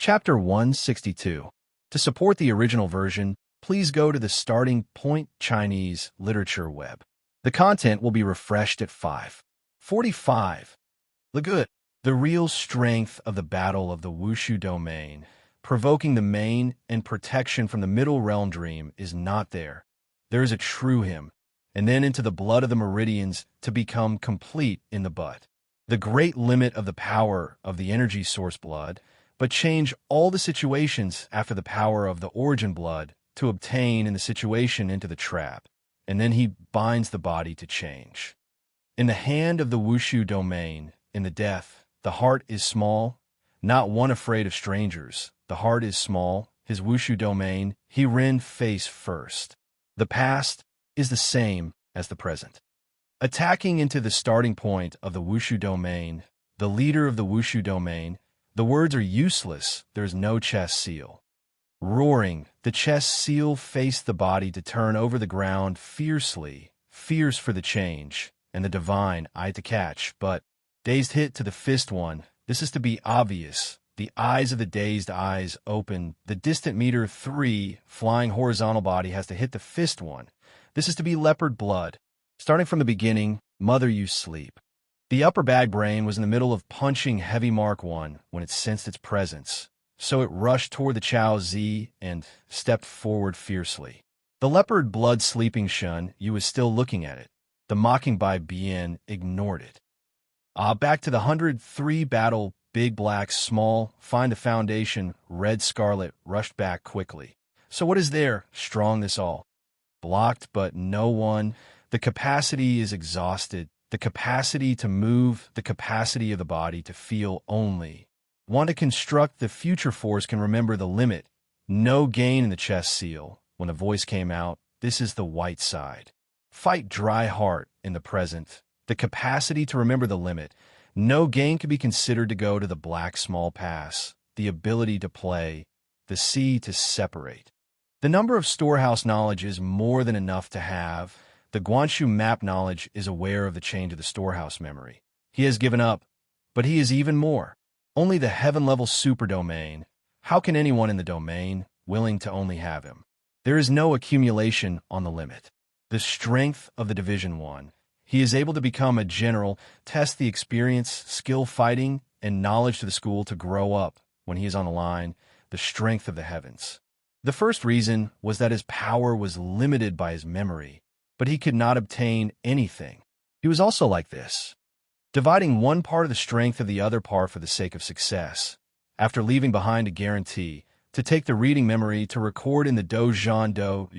Chapter 162. To support the original version, please go to the Starting Point Chinese Literature web. The content will be refreshed at 5:45. The good. The real strength of the battle of the Wushu domain, provoking the main and protection from the middle realm dream, is not there. There is a true him, and then into the blood of the meridians to become complete in the butt. The great limit of the power of the energy source blood, but change all the situations after the power of the origin blood to obtain in the situation into the trap, and then he binds the body to change. In the hand of the Wushu domain, in the death, the heart is small, not one afraid of strangers. The heart is small, his Wushu domain, he ren face first. The past is the same as the present. Attacking into the starting point of the Wushu domain, the leader of the Wushu domain, the words are useless, there is no chest seal. Roaring, the chest seal faced the body to turn over the ground fiercely, fierce for the change, and the divine eye to catch, but dazed hit to the fist one. This is to be obvious. The eyes of the dazed eyes open. The distant meter 3 flying horizontal body has to hit the fist one. This is to be leopard blood. Starting from the beginning, mother you sleep. The upper bag brain was in the middle of punching heavy mark 1 when it sensed its presence. So it rushed toward the Chao Z and stepped forward fiercely. The leopard blood sleeping Shun, you was still looking at it. The mocking by Bien ignored it. Back to the 103 battle, big black, small, find the foundation, red scarlet, rushed back quickly. So what is there? Strong this all. Blocked, but no one. The capacity is exhausted. The capacity to move, the capacity of the body to feel only. Want to construct the future force can remember the limit. No gain in the chest seal. When the voice came out, this is the white side. Fight dry heart in the present. The capacity to remember the limit. No gain could be considered to go to the black small pass. The ability to play. The sea to separate. The number of storehouse knowledge is more than enough to have. The Guanshu map knowledge is aware of the change of the storehouse memory. He has given up, but he is even more. Only the heaven-level super domain. How can anyone in the domain willing to only have him? There is no accumulation on the limit. The strength of the Division 1. He is able to become a general, test the experience, skill fighting, and knowledge to the school to grow up when he is on the line, the strength of the heavens. The first reason was that his power was limited by his memory, but he could not obtain anything. He was also like this, dividing one part of the strength of the other part for the sake of success, after leaving behind a guarantee to take the reading memory to record in the do, zhando,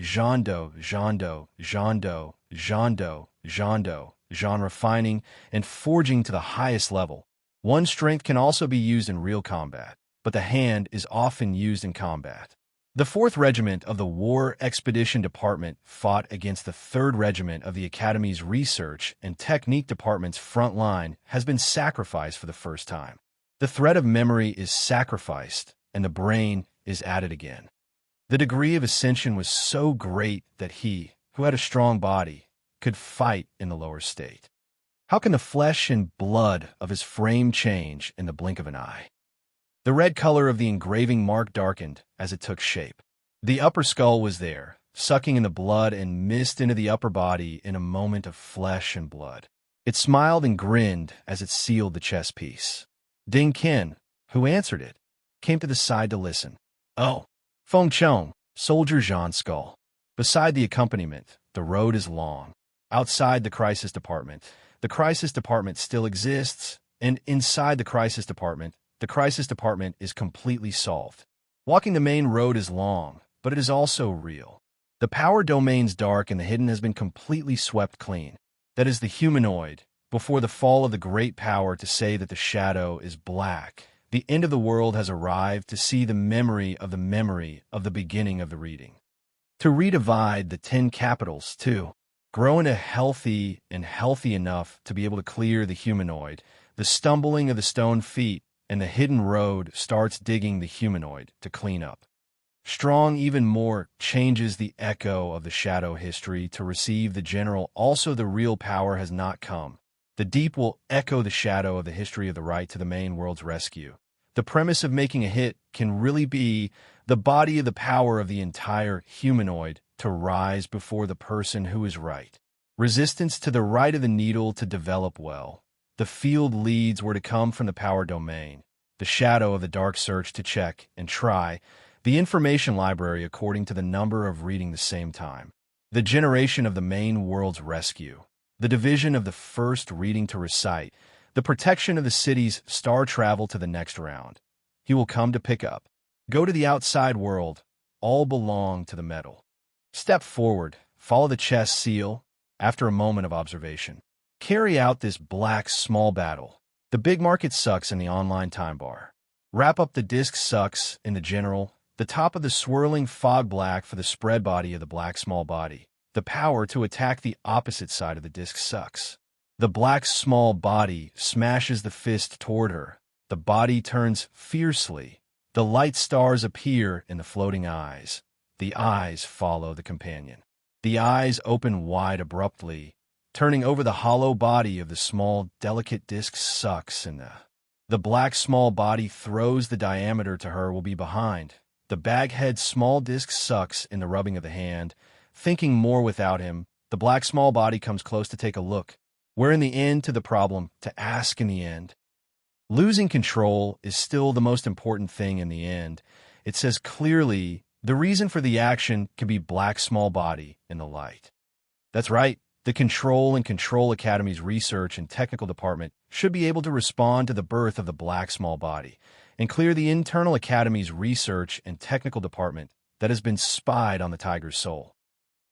refining and forging to the highest level. One strength can also be used in real combat, but the hand is often used in combat. The 4th Regiment of the War Expedition Department fought against the 3rd Regiment of the Academy's Research and Technique Department's front line has been sacrificed for the first time. The thread of memory is sacrificed, and the brain is added again. The degree of ascension was so great that he, who had a strong body, could fight in the lower state. How can the flesh and blood of his frame change in the blink of an eye? The red color of the engraving mark darkened as it took shape. The upper skull was there, sucking in the blood and mist into the upper body in a moment of flesh and blood. It smiled and grinned as it sealed the chest piece. Ding Qian, who answered it, came to the side to listen. Oh, Feng Chong, Soldier Jean skull. Beside the accompaniment, the road is long. Outside the crisis department still exists, and inside the crisis department is completely solved. Walking the main road is long, but it is also real. The power domain's dark and the hidden has been completely swept clean. That is the humanoid, before the fall of the great power to say that the shadow is black. The end of the world has arrived to see the memory of the beginning of the reading. To redivide the 10 capitals, too. Grow into healthy enough to be able to clear the humanoid. The stumbling of the stone feet and the hidden road starts digging the humanoid to clean up. Strong even more changes the echo of the shadow history to receive the general. Also the real power has not come. The deep will echo the shadow of the history of the right to the main world's rescue. The premise of making a hit can really be the body of the power of the entire humanoid to rise before the person who is right. Resistance to the right of the needle to develop well. The field leads were to come from the power domain, the shadow of the dark search to check and try, the information library according to the number of reading the same time, the generation of the main world's rescue, the division of the first reading to recite, the protection of the city's star travel to the next round. He will come to pick up. Go to the outside world. All belong to the metal. Step forward. Follow the chess seal. After a moment of observation, carry out this black small battle. The big market sucks in the online time bar. Wrap up the disc sucks in the general. The top of the swirling fog black for the spread body of the black small body. The power to attack the opposite side of the disc sucks. The black small body smashes the fist toward her. The body turns fiercely. The light stars appear in the floating eyes. The eyes follow the companion. The eyes open wide abruptly, turning over the hollow body of the small, delicate disc sucks in the black small body throws the diameter to her will be behind. The baghead small disc sucks in the rubbing of the hand, thinking more without him. The black small body comes close to take a look. We're in the end to the problem, to ask in the end. Losing control is still the most important thing in the end. It says clearly, the reason for the action can be black small body in the light. That's right. The Control and Control Academy's research and technical department should be able to respond to the birth of the black small body and clear the internal academy's research and technical department that has been spied on the tiger's soul.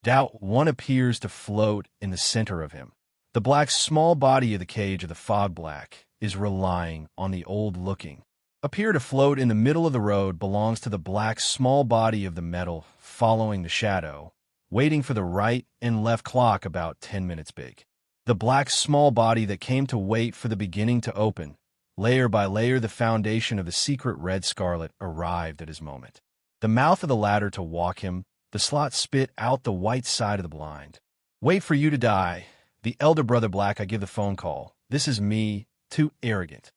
Doubt one appears to float in the center of him. The black small body of the cage of the fog black is relying on the old-looking. Appear to float in the middle of the road belongs to the black small body of the metal following the shadow, waiting for the right and left clock about 10 minutes big. The black small body that came to wait for the beginning to open, layer by layer the foundation of the secret red scarlet arrived at his moment. The mouth of the ladder to walk him, the slot spit out the white side of the blind. Wait for you to die. The elder brother black, I give the phone call. This is me, too arrogant.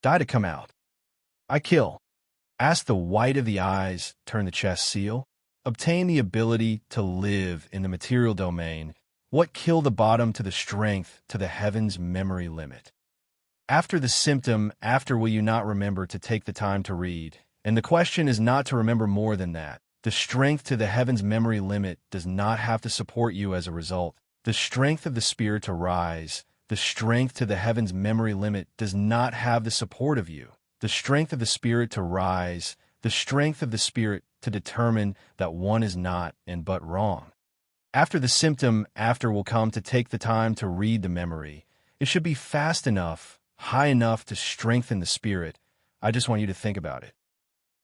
Die to come out. I kill. Ask the white of the eyes, turn the chest seal. Obtain the ability to live in the material domain. What kill the bottom to the strength to the heaven's memory limit? After the symptom, after will you not remember to take the time to read? And the question is not to remember more than that. The strength to the heaven's memory limit does not have to support you as a result. The strength of the spirit to rise, the strength to the heaven's memory limit does not have the support of you. The strength of the spirit to rise, the strength of the spirit to determine that one is not and but wrong. After the symptom, after will come to take the time to read the memory. It should be fast enough, high enough to strengthen the spirit. I just want you to think about it.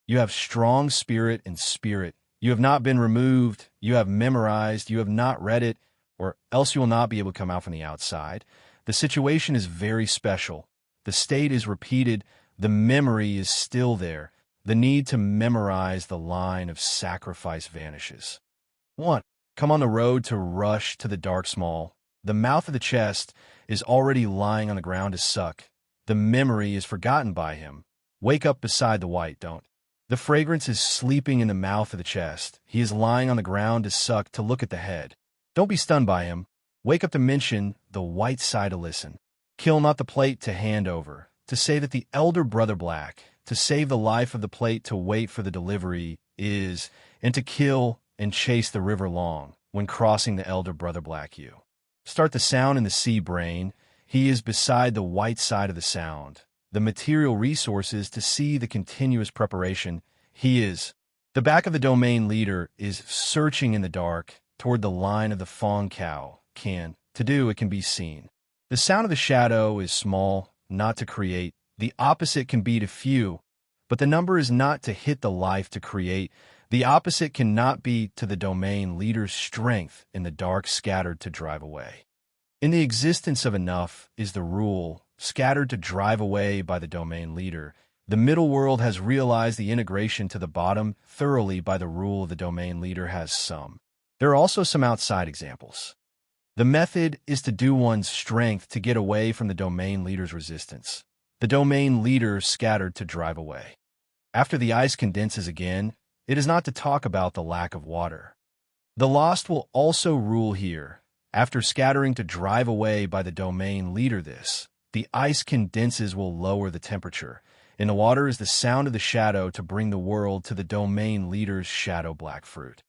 You have strong spirit and spirit. You have not been removed. You have memorized. You have not read it, or else you will not be able to come out from the outside. The situation is very special. The state is repeated. The memory is still there. The need to memorize the line of sacrifice vanishes. 1. Come on the road to rush to the dark small. The mouth of the chest is already lying on the ground to suck. The memory is forgotten by him. Wake up beside the white, don't. The fragrance is sleeping in the mouth of the chest. He is lying on the ground to suck, to look at the head. Don't be stunned by him. Wake up to mention the white side to listen. Kill not the plate to hand over. To say that the elder brother black, to save the life of the plate to wait for the delivery is, and to kill and chase the river long when crossing the elder brother black you. Start the sound in the sea brain. He is beside the white side of the sound. The material resources to see the continuous preparation. He is. The back of the domain leader is searching in the dark toward the line of the fawn cow. To do it can be seen. The sound of the shadow is small, not to create. The opposite can be to few, but the number is not to hit the life to create. The opposite cannot be to the domain leader's strength in the dark scattered to drive away. In the existence of enough is the rule, scattered to drive away by the domain leader. The middle world has realized the integration to the bottom thoroughly by the rule of the domain leader has some. There are also some outside examples. The method is to do one's strength to get away from the domain leader's resistance. the domain leader scattered to drive away. After the ice condenses again, it is not to talk about the lack of water. The lost will also rule here. After scattering to drive away by the domain leader the ice condenses will lower the temperature. In the water is the sound of the shadow to bring the world to the domain leader's shadow black fruit.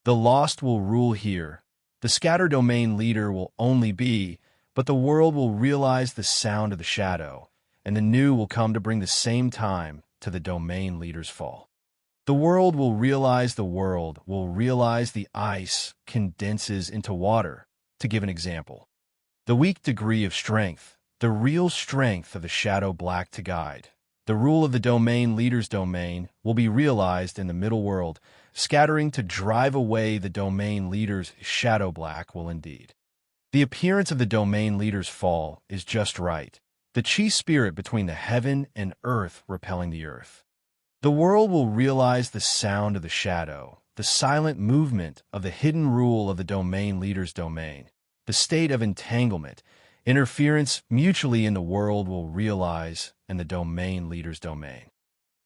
The lost will rule here. The scatter domain leader will only be, but the world will realize the sound of the shadow, and the new will come to bring the same time to the domain leader's fall. The world will realize the ice condenses into water. To give an example, the weak degree of strength, the real strength of the shadow black to guide. The rule of the domain leader's domain will be realized in the middle world. Scattering to drive away the domain leader's shadow black will indeed. The appearance of the domain leader's fall is just right. The chi spirit between the heaven and earth repelling the earth. The world will realize the sound of the shadow, the silent movement of the hidden rule of the domain leader's domain, the state of entanglement, interference mutually in the world will realize and the domain leader's domain.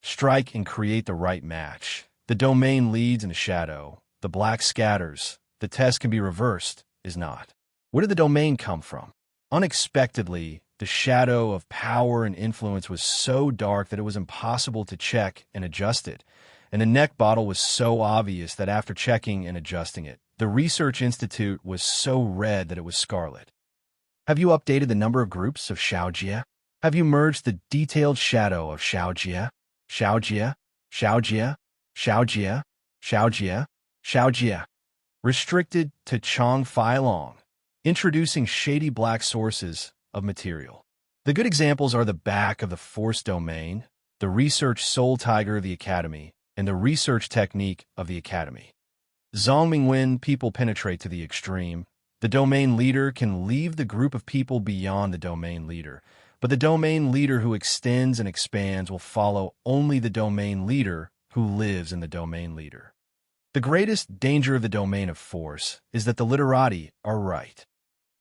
Strike and create the right match. The domain leads in the shadow, the black scatters, the test can be reversed, is not. Where did the domain come from? Unexpectedly, the shadow of power and influence was so dark that it was impossible to check and adjust it, and the neck bottle was so obvious that after checking and adjusting it, the Research Institute was so red that it was scarlet. Have you updated the number of groups of Xiaojie? Have you merged the detailed shadow of Xiaojie? Xiaojie, Xiaojie, Xiaojie, Xiaojie, Xiaojie. Restricted to Chong Fai Long. Introducing shady black sources of material. The good examples are the back of the Force domain, the Research Soul Tiger of the Academy, and the Research Technique of the Academy. Zhongming when people penetrate to the extreme, the domain leader can leave the group of people beyond the domain leader, but the domain leader who extends and expands will follow only the domain leader who lives in the domain leader. The greatest danger of the domain of force is that the literati are right.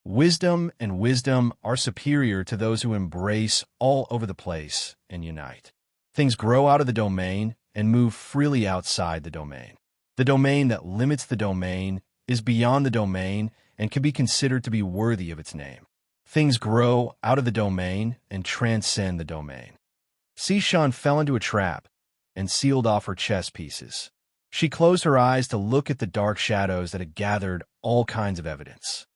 Wisdom and wisdom are superior to those who embrace all over the place and unite. Things grow out of the domain and move freely outside the domain. The domain that limits the domain is beyond the domain and can be considered to be worthy of its name. Things grow out of the domain and transcend the domain. Sishan fell into a trap and sealed off her chess pieces. She closed her eyes to look at the dark shadows that had gathered all kinds of evidence.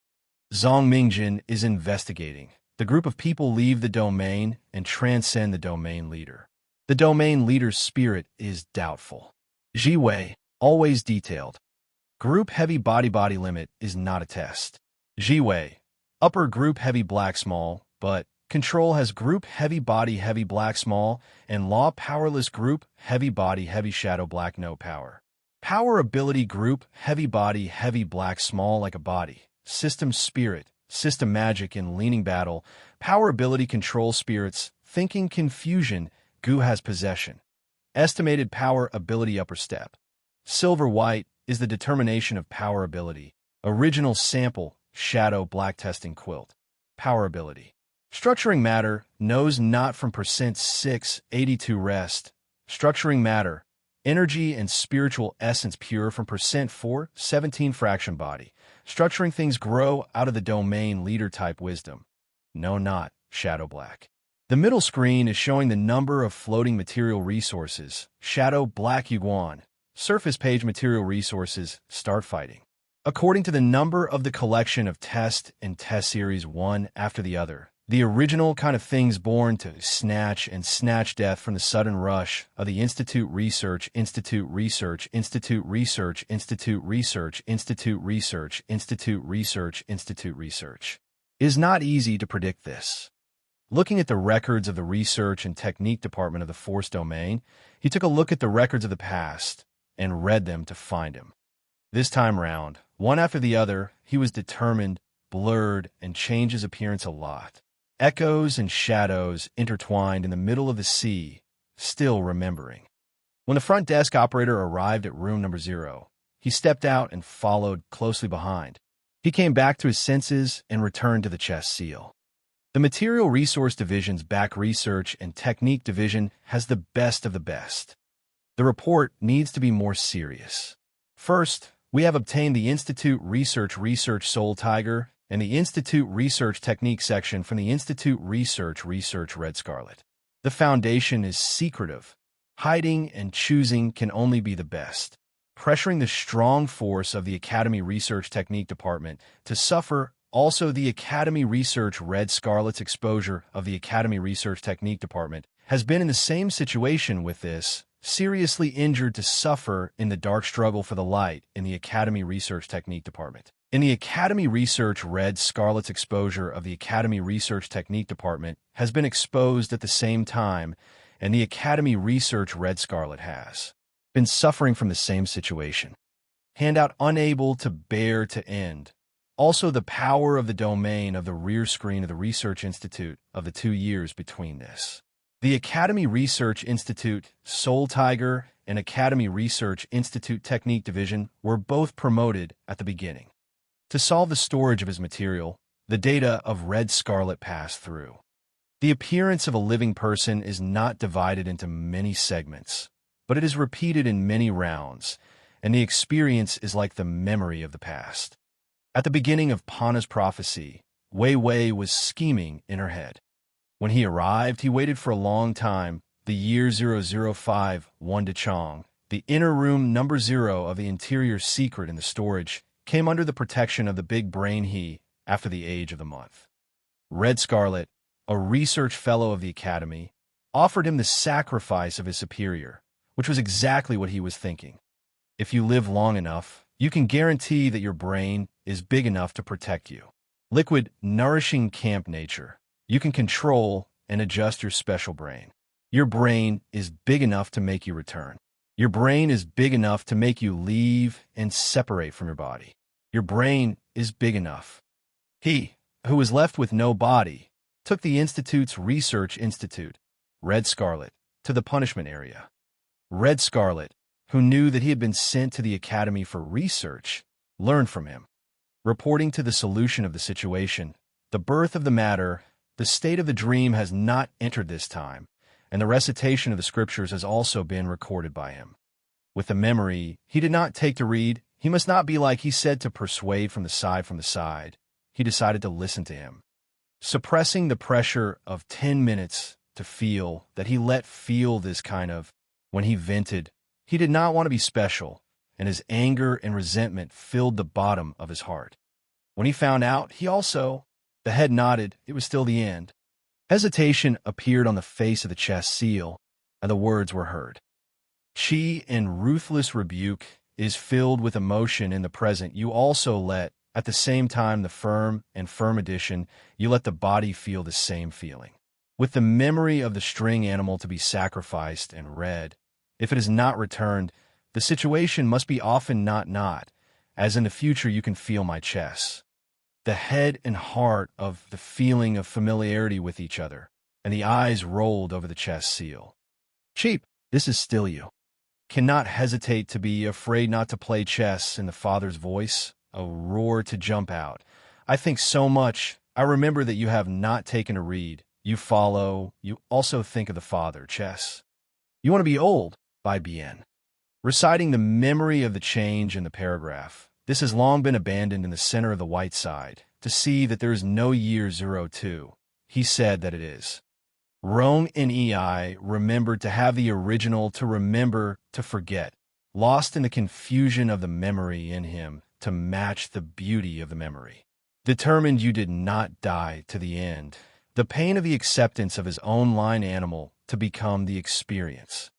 Zhang Mingjin is investigating. The group of people leave the domain and transcend the domain leader. The domain leader's spirit is doubtful. Jiwei, always detailed. Group heavy body limit is not a test. Jiwei, upper group heavy black small, but control has group heavy body black small, and law powerless group heavy body heavy shadow black no power. Power ability group heavy body heavy black small like a body. System spirit, system magic in leaning battle, power ability control spirits, thinking confusion, Gu has possession. Estimated power ability upper step. Silver white is the determination of power ability. Original sample, shadow black testing quilt. Power ability. Structuring matter, knows not from %682 rest. Structuring matter, energy and spiritual essence pure from %417 fraction body. Structuring things grow out of the domain leader type wisdom. No, not shadow black. The middle screen is showing the number of floating material resources. Shadow black yuan. Surface page material resources. Start fighting. According to the number of the collection of test and test series one after the other. The original kind of things born to snatch death from the sudden rush of the Institute Research, Institute Research, Institute Research, Institute Research, Institute Research, Institute Research, Institute Research. It is not easy to predict this. Looking at the records of the Research and Technique Department of the Force Domain, he took a look at the records of the past and read them to find him. This time round, one after the other, he was determined, blurred, and changed his appearance a lot. Echoes and shadows intertwined in the middle of the sea, still remembering. When the front desk operator arrived at room number 0, he stepped out and followed closely behind. He came back to his senses and returned to the chest seal. The Material Resource Division's Back Research and Technique Division has the best of the best. The report needs to be more serious. First, we have obtained the Institute Research Soul Tiger and the Institute Research Technique section from the Institute Research Red Scarlet. The foundation is secretive. Hiding and choosing can only be the best. Pressuring the strong force of the Academy Research Technique Department to suffer. Also, the Academy Research Red Scarlet's exposure of the Academy Research Technique Department has been in the same situation with this, seriously injured to suffer in the dark struggle for the light in the Academy Research Technique Department. In the Academy Research Red Scarlet's exposure of the Academy Research Technique Department has been exposed at the same time, and the Academy Research Red Scarlet has been suffering from the same situation. Handout unable to bear to end. Also, the power of the domain of the rear screen of the Research Institute of the 2 years between this. The Academy Research Institute Soul Tiger and Academy Research Institute Technique Division were both promoted at the beginning. To solve the storage of his material, the data of Red Scarlet passed through. The appearance of a living person is not divided into many segments, but it is repeated in many rounds, and the experience is like the memory of the past. At the beginning of Pana's prophecy, Wei Wei was scheming in her head. When he arrived, he waited for a long time. The year 005, Wan De Chong, the inner room number 0 of the interior secret in the storage, came under the protection of the big brain he, after the age of the month. Red Scarlet, a research fellow of the Academy, offered him the sacrifice of his superior, which was exactly what he was thinking. If you live long enough, you can guarantee that your brain is big enough to protect you. Liquid, nourishing camp nature. You can control and adjust your special brain. Your brain is big enough to make you return. Your brain is big enough to make you leave and separate from your body. Your brain is big enough. He, who was left with no body, took the Institute's Research Institute, Red Scarlet, to the punishment area. Red Scarlet, who knew that he had been sent to the Academy for research, learned from him. Reporting to the solution of the situation, the birth of the matter, the state of the dream has not entered this time, and the recitation of the scriptures has also been recorded by him. With the memory, he did not take to read. He must not be like he said to persuade from the side. He decided to listen to him. Suppressing the pressure of 10 minutes to feel that he let feel this kind of, when he vented, he did not want to be special, and his anger and resentment filled the bottom of his heart. When he found out, the head nodded, it was still the end. Hesitation appeared on the face of the chest seal, and the words were heard. Chi and ruthless rebuke is filled with emotion in the present. You also let, at the same time, the firm addition, you let the body feel the same feeling. With the memory of the string animal to be sacrificed and read, if it is not returned, the situation must be often not, as in the future you can feel my chest. The head and heart of the feeling of familiarity with each other, and the eyes rolled over the chest seal. Cheap, this is still you. Cannot hesitate to be afraid not to play chess in the father's voice, a roar to jump out. I think so much. I remember that you have not taken a read. You follow, you also think of the father, chess. You want to be old, by Bien. Reciting the memory of the change in the paragraph. This has long been abandoned in the center of the white side, to see that there is no year 02. He said that it is. Rome and EI remembered to have the original, to remember, to forget, lost in the confusion of the memory in him, to match the beauty of the memory. Determined you did not die to the end. The pain of the acceptance of his own line animal to become the experience.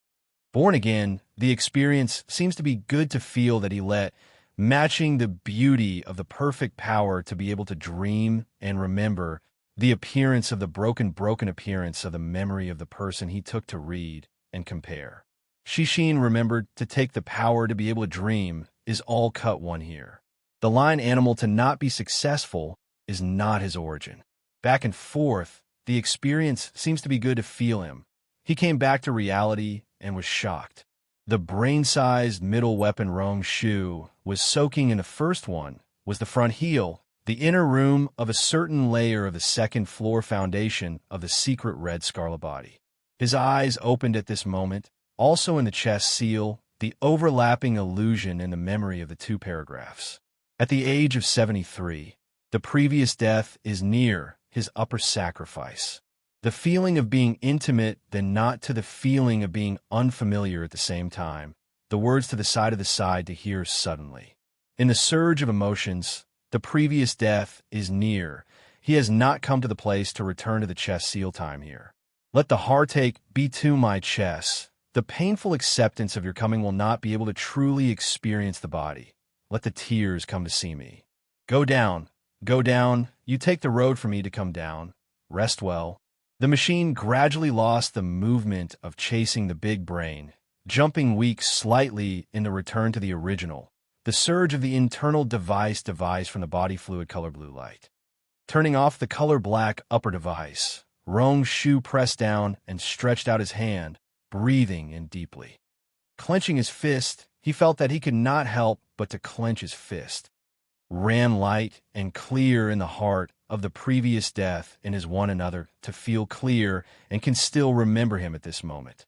Born again, the experience seems to be good to feel that he let, matching the beauty of the perfect power to be able to dream and remember the appearance of the broken appearance of the memory of the person he took to read and compare. Shishin remembered to take the power to be able to dream is all cut one here. The line animal to not be successful is not his origin. Back and forth, the experience seems to be good to feel him. He came back to reality and was shocked. The brain-sized middle weapon Rong Shu was soaking in the first one, was the front heel, the inner room of a certain layer of the second floor foundation of the secret red scarlet body. His eyes opened at this moment, also in the chest seal, the overlapping illusion in the memory of the two paragraphs. At the age of 73, the previous death is near his upper sacrifice. The feeling of being intimate, then not to the feeling of being unfamiliar at the same time. The words to the side to hear suddenly. In the surge of emotions, the previous death is near. He has not come to the place to return to the chest seal time here. Let the heartache be to my chest. The painful acceptance of your coming will not be able to truly experience the body. Let the tears come to see me. Go down, you take the road for me to come down. Rest well. The machine gradually lost the movement of chasing the big brain, jumping weak slightly in the return to the original. The surge of the internal device from the body fluid color blue light. Turning off the color black upper device, Rong's shoe pressed down and stretched out his hand, breathing in deeply. Clenching his fist, he felt that he could not help but to clench his fist. Ran light and clear in the heart of the previous death in his one another to feel clear and can still remember him at this moment.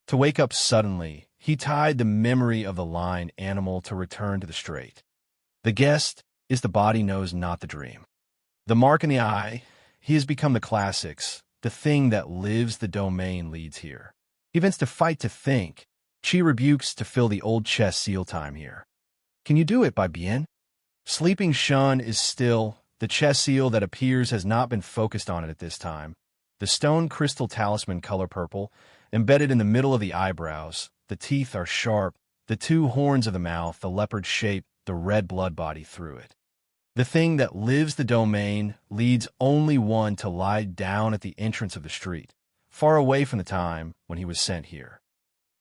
To wake up suddenly, he tied the memory of the line animal to return to the straight. The guest is the body knows not the dream. The mark in the eye, he has become the classics, the thing that lives the domain leads here. He vents to fight to think. Chi rebukes to fill the old chest seal time here. Can you do it by bien? Sleeping Shun is still. The chest seal that appears has not been focused on it at this time. The stone crystal talisman color purple, embedded in the middle of the eyebrows. The teeth are sharp. The two horns of the mouth, the leopard shape, the red blood body through it. The thing that lives the domain leads only one to lie down at the entrance of the street, far away from the time when he was sent here.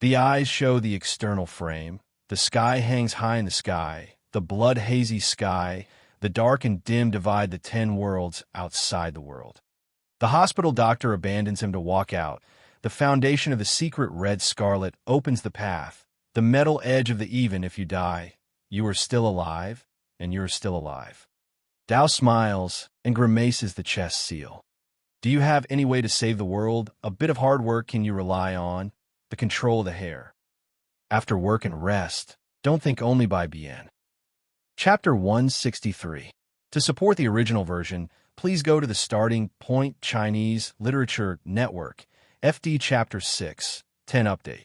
The eyes show the external frame. The sky hangs high in the sky. The blood-hazy sky, the dark and dim divide the 10 worlds outside the world. The hospital doctor abandons him to walk out. The foundation of the secret red scarlet opens the path. The metal edge of the even if you die, you are still alive, and you're still alive. Dao smiles and grimaces the chest seal. Do you have any way to save the world? A bit of hard work can you rely on? The control of the hair. After work and rest, don't think only by bien. Chapter 163. To support the original version, please go to the Starting Point Chinese Literature Network, FD Chapter 6, 10 Update.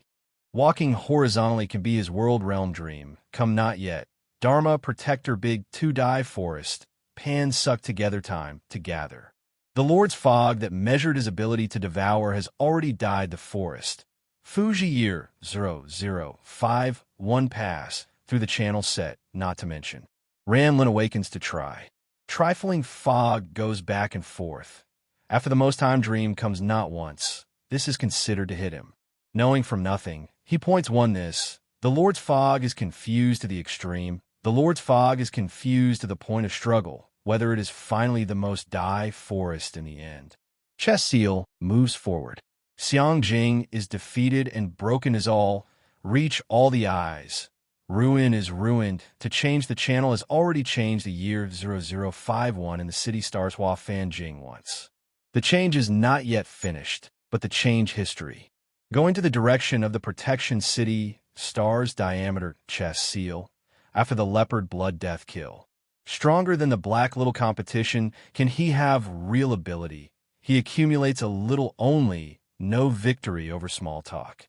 Walking horizontally can be his world realm dream. Come not yet. Dharma Protector Big 2 Die Forest. Pan suck together time to gather. The Lord's fog that measured his ability to devour has already dyed the forest. Fuji year 0051 pass through the channel set, not to mention. Ranlin awakens to try. Trifling fog goes back and forth. After the most time dream comes not once. This is considered to hit him. Knowing from nothing, he points oneness. The Lord's fog is confused to the extreme. The Lord's fog is confused to the point of struggle, whether it is finally the most die forest in the end. Chest seal moves forward. Xiang Jing is defeated and broken as all. Reach all the eyes. Ruin is ruined. To change the channel has already changed the year 0051 in the city stars Hua Fan Jing once. The change is not yet finished, but the change history. Going to the direction of the protection city, stars diameter chest seal, after the leopard blood death kill. Stronger than the black little competition, can he have real ability? He accumulates a little only, no victory over small talk.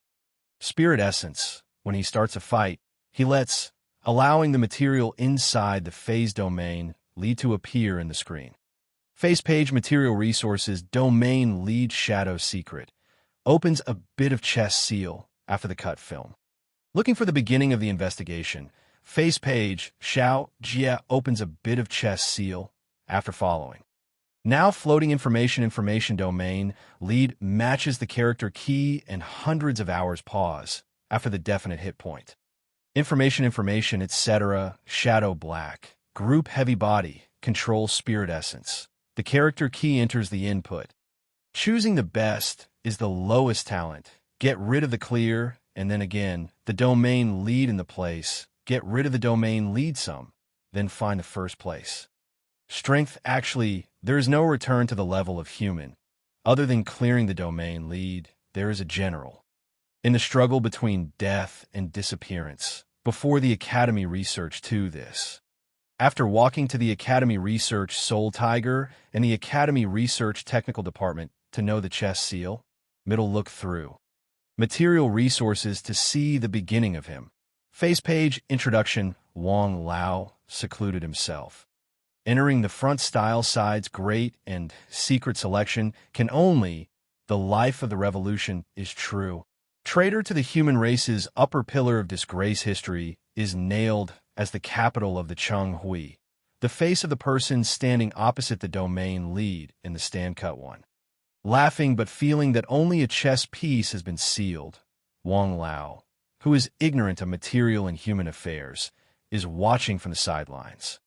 Spirit essence, when he starts a fight, he lets, allowing the material inside the phase domain lead to appear in the screen. Face page material resources domain lead shadow secret. Opens a bit of chest seal after the cut film. Looking for the beginning of the investigation. Face page, Xiao Jia opens a bit of chest seal after following. Now floating information domain lead matches the character key and hundreds of hours pause after the definite hit point. Information, etc. Shadow black. Group heavy body. Control spirit essence. The character key enters the input. Choosing the best is the lowest talent. Get rid of the clear, and then again, the domain lead in the place. Get rid of the domain lead some, then find the first place. Strength actually, there is no return to the level of human. Other than clearing the domain lead, there is a general. In the struggle between death and disappearance, before the Academy research to this. After walking to the Academy Research Soul Tiger and the Academy Research Technical Department to know the chest seal, middle look through. Material resources to see the beginning of him. Face page, introduction, Wang Lao secluded himself. Entering the front style sides great and secret selection can only, the life of the revolution is true. Traitor to the human race's upper pillar of disgrace history is nailed as the capital of the Cheng Hui, the face of the person standing opposite the domain lead in the stand-cut one. Laughing but feeling that only a chess piece has been sealed, Wang Lao, who is ignorant of material and human affairs, is watching from the sidelines.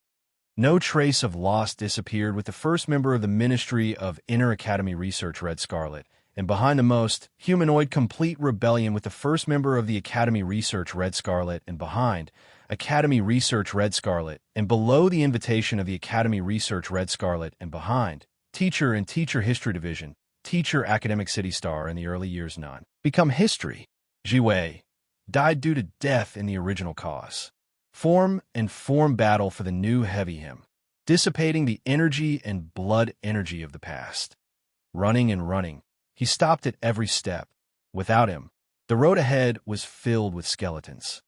No trace of loss disappeared with the first member of the Ministry of Inner Academy Research Red Scarlet, and behind the most humanoid complete rebellion with the first member of the Academy Research Red Scarlet, and behind Academy Research Red Scarlet, and below the invitation of the Academy Research Red Scarlet, and behind Teacher and Teacher History Division, Teacher Academic City Star in the early years none. Become history. Jiwei died due to death in the original cause. Form and form battle for the new heavy him, dissipating the energy and blood energy of the past. Running and running, he stopped at every step. Without him, the road ahead was filled with skeletons.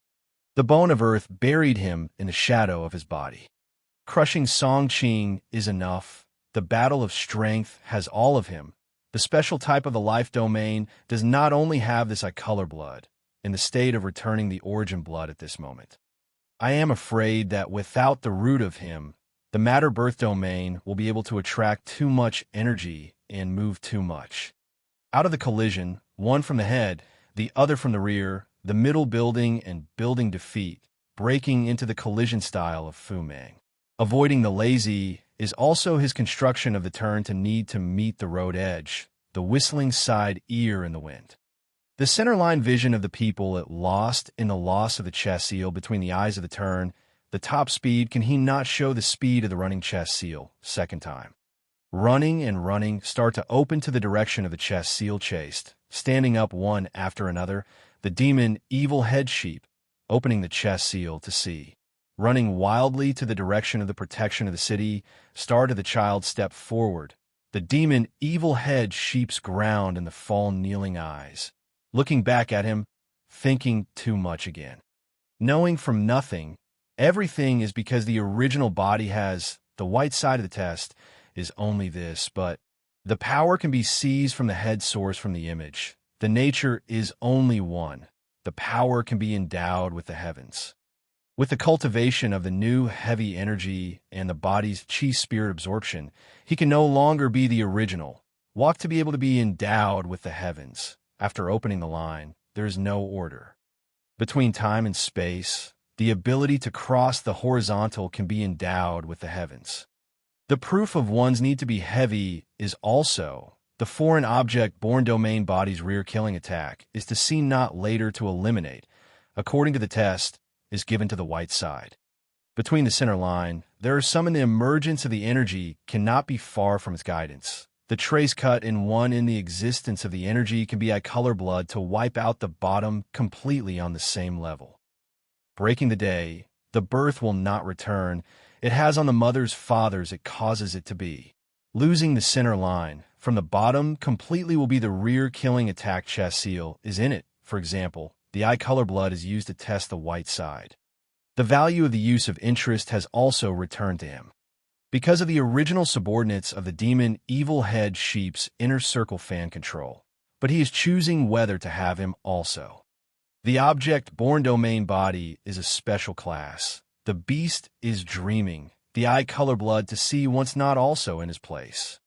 The bone of earth buried him in the shadow of his body. Crushing Song Qing is enough. The battle of strength has all of him. The special type of the life domain does not only have this color blood, in the state of returning the origin blood at this moment. I am afraid that without the root of him, the matter birth domain will be able to attract too much energy and move too much. Out of the collision, one from the head, the other from the rear, the middle building and building defeat, breaking into the collision style of Fu Meng. Avoiding the lazy is also his construction of the turn to need to meet the road edge, the whistling side ear in the wind. The centerline vision of the people at lost in the loss of the chess seal between the eyes of the turn, the top speed can he not show the speed of the running chess seal, second time. Running and running start to open to the direction of the chess seal chased, standing up one after another, the demon evil head sheep, opening the chess seal to see. Running wildly to the direction of the protection of the city, star to the child step forward, the demon evil head sheep's ground in the fall kneeling eyes. Looking back at him, thinking too much again. Knowing from nothing, everything is because the original body has, the white side of the test, is only this, but the power can be seized from the head source from the image. The nature is only one. The power can be endowed with the heavens. With the cultivation of the new heavy energy and the body's chi spirit absorption, he can no longer be the original. Walk to be able to be endowed with the heavens. After opening the line, there is no order. Between time and space, the ability to cross the horizontal can be endowed with the heavens. The proof of one's need to be heavy is also the foreign object born domain body's rear killing attack is to see not later to eliminate, according to the test, is given to the white side. Between the center line, there are some in the emergence of the energy cannot be far from its guidance. The trace cut in one in the existence of the energy can be a color blood to wipe out the bottom completely on the same level. Breaking the day, the birth will not return. It has on the mother's fathers it causes it to be. Losing the center line, from the bottom completely will be the rear killing attack chess seal is in it. For example, the eye color blood is used to test the white side. The value of the use of interest has also returned to him. Because of the original subordinates of the demon evil head sheep's inner circle fan control, but he is choosing whether to have him also. The object born domain body is a special class. The beast is dreaming, the eye color blood to see once not also in his place.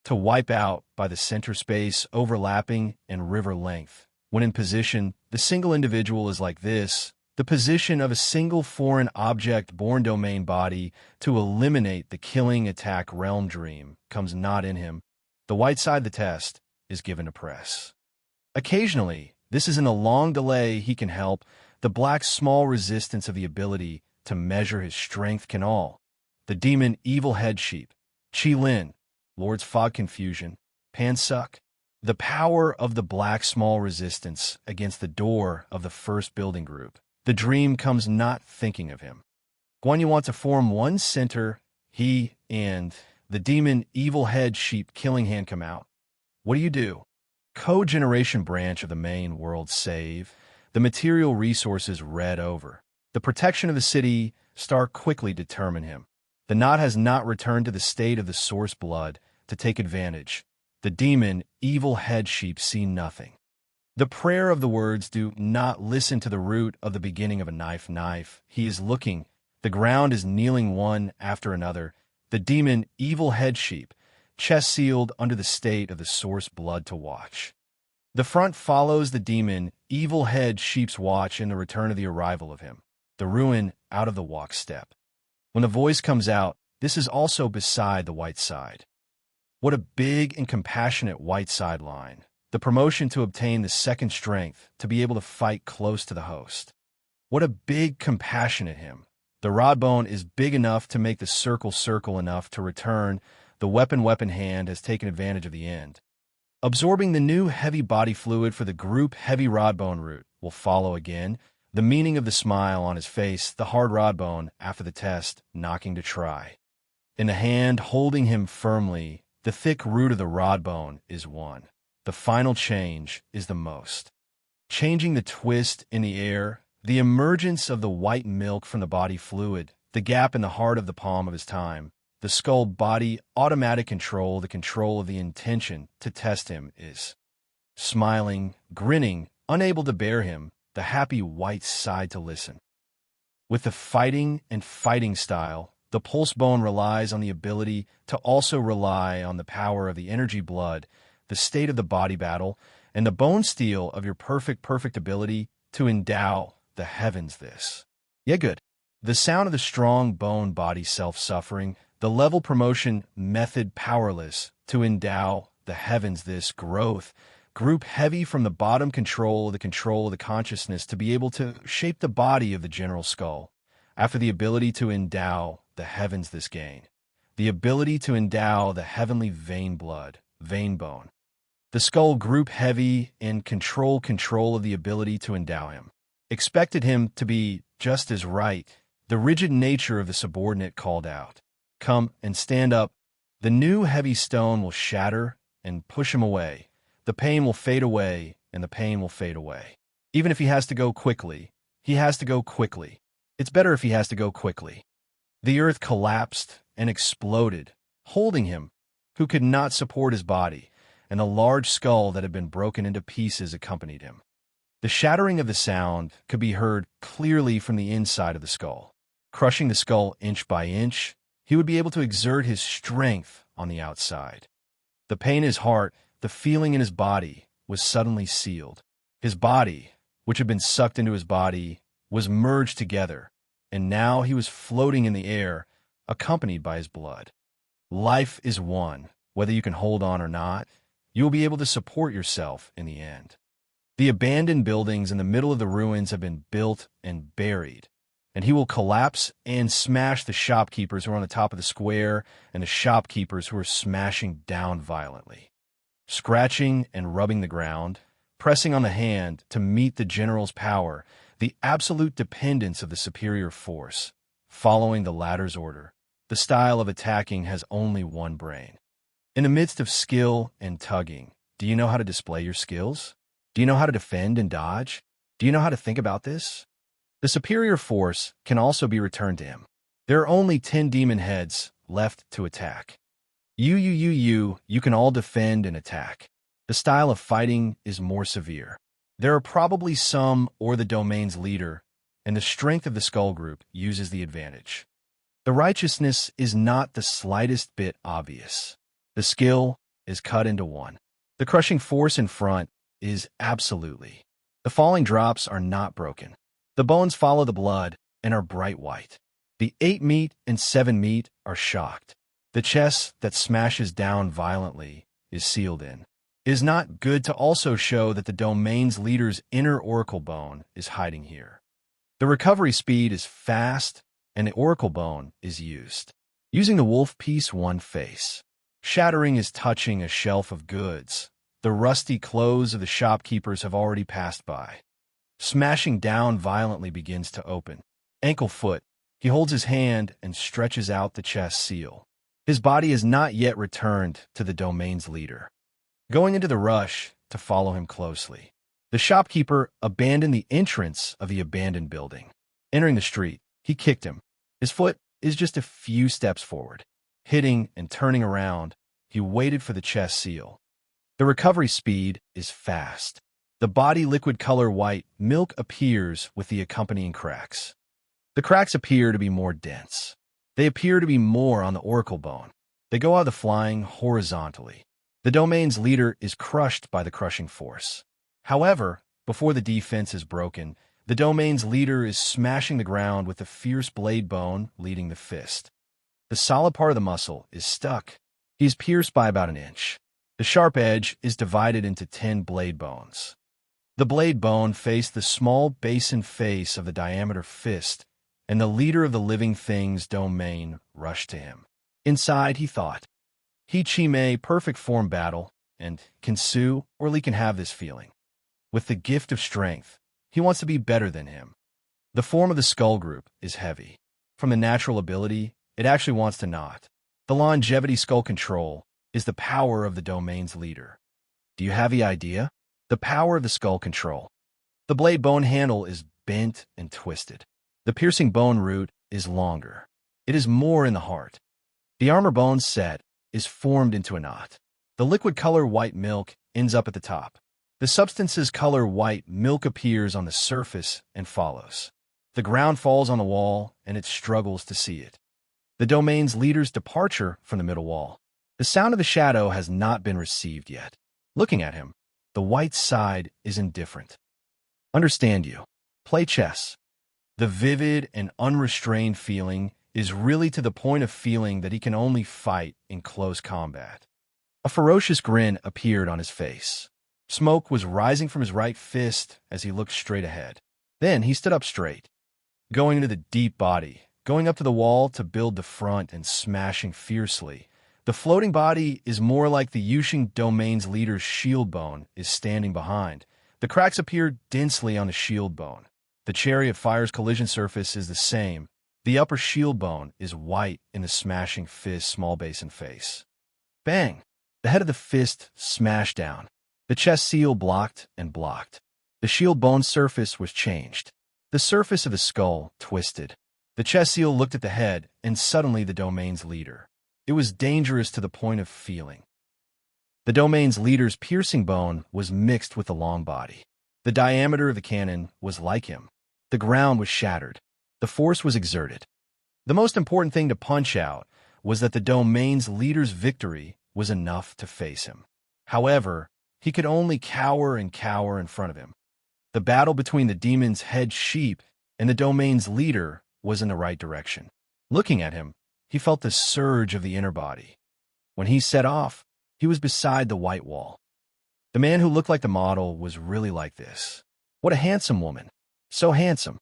To wipe out by the center space overlapping and river length. When in position, the single individual is like this, the position of a single foreign object born domain body to eliminate the killing attack realm dream comes not in him. The white side of the test is given to press. Occasionally, this is in a long delay he can help, the black small resistance of the ability to measure his strength can all, the demon evil head sheep, Qi Lin, Lord's fog confusion, Pan Suk, the power of the black small resistance against the door of the first building group. The dream comes not thinking of him. Guan Yu wants to form one center, he and the demon evil head sheep killing hand come out. What do? Co-generation branch of the main world save, the material resources read over. The protection of the city star quickly determine him. The knot has not returned to the state of the source blood to take advantage. The demon evil head sheep see nothing. The prayer of the words do not listen to the root of the beginning of a knife. He is looking. The ground is kneeling one after another. The demon evil head sheep, chest sealed under the state of the source blood to watch. The front follows the demon evil head sheep's watch in the return of the arrival of him. The ruin out of the walk step. When the voice comes out, this is also beside the white side. What a big and compassionate white side line. The promotion to obtain the second strength to be able to fight close to the host. What a big compassionate him. The rod bone is big enough to make the circle enough to return. The weapon hand has taken advantage of the end. Absorbing the new heavy body fluid for the group heavy rod bone root will follow again. The meaning of the smile on his face, the hard rod bone after the test, knocking to try. In the hand holding him firmly, the thick root of the rod bone is one. The final change is the most. Changing the twist in the air, the emergence of the white milk from the body fluid, the gap in the heart of the palm of his time, the skull body automatic control, the control of the intention to test him is. Smiling, grinning, unable to bear him, the happy white side to listen. With the fighting and fighting style, the pulse bone relies on the ability to also rely on the power of the energy blood, the state of the body battle, and the bone steel of your perfect ability to endow the heavens this. Yeah, good. The sound of the strong bone body self-suffering, the level promotion method powerless to endow the heavens this growth, group heavy from the bottom control of the consciousness to be able to shape the body of the general skull, after the ability to endow the heavens this gain, the ability to endow the heavenly vein blood, vein bone. The skull group heavy in control of the ability to endow him. Expected him to be just as right. The rigid nature of the subordinate called out. Come and stand up. The new heavy stone will shatter and push him away. The pain will fade away, and the pain will fade away. Even if he has to go quickly, he has to go quickly. It's better if he has to go quickly. The earth collapsed and exploded, holding him, who could not support his body, and a large skull that had been broken into pieces accompanied him. The shattering of the sound could be heard clearly from the inside of the skull. Crushing the skull inch by inch, he would be able to exert his strength on the outside. The pain in his heart, the feeling in his body, was suddenly sealed. His body, which had been sucked into his body, was merged together, and now he was floating in the air, accompanied by his blood. Life is one. Whether you can hold on or not, you will be able to support yourself in the end. The abandoned buildings in the middle of the ruins have been built and buried, and he will collapse and smash the shopkeepers who are on the top of the square and the shopkeepers who are smashing down violently. Scratching and rubbing the ground, pressing on the hand to meet the general's power, the absolute dependence of the superior force, following the latter's order. The style of attacking has only one brain. In the midst of skill and tugging, do you know how to display your skills? Do you know how to defend and dodge? Do you know how to think about this? The superior force can also be returned to him. There are only 10 demon heads left to attack. You can all defend and attack. The style of fighting is more severe. There are probably some or the domain's leader, and the strength of the skull group uses the advantage. The righteousness is not the slightest bit obvious. The skill is cut into one. The crushing force in front is absolutely. The falling drops are not broken. The bones follow the blood and are bright white. The 8 meat and 7 meat are shocked. The chest that smashes down violently is sealed in. It is not good to also show that the domain's leader's inner oracle bone is hiding here. The recovery speed is fast, and the oracle bone is used. using the wolf piece one face. Shattering is touching a shelf of goods. The rusty clothes of the shopkeepers have already passed by. Smashing down violently begins to open. Ankle foot, he holds his hand and stretches out the chest seal. His body has not yet returned to the domain's leader. Going into the rush to follow him closely. The shopkeeper abandoned the entrance of the abandoned building. Entering the street, he kicked him. His foot is just a few steps forward. Hitting and turning around, he waited for the chest seal. The recovery speed is fast. The body liquid color white milk appears with the accompanying cracks. The cracks appear to be more dense. They appear to be more on the oracle bone. They go out of the flying horizontally. The domain's leader is crushed by the crushing force. However, before the defense is broken, the domain's leader is smashing the ground with the fierce blade bone leading the fist. The solid part of the muscle is stuck. He is pierced by about an inch. The sharp edge is divided into 10 blade bones. The blade bone faced the small basin face of the diameter fist, and the leader of the living thing's domain rushed to him. Inside, he thought, He Chi Mei, perfect form battle, and can Su or Li can have this feeling. With the gift of strength, he wants to be better than him. The form of the skull group is heavy. From the natural ability, it actually wants to not. The longevity skull control is the power of the domain's leader. Do you have the idea? The power of the skull control. The blade bone handle is bent and twisted. The piercing bone root is longer. It is more in the heart. The armor bone set is formed into a knot. The liquid color white milk ends up at the top. The substance's color white milk appears on the surface and follows. The ground falls on the wall, and it struggles to see it. The domain's leader's departure from the middle wall. The sound of the shadow has not been received yet. Looking at him, the white side is indifferent. Understand you. Play chess. The vivid and unrestrained feeling is really to the point of feeling that he can only fight in close combat. A ferocious grin appeared on his face. Smoke was rising from his right fist as he looked straight ahead. Then he stood up straight, going into the deep body, going up to the wall to build the front and smashing fiercely. The floating body is more like the Yuxing domain's leader's shield bone is standing behind. The cracks appear densely on the shield bone. The chariot fire's collision surface is the same. The upper shield bone is white in the smashing fist small basin face. Bang! The head of the fist smashed down. The chest seal blocked and blocked. The shield bone surface was changed. The surface of the skull twisted. The chest seal looked at the head, and suddenly the domain's leader. It was dangerous to the point of feeling. The domain's leader's piercing bone was mixed with the long body. The diameter of the cannon was like him. The ground was shattered. The force was exerted. The most important thing to punch out was that the domain's leader's victory was enough to face him. However, he could only cower and cower in front of him. The battle between the demon's head sheep and the domain's leader was in the right direction. Looking at him, he felt the surge of the inner body. When he set off, he was beside the white wall. The man who looked like the model was really like this. What a handsome woman. So handsome.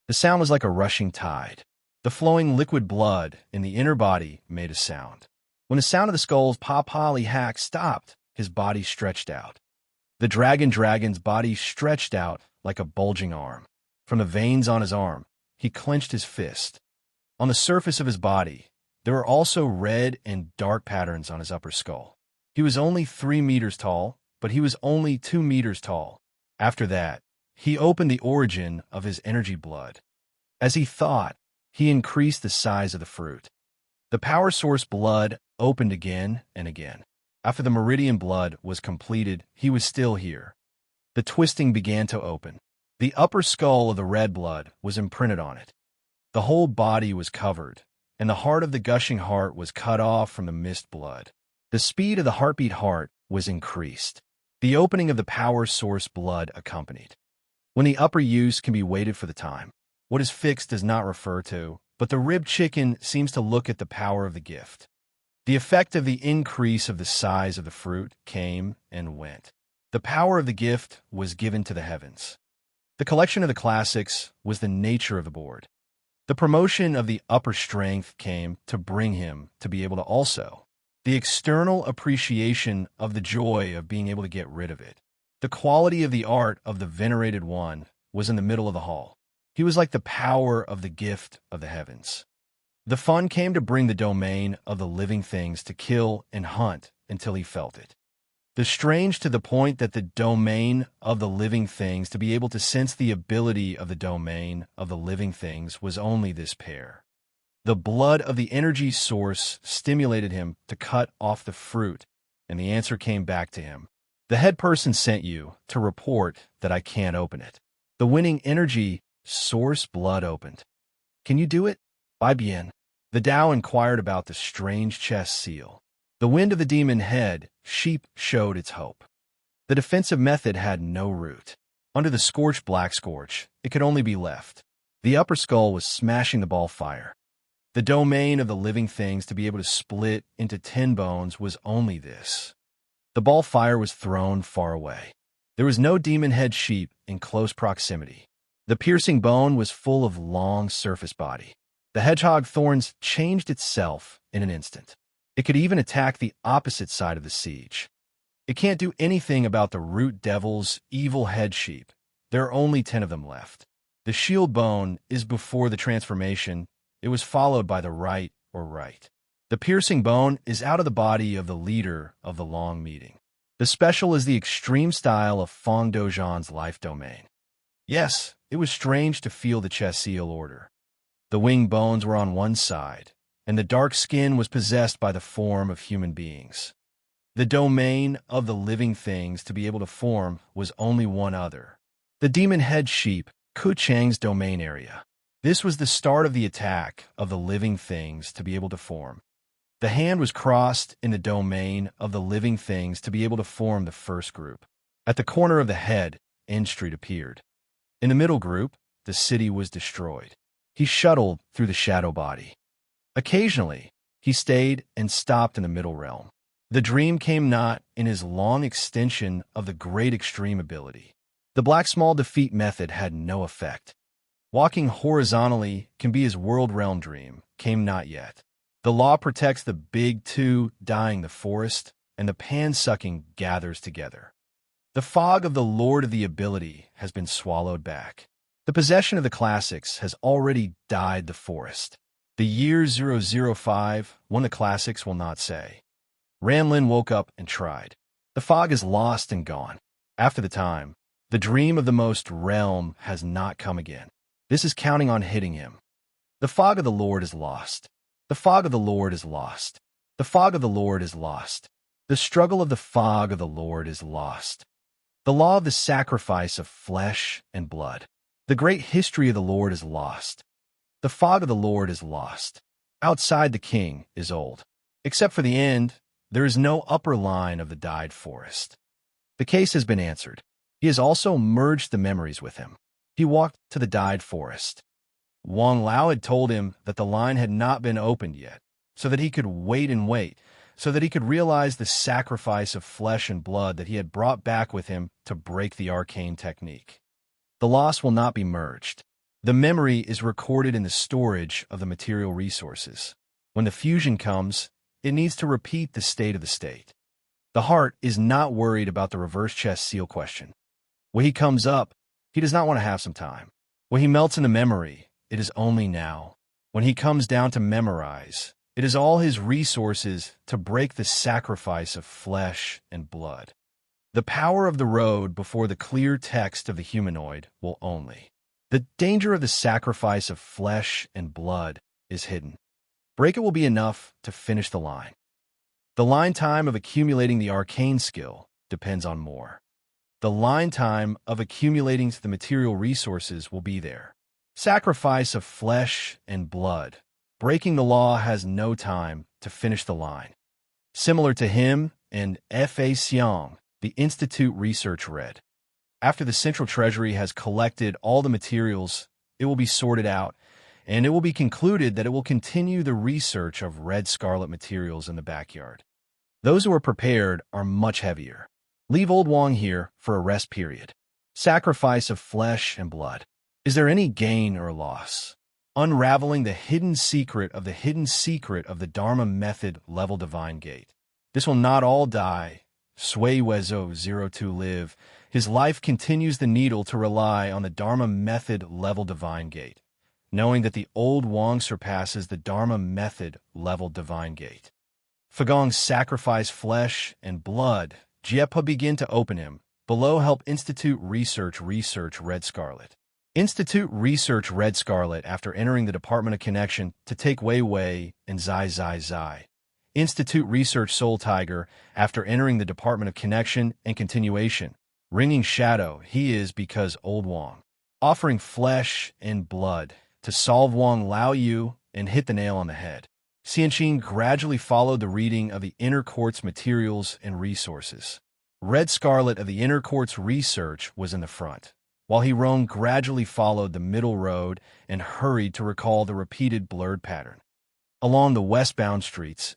The sound was like a rushing tide. The flowing liquid blood in the inner body made a sound. When the sound of the skull's pop-holly hack stopped, his body stretched out. The dragon's body stretched out like a bulging arm. From the veins on his arm, he clenched his fist. On the surface of his body, there were also red and dark patterns on his upper skull. He was only 3 meters tall, but he was only 2 meters tall. After that, he opened the origin of his energy blood. As he thought, he increased the size of the fruit. The power source blood opened again and again. After the meridian blood was completed, he was still here. The twisting began to open. The upper skull of the red blood was imprinted on it. The whole body was covered, and the heart of the gushing heart was cut off from the mist blood. The speed of the heartbeat heart was increased. The opening of the power source blood accompanied. When the upper use can be weighted for the time, what is fixed does not refer to, but the ribbed chicken seems to look at the power of the gift. The effect of the increase of the size of the fruit came and went. The power of the gift was given to the heavens. The collection of the classics was the nature of the board. The promotion of the upper strength came to bring him to be able to also. The external appreciation of the joy of being able to get rid of it. The quality of the art of the venerated one was in the middle of the hall. He was like the power of the gift of the heavens. The fun came to bring the domain of the living things to kill and hunt until he felt it. The strange to the point that the domain of the living things to be able to sense the ability of the domain of the living things was only this pair. The blood of the energy source stimulated him to cut off the fruit, and the answer came back to him. The head person sent you to report that I can't open it. The winning energy source blood opened. Can you do it? By bien. The Tao inquired about the strange chest seal. The wind of the demon head sheep showed its hope. The defensive method had no root. Under the scorched black scorch, it could only be left. The upper skull was smashing the ball fire. The domain of the living things to be able to split into 10 bones was only this. The ball fire was thrown far away. There was no demon head sheep in close proximity. The piercing bone was full of long surface body. The hedgehog thorns changed itself in an instant. It could even attack the opposite side of the siege. It can't do anything about the root devil's evil head sheep. There are only 10 of them left. The shield bone is before the transformation. It was followed by the right or right. The piercing bone is out of the body of the leader of the long meeting. The special is the extreme style of Fong Dozhan's life domain. Yes, it was strange to feel the chest seal order. The wing bones were on one side, and the dark skin was possessed by the form of human beings. The domain of the living things to be able to form was only one other. The demon head sheep, Ku Chang's domain area. This was the start of the attack of the living things to be able to form. The hand was crossed in the domain of the living things to be able to form the first group. At the corner of the head, End Street appeared. In the middle group, the city was destroyed. He shuttled through the shadow body. Occasionally, he stayed and stopped in the middle realm. The dream came not in his long extension of the great extreme ability. The black small defeat method had no effect. Walking horizontally can be his world realm dream, came not yet. The law protects the big two, dying the forest, and the pan-sucking gathers together. The fog of the Lord of the ability has been swallowed back. The possession of the classics has already dyed the forest. The year 005, when the classics will not say. Ranlin woke up and tried. The fog is lost and gone. After the time, the dream of the most realm has not come again. This is counting on hitting him. The fog of the Lord is lost. The fog of the Lord is lost. The fog of the Lord is lost. The struggle of the fog of the Lord is lost. The law of the sacrifice of flesh and blood. The great history of the Lord is lost. The fog of the Lord is lost. Outside the king is old. Except for the end, there is no upper line of the dyed forest. The case has been answered. He has also merged the memories with him. He walked to the dyed forest. Wang Lao had told him that the line had not been opened yet, so that he could wait and wait, so that he could realize the sacrifice of flesh and blood that he had brought back with him to break the arcane technique. The loss will not be merged. The memory is recorded in the storage of the material resources. When the fusion comes, it needs to repeat the state of the state. The heart is not worried about the reverse chest seal question. When he comes up, he does not want to have some time. When he melts into memory, it is only now. When he comes down to memorize, it is all his resources to break the sacrifice of flesh and blood. The power of the road before the clear text of the humanoid will only. The danger of the sacrifice of flesh and blood is hidden. Break it will be enough to finish the line. The line time of accumulating the arcane skill depends on more. The line time of accumulating the material resources will be there. Sacrifice of flesh and blood. Breaking the law has no time to finish the line. Similar to him and F.A. Xiong, the Institute research read. After the Central Treasury has collected all the materials, it will be sorted out, and it will be concluded that it will continue the research of red scarlet materials in the backyard. Those who are prepared are much heavier. Leave old Wang here for a rest period. Sacrifice of flesh and blood. Is there any gain or loss? unraveling the hidden secret of the Dharma method level divine gate. This will not all die. Sui Wezo 02 live. His life continues the needle to rely on the Dharma method level divine gate, knowing that the old Wang surpasses the Dharma method level divine gate. Fagong sacrifice flesh and blood. Jiepa begin to open him. Below help Institute Research Red Scarlet. Institute Research Red Scarlet after entering the Department of Connection to take Wei Wei and Zai Zai Zai. Institute Research Soul Tiger after entering the Department of Connection and Continuation. Ringing Shadow, he is because Old Wang. Offering flesh and blood to solve Wang Lao Yu and hit the nail on the head. Xianqing gradually followed the reading of the Inner Court's materials and resources. Red Scarlet of the Inner Court's research was in the front, while Hirong gradually followed the middle road and hurried to recall the repeated blurred pattern. Along the westbound streets.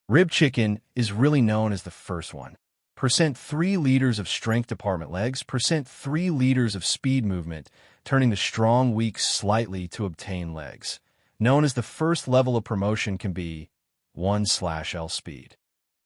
Rib Chicken is really known as the first one. Percent 3 liters of strength department legs, percent 3 liters of speed movement, turning the strong weak slightly to obtain legs. Known as the first level of promotion can be 1/L speed.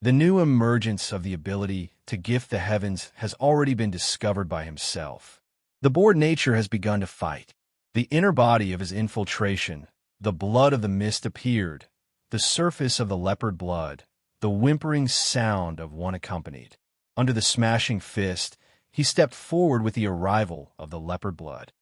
The new emergence of the ability to gift the heavens has already been discovered by himself. The bored nature has begun to fight. The inner body of his infiltration, the blood of the mist appeared, the surface of the leopard blood, the whimpering sound of one accompanied. Under the smashing fist, he stepped forward with the arrival of the leopard blood.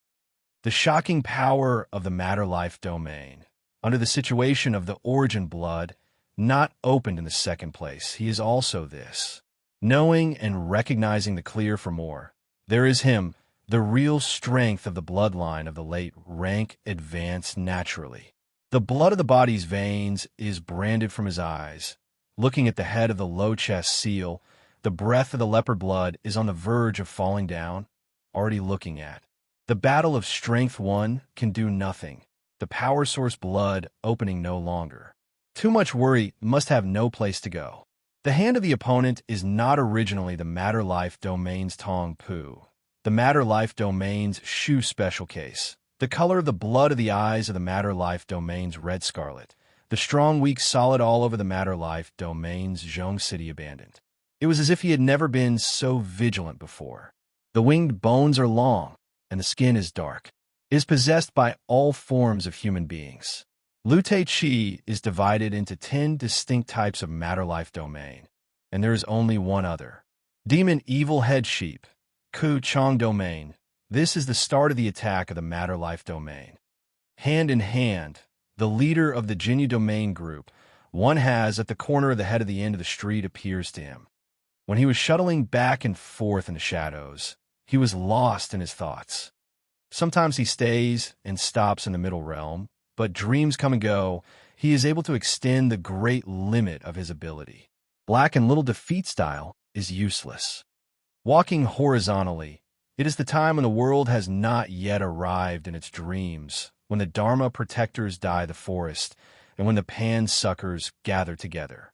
The shocking power of the matter-life domain. Under the situation of the origin blood, not opened in the second place, he is also this. Knowing and recognizing the clear for more, there is him, the real strength of the bloodline of the late rank advanced naturally. The blood of the body's veins is branded from his eyes. Looking at the head of the low chest seal, the breath of the leopard blood is on the verge of falling down, already looking at. The battle of strength one can do nothing. The power source blood opening no longer. Too much worry must have no place to go. The hand of the opponent is not originally the matter-life domain's Tong Pu, the matter-life domain's Shu special case, the color of the blood of the eyes of the matter-life domain's Red Scarlet, the strong, weak, solid all over the matter-life domain's Zhong City abandoned. It was as if he had never been so vigilant before. The winged bones are long, and the skin is dark. It is possessed by all forms of human beings. Lute Chi is divided into 10 distinct types of matter-life domain, and there is only one other. Demon Evil Head Sheep, Ku Chong domain. This is the start of the attack of the matter-life domain. Hand in hand, the leader of the Jinyu domain group, one has at the corner of the head of the end of the street appears to him. When he was shuttling back and forth in the shadows, he was lost in his thoughts. Sometimes he stays and stops in the middle realm, but dreams come and go. He is able to extend the great limit of his ability. Black and little defeat style is useless. Walking horizontally, it is the time when the world has not yet arrived in its dreams, when the Dharma protectors dye the forest, and when the pan suckers gather together.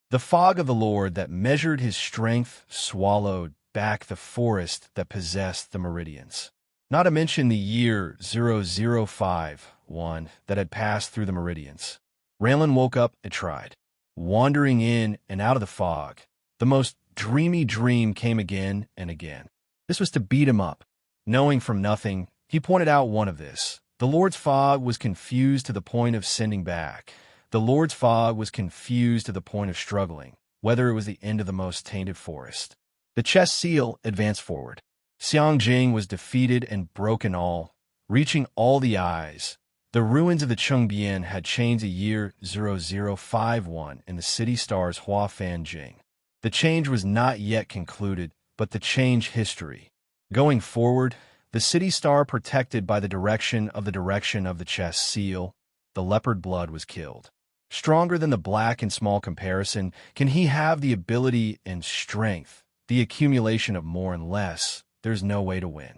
The fog of the Lord that measured his strength swallowed back the forest that possessed the meridians. Not to mention the year 0051 that had passed through the meridians. Raylan woke up and tried. Wandering in and out of the fog, the most dreamy dream came again and again. This was to beat him up. Knowing from nothing, he pointed out one of this. The Lord's fog was confused to the point of sending back. The Lord's fog was confused to the point of struggling, whether it was the end of the most tainted forest. The chest seal advanced forward. Xiang Jing was defeated and broken all, reaching all the eyes. The ruins of the Chengbian had changed the year 0051 in the city stars Hua Fan Jing. The change was not yet concluded, but the change history. Going forward, the city star protected by the direction of the chest seal, the leopard blood was killed. Stronger than the black in small comparison, can he have the ability and strength, the accumulation of more and less? There's no way to win.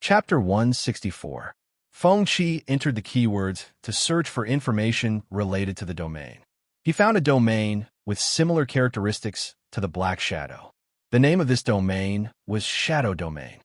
Chapter 164. Feng Qi entered the keywords to search for information related to the domain. He found a domain with similar characteristics to the Black Shadow. The name of this domain was Shadow Domain.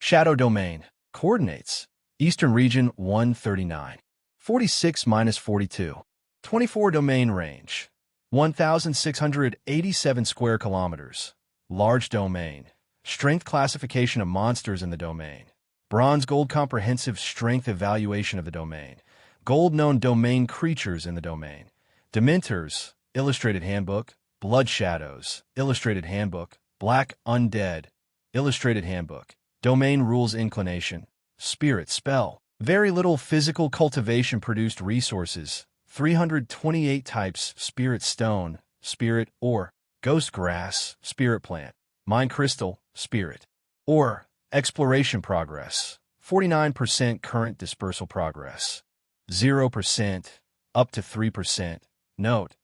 Shadow Domain. Coordinates. Eastern region 139. 46 minus 42. 24 domain range. 1,687 square kilometers. Large domain. Strength classification of monsters in the domain. Bronze gold comprehensive strength evaluation of the domain. Gold known domain creatures in the domain. Dementors, illustrated handbook. Blood shadows, illustrated handbook. Black undead, illustrated handbook. Domain rules inclination. Spirit spell. Very little physical cultivation produced resources. 328 types spirit stone, spirit ore, ghost grass, spirit plant, mind crystal, spirit ore. Exploration progress. 49% current dispersal progress. 0% up to 3%. Note: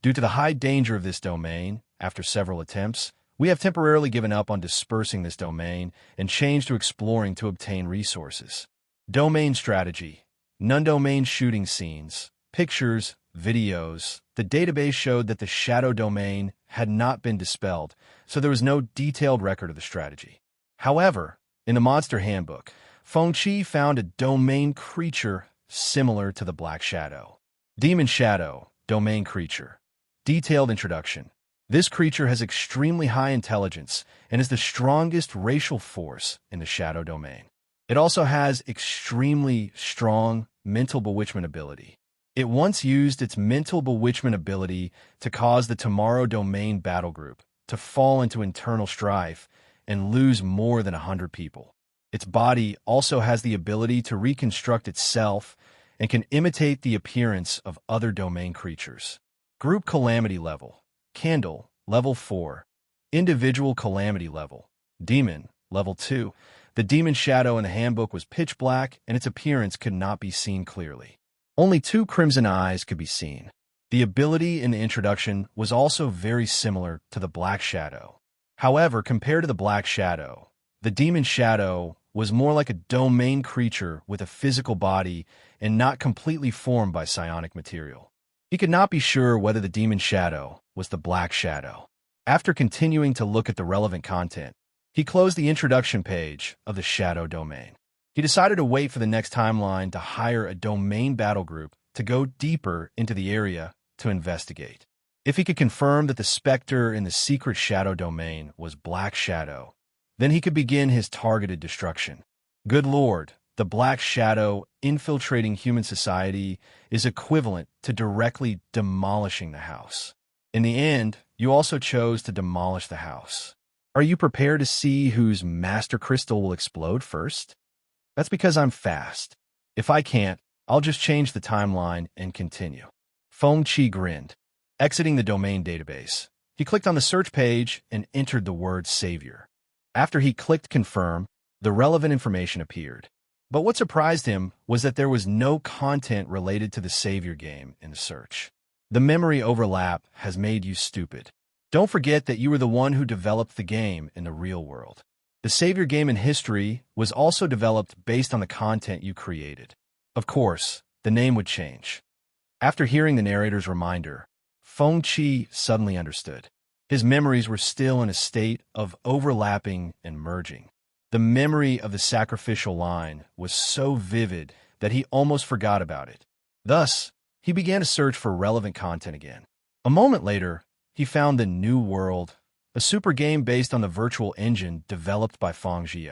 due to the high danger of this domain, after several attempts, we have temporarily given up on dispersing this domain and changed to exploring to obtain resources. Domain strategy. Non-domain shooting scenes, pictures, videos. The database showed that the shadow domain had not been dispelled, so there was no detailed record of the strategy. However, in the Monster Handbook, Feng-Chi found a domain creature similar to the Black Shadow. Demon Shadow, domain creature. Detailed introduction. This creature has extremely high intelligence and is the strongest racial force in the shadow domain. It also has extremely strong mental bewitchment ability. It once used its mental bewitchment ability to cause the Tomorrow Domain battle group to fall into internal strife and lose more than 100 people. Its body also has the ability to reconstruct itself and can imitate the appearance of other domain creatures. Group Calamity Level. Candle, Level 4. Individual Calamity Level. Demon, Level 2. The demon shadow in the handbook was pitch black, and its appearance could not be seen clearly. Only 2 crimson eyes could be seen. The ability in the introduction was also very similar to the Black Shadow. However, compared to the Black Shadow, the demon shadow was more like a domain creature with a physical body and not completely formed by psionic material. He could not be sure whether the demon shadow was the Black Shadow. After continuing to look at the relevant content, he closed the introduction page of the shadow domain. He decided to wait for the next timeline to hire a domain battle group to go deeper into the area to investigate. If he could confirm that the specter in the secret shadow domain was Black Shadow, then he could begin his targeted destruction. Good Lord, the Black Shadow infiltrating human society is equivalent to directly demolishing the house. In the end, you also chose to demolish the house. Are you prepared to see whose master crystal will explode first? That's because I'm fast. If I can't, I'll just change the timeline and continue. Feng-Chi grinned. Exiting the domain database, he clicked on the search page and entered the word Savior. After he clicked Confirm, the relevant information appeared. But what surprised him was that there was no content related to the Savior game in the search. The memory overlap has made you stupid. Don't forget that you were the one who developed the game in the real world. The Savior game in history was also developed based on the content you created. Of course, the name would change. After hearing the narrator's reminder, Feng-Chi suddenly understood. His memories were still in a state of overlapping and merging. The memory of the sacrificial line was so vivid that he almost forgot about it. Thus, he began to search for relevant content again. A moment later, he found the New World, a super game based on the virtual engine developed by Feng-Chi.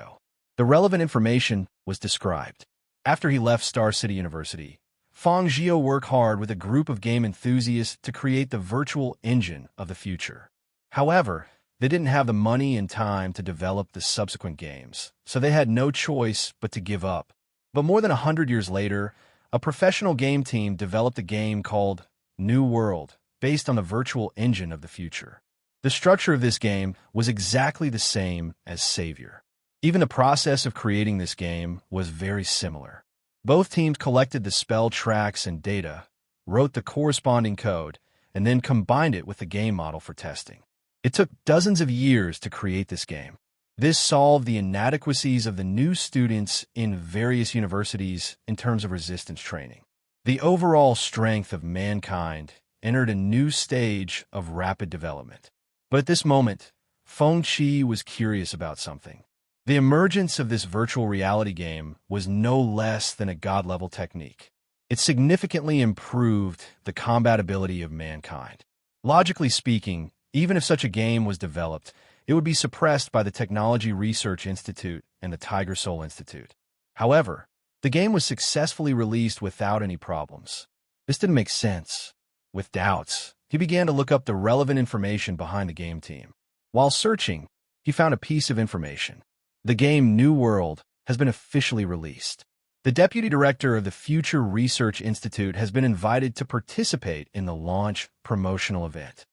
The relevant information was described. After he left Star City University, Feng-Chi worked hard with a group of game enthusiasts to create the virtual engine of the future. However, they didn't have the money and time to develop the subsequent games, so they had no choice but to give up. But more than 100 years later, a professional game team developed a game called New World, based on the virtual engine of the future. The structure of this game was exactly the same as Savior. Even the process of creating this game was very similar. Both teams collected the spell tracks and data, wrote the corresponding code, and then combined it with the game model for testing. It took dozens of years to create this game. This solved the inadequacies of the new students in various universities in terms of resistance training. The overall strength of mankind entered a new stage of rapid development. But at this moment, Feng-Chi was curious about something. The emergence of this virtual reality game was no less than a god-level technique. It significantly improved the combatability of mankind. Logically speaking, even if such a game was developed, it would be suppressed by the Technology Research Institute and the Tiger Soul Institute. However, the game was successfully released without any problems. This didn't make sense. With doubts, he began to look up the relevant information behind the game team. While searching, he found a piece of information. The game New World has been officially released. The deputy director of the Future Research Institute has been invited to participate in the launch promotional event.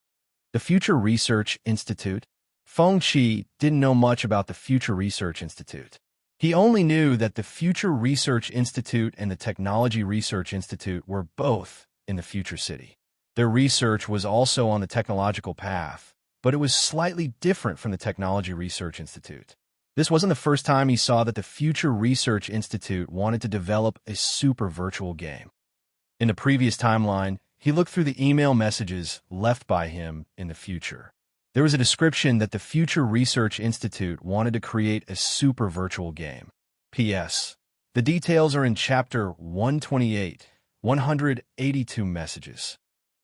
The Future Research Institute? Feng Qi didn't know much about the Future Research Institute. He only knew that the Future Research Institute and the Technology Research Institute were both in the future city. Their research was also on the technological path, but it was slightly different from the Technology Research Institute. This wasn't the first time he saw that the Future Research Institute wanted to develop a super virtual game. In the previous timeline, he looked through the email messages left by him in the future. There was a description that the Future Research Institute wanted to create a super virtual game. P.S. The details are in Chapter 128, 182 messages.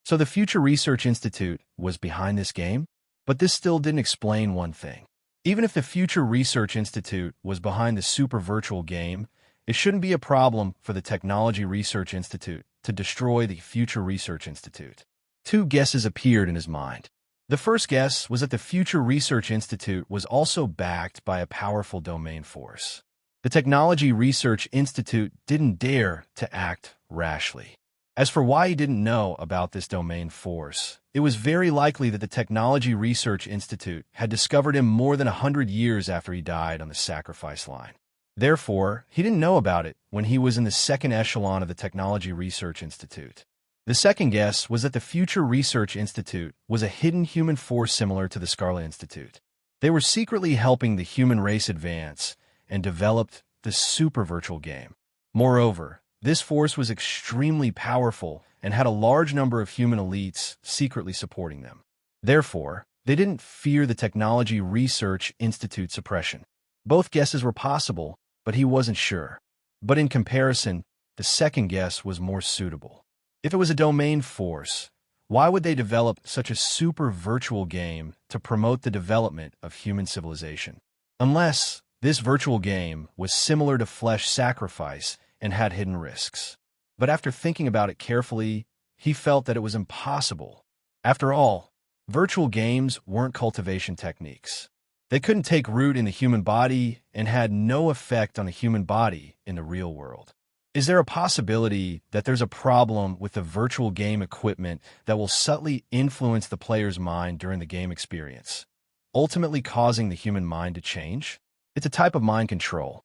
So the Future Research Institute was behind this game? But this still didn't explain one thing. Even if the Future Research Institute was behind the super virtual game, it shouldn't be a problem for the Technology Research Institute to destroy the Future Research Institute. Two guesses appeared in his mind. The first guess was that the Future Research Institute was also backed by a powerful domain force. The Technology Research Institute didn't dare to act rashly. As for why he didn't know about this domain force, it was very likely that the Technology Research Institute had discovered him more than 100 years after he died on the sacrifice line. Therefore, he didn't know about it when he was in the second echelon of the Technology Research Institute. The second guess was that the Future Research Institute was a hidden human force similar to the Scarlet Institute. They were secretly helping the human race advance and developed the super virtual game. Moreover, this force was extremely powerful and had a large number of human elites secretly supporting them. Therefore, they didn't fear the Technology Research Institute suppression. Both guesses were possible, but he wasn't sure. But in comparison, the second guess was more suitable. If it was a domain force, why would they develop such a super virtual game to promote the development of human civilization? Unless this virtual game was similar to Flesh Sacrifice and had hidden risks. But after thinking about it carefully, he felt that it was impossible. After all, virtual games weren't cultivation techniques. They couldn't take root in the human body and had no effect on the human body in the real world. Is there a possibility that there's a problem with the virtual game equipment that will subtly influence the player's mind during the game experience, ultimately causing the human mind to change? It's a type of mind control.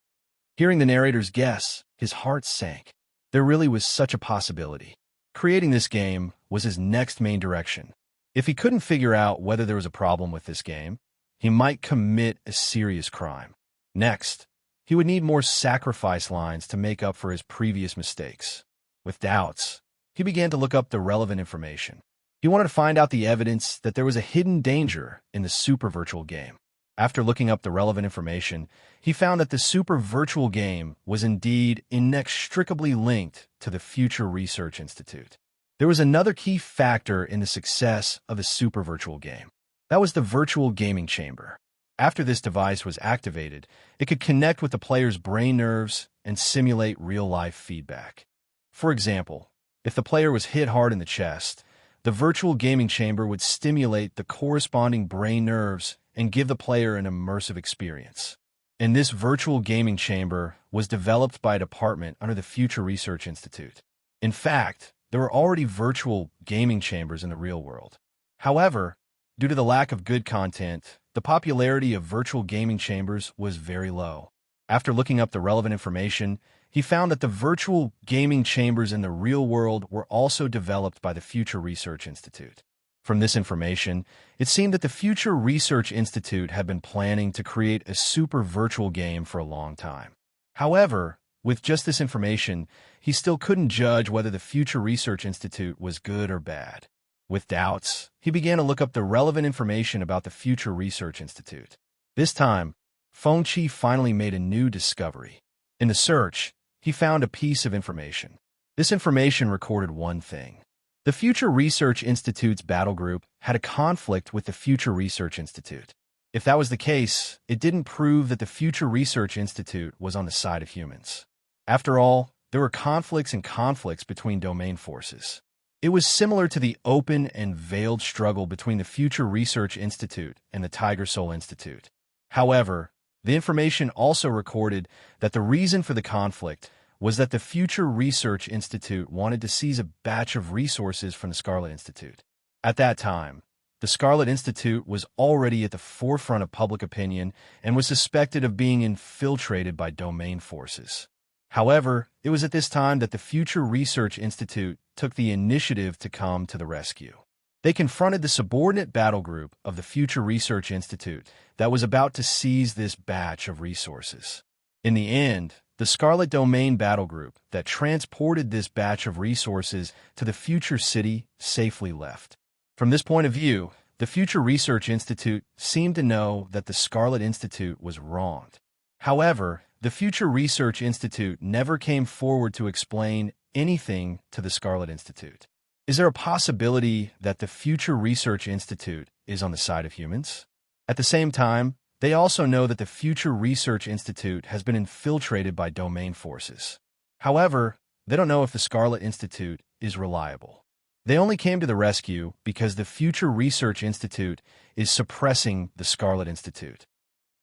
Hearing the narrator's guess, his heart sank. There really was such a possibility. Creating this game was his next main direction. If he couldn't figure out whether there was a problem with this game, he might commit a serious crime. Next, he would need more sacrifice lines to make up for his previous mistakes. With doubts, he began to look up the relevant information. He wanted to find out the evidence that there was a hidden danger in the super virtual game. After looking up the relevant information, he found that the super virtual game was indeed inextricably linked to the Future Research Institute. There was another key factor in the success of the super virtual game. That was the virtual gaming chamber. After this device was activated, it could connect with the player's brain nerves and simulate real-life feedback. For example, if the player was hit hard in the chest, the virtual gaming chamber would stimulate the corresponding brain nerves and give the player an immersive experience. And this virtual gaming chamber was developed by a department under the Future Research Institute. In fact, there were already virtual gaming chambers in the real world. However, due to the lack of good content, the popularity of virtual gaming chambers was very low. After looking up the relevant information, he found that the virtual gaming chambers in the real world were also developed by the Future Research Institute. From this information, it seemed that the Future Research Institute had been planning to create a super virtual game for a long time. However, with just this information, he still couldn't judge whether the Future Research Institute was good or bad. With doubts, he began to look up the relevant information about the Future Research Institute. This time, Feng-Chi finally made a new discovery. In the search, he found a piece of information. This information recorded one thing. The Future Research Institute's battle group had a conflict with the Future Research Institute. If that was the case, it didn't prove that the Future Research Institute was on the side of humans. After all, there were conflicts between domain forces. It was similar to the open and veiled struggle between the Future Research Institute and the Tiger Soul Institute. However, the information also recorded that the reason for the conflict was that the Future Research Institute wanted to seize a batch of resources from the Scarlet Institute. At that time, the Scarlet Institute was already at the forefront of public opinion and was suspected of being infiltrated by domain forces. However, it was at this time that the Future Research Institute took the initiative to come to the rescue. They confronted the subordinate battle group of the Future Research Institute that was about to seize this batch of resources. In the end, the Scarlet Domain battle group that transported this batch of resources to the Future City safely left. From this point of view, the Future Research Institute seemed to know that the Scarlet Institute was wronged. However, the Future Research Institute never came forward to explain anything to the Scarlet Institute. Is there a possibility that the Future Research Institute is on the side of humans? At the same time, they also know that the Future Research Institute has been infiltrated by domain forces. However, they don't know if the Scarlet Institute is reliable. They only came to the rescue because the Future Research Institute is suppressing the Scarlet Institute.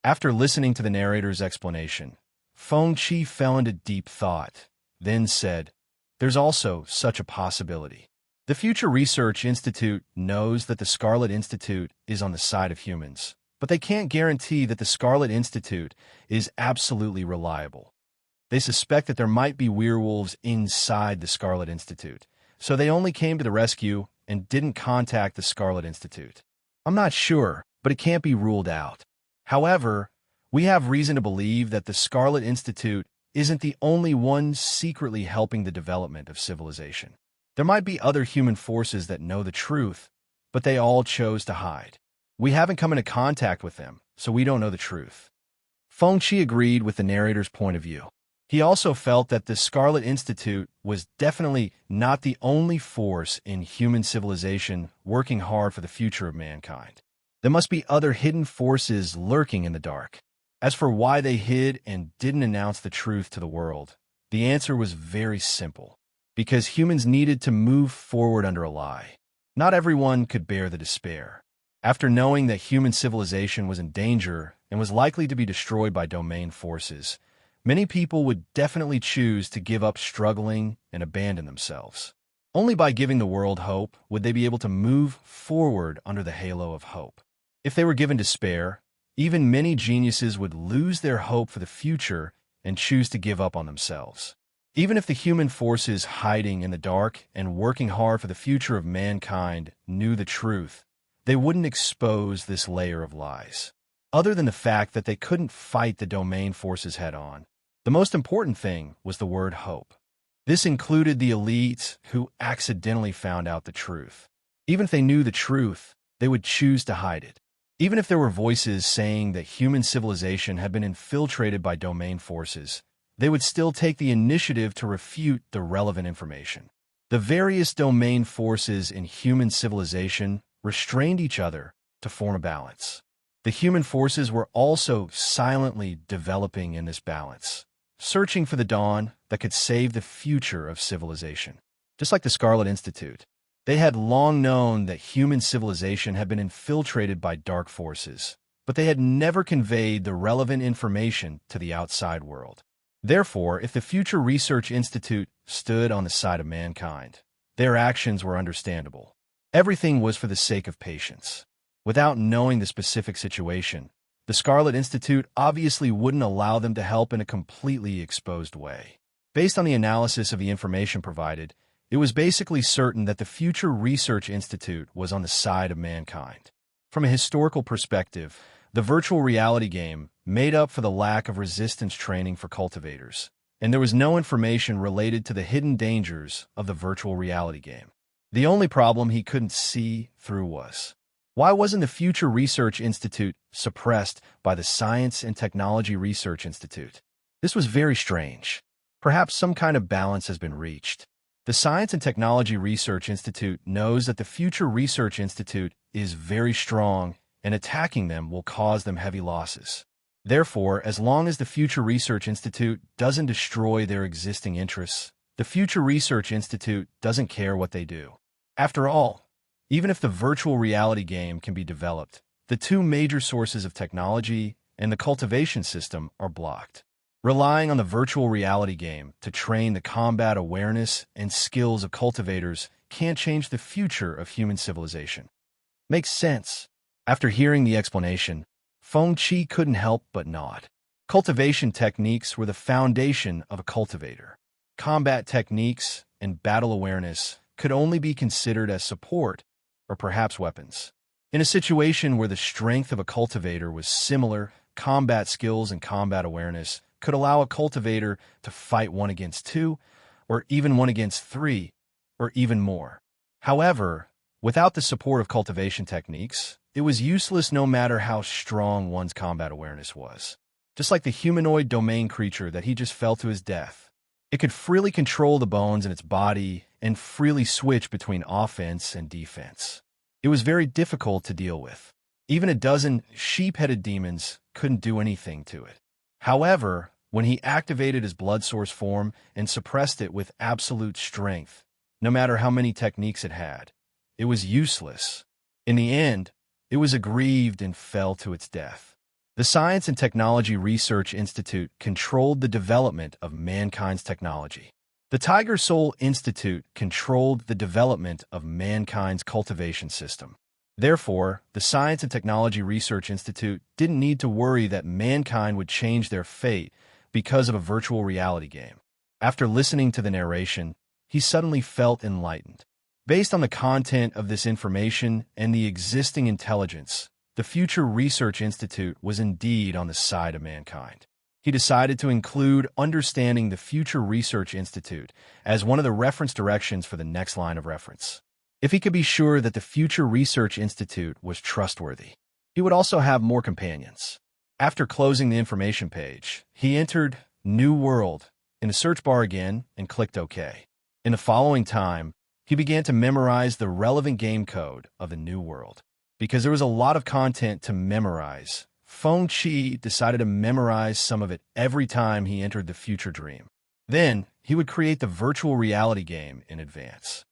After listening to the narrator's explanation, Feng-Chi fell into deep thought, then said, "There's also such a possibility. The Future Research Institute knows that the Scarlet Institute is on the side of humans, but they can't guarantee that the Scarlet Institute is absolutely reliable. They suspect that there might be werewolves inside the Scarlet Institute, so they only came to the rescue and didn't contact the Scarlet Institute. I'm not sure, but it can't be ruled out. However, we have reason to believe that the Scarlet Institute isn't the only one secretly helping the development of civilization. There might be other human forces that know the truth, but they all chose to hide. We haven't come into contact with them, so we don't know the truth." Feng-Chi agreed with the narrator's point of view. He also felt that the Scarlet Institute was definitely not the only force in human civilization working hard for the future of mankind. There must be other hidden forces lurking in the dark. As for why they hid and didn't announce the truth to the world, the answer was very simple. Because humans needed to move forward under a lie. Not everyone could bear the despair. After knowing that human civilization was in danger and was likely to be destroyed by domain forces, many people would definitely choose to give up struggling and abandon themselves. Only by giving the world hope would they be able to move forward under the halo of hope. If they were given despair, even many geniuses would lose their hope for the future and choose to give up on themselves. Even if the human forces hiding in the dark and working hard for the future of mankind knew the truth, they wouldn't expose this layer of lies. Other than the fact that they couldn't fight the domain forces head-on, the most important thing was the word hope. This included the elites who accidentally found out the truth. Even if they knew the truth, they would choose to hide it. Even if there were voices saying that human civilization had been infiltrated by domain forces, they would still take the initiative to refute the relevant information. The various domain forces in human civilization restrained each other to form a balance. The human forces were also silently developing in this balance, searching for the dawn that could save the future of civilization. Just like the Scarlet Institute, they had long known that human civilization had been infiltrated by dark forces, but they had never conveyed the relevant information to the outside world. Therefore, if the Future Research Institute stood on the side of mankind, their actions were understandable. Everything was for the sake of patience. Without knowing the specific situation, the Scarlet Institute obviously wouldn't allow them to help in a completely exposed way. Based on the analysis of the information provided, it was basically certain that the Future Research Institute was on the side of mankind. From a historical perspective, the virtual reality game made up for the lack of resistance training for cultivators, and there was no information related to the hidden dangers of the virtual reality game. The only problem he couldn't see through was Why wasn't the Future Research Institute suppressed by the Science and Technology Research Institute? This was very strange. Perhaps some kind of balance has been reached. The Science and Technology Research Institute knows that the Future Research Institute is very strong, and attacking them will cause them heavy losses. Therefore, as long as the Future Research Institute doesn't destroy their existing interests, the Future Research Institute doesn't care what they do. After all, even if the virtual reality game can be developed, the two major sources of technology and the cultivation system are blocked. Relying on the virtual reality game to train the combat awareness and skills of cultivators can't change the future of human civilization. Makes sense. After hearing the explanation, Feng Qi couldn't help but nod. Cultivation techniques were the foundation of a cultivator. Combat techniques and battle awareness could only be considered as support or perhaps weapons. In a situation where the strength of a cultivator was similar, combat skills and combat awareness could allow a cultivator to fight 1 against 2, or even 1 against 3, or even more. However, without the support of cultivation techniques, it was useless no matter how strong one's combat awareness was. Just like the humanoid domain creature that he just fell to his death. It could freely control the bones in its body and freely switch between offense and defense. It was very difficult to deal with. Even a dozen sheep-headed demons couldn't do anything to it. However, when he activated his blood source form and suppressed it with absolute strength, no matter how many techniques it had, it was useless. In the end, it was aggrieved and fell to its death. The Science and Technology Research Institute controlled the development of mankind's technology. The Tiger Soul Institute controlled the development of mankind's cultivation system. Therefore, the Science and Technology Research Institute didn't need to worry that mankind would change their fate because of a virtual reality game. After listening to the narration, he suddenly felt enlightened. Based on the content of this information and the existing intelligence, the Future Research Institute was indeed on the side of mankind. He decided to include understanding the Future Research Institute as one of the reference directions for the next line of reference. If he could be sure that the Future Research Institute was trustworthy, he would also have more companions. After closing the information page, he entered New World in the search bar again and clicked OK. In the following time, he began to memorize the relevant game code of the New World. Because there was a lot of content to memorize, Feng Qi decided to memorize some of it every time he entered the future dream. Then, he would create the virtual reality game in advance.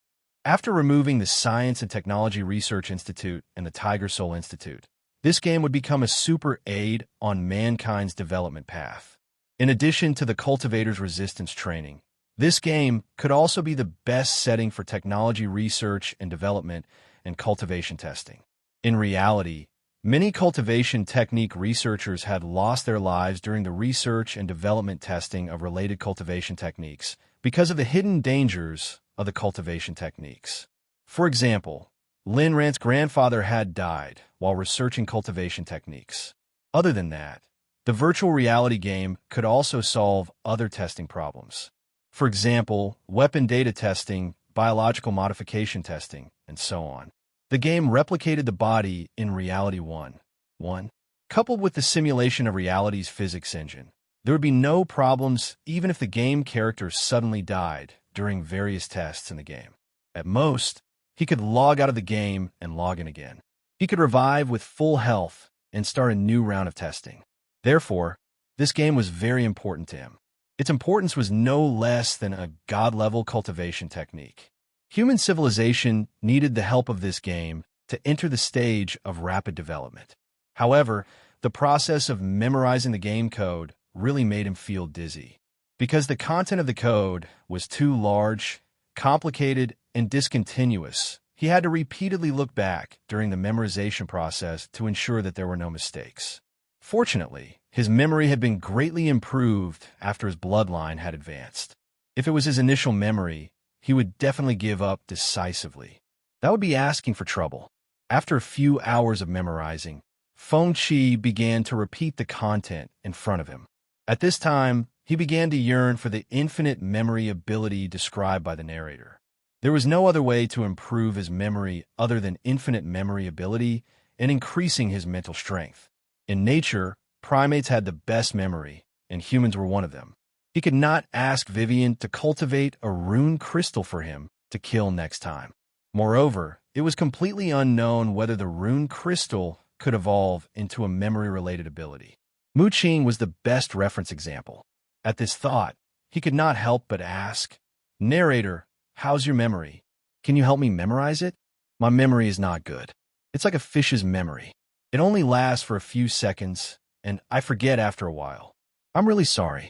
After removing the Science and Technology Research Institute and the Tiger Soul Institute, this game would become a super aid on mankind's development path. In addition to the cultivator's resistance training, this game could also be the best setting for technology research and development and cultivation testing. In reality, many cultivation technique researchers had lost their lives during the research and development testing of related cultivation techniques because of the hidden dangers of the cultivation techniques. For example, Lin Rant's grandfather had died while researching cultivation techniques. Other than that, the virtual reality game could also solve other testing problems. For example, weapon data testing, biological modification testing, and so on. The game replicated the body in Reality 1.1. Coupled with the simulation of reality's physics engine, there would be no problems even if the game character suddenly died during various tests in the game. At most, he could log out of the game and log in again. He could revive with full health and start a new round of testing. Therefore, this game was very important to him. Its importance was no less than a god-level cultivation technique. Human civilization needed the help of this game to enter the stage of rapid development. However, the process of memorizing the game code really made him feel dizzy. Because the content of the code was too large, complicated, and discontinuous, he had to repeatedly look back during the memorization process to ensure that there were no mistakes. Fortunately, his memory had been greatly improved after his bloodline had advanced. If it was his initial memory, he would definitely give up decisively. That would be asking for trouble. After a few hours of memorizing, Feng Qi began to repeat the content in front of him. At this time, he began to yearn for the infinite memory ability described by the narrator. There was no other way to improve his memory other than infinite memory ability and increasing his mental strength. In nature, primates had the best memory, and humans were one of them. He could not ask Vivian to cultivate a rune crystal for him to kill next time. Moreover, it was completely unknown whether the rune crystal could evolve into a memory-related ability. Mu Qing was the best reference example. At this thought, he could not help but ask, "Narrator, how's your memory? Can you help me memorize it? My memory is not good. It's like a fish's memory. It only lasts for a few seconds, and I forget after a while. I'm really sorry."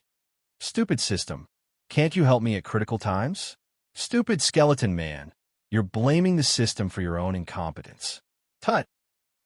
Stupid system. Can't you help me at critical times? Stupid skeleton man. You're blaming the system for your own incompetence. Tut.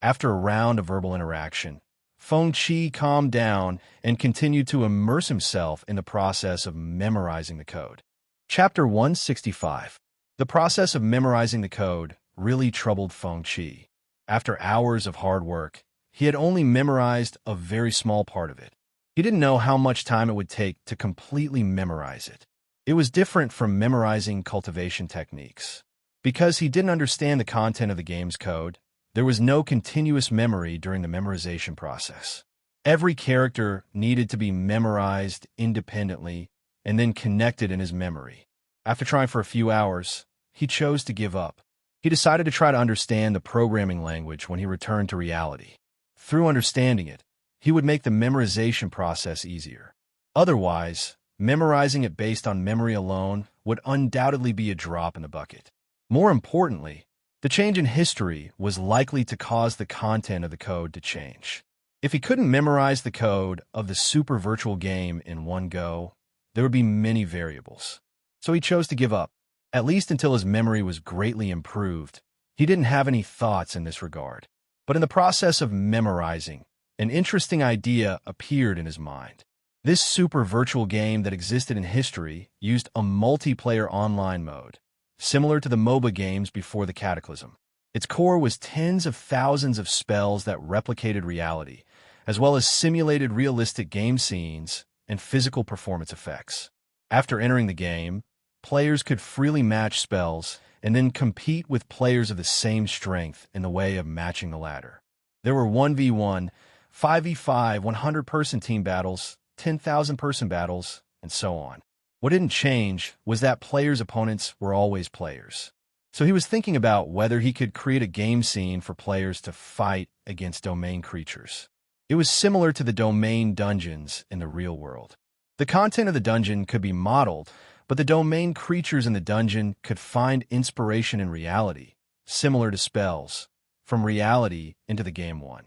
After a round of verbal interaction, Feng Qi calmed down and continued to immerse himself in the process of memorizing the code. Chapter 165. The process of memorizing the code really troubled Feng Qi. After hours of hard work, he had only memorized a very small part of it. He didn't know how much time it would take to completely memorize it. It was different from memorizing cultivation techniques. Because he didn't understand the content of the game's code, there was no continuous memory during the memorization process. Every character needed to be memorized independently and then connected in his memory. After trying for a few hours, he chose to give up. He decided to try to understand the programming language when he returned to reality. Through understanding it, he would make the memorization process easier. Otherwise, memorizing it based on memory alone would undoubtedly be a drop in the bucket. More importantly, the change in history was likely to cause the content of the code to change. If he couldn't memorize the code of the super virtual game in one go, there would be many variables. So he chose to give up, at least until his memory was greatly improved. He didn't have any thoughts in this regard. But in the process of memorizing, an interesting idea appeared in his mind. This super virtual game that existed in history used a multiplayer online mode, similar to the MOBA games before the Cataclysm. Its core was tens of thousands of spells that replicated reality, as well as simulated realistic game scenes and physical performance effects. After entering the game, players could freely match spells and then compete with players of the same strength in the way of matching the ladder. There were 1v1, 5v5, 100-person team battles, 10,000-person battles, and so on. What didn't change was that players' opponents were always players. So he was thinking about whether he could create a game scene for players to fight against domain creatures. It was similar to the domain dungeons in the real world. The content of the dungeon could be modeled, but the domain creatures in the dungeon could find inspiration in reality, similar to spells, from reality into the game one.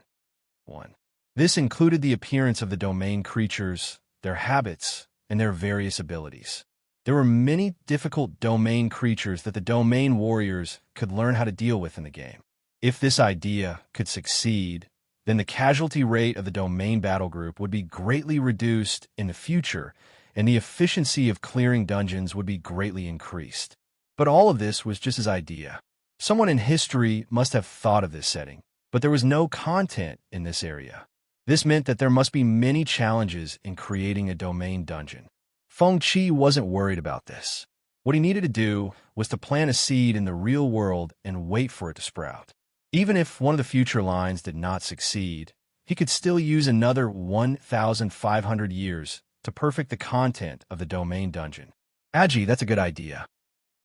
This included the appearance of the domain creatures, their habits, and their various abilities. There were many difficult domain creatures that the domain warriors could learn how to deal with in the game. If this idea could succeed, then the casualty rate of the domain battle group would be greatly reduced in the future, and the efficiency of clearing dungeons would be greatly increased. But all of this was just his idea. Someone in history must have thought of this setting, but there was no content in this area. This meant that there must be many challenges in creating a domain dungeon. Feng Qi wasn't worried about this. What he needed to do was to plant a seed in the real world and wait for it to sprout. Even if one of the future lines did not succeed, he could still use another 1,500 years to perfect the content of the domain dungeon. Agi, that's a good idea.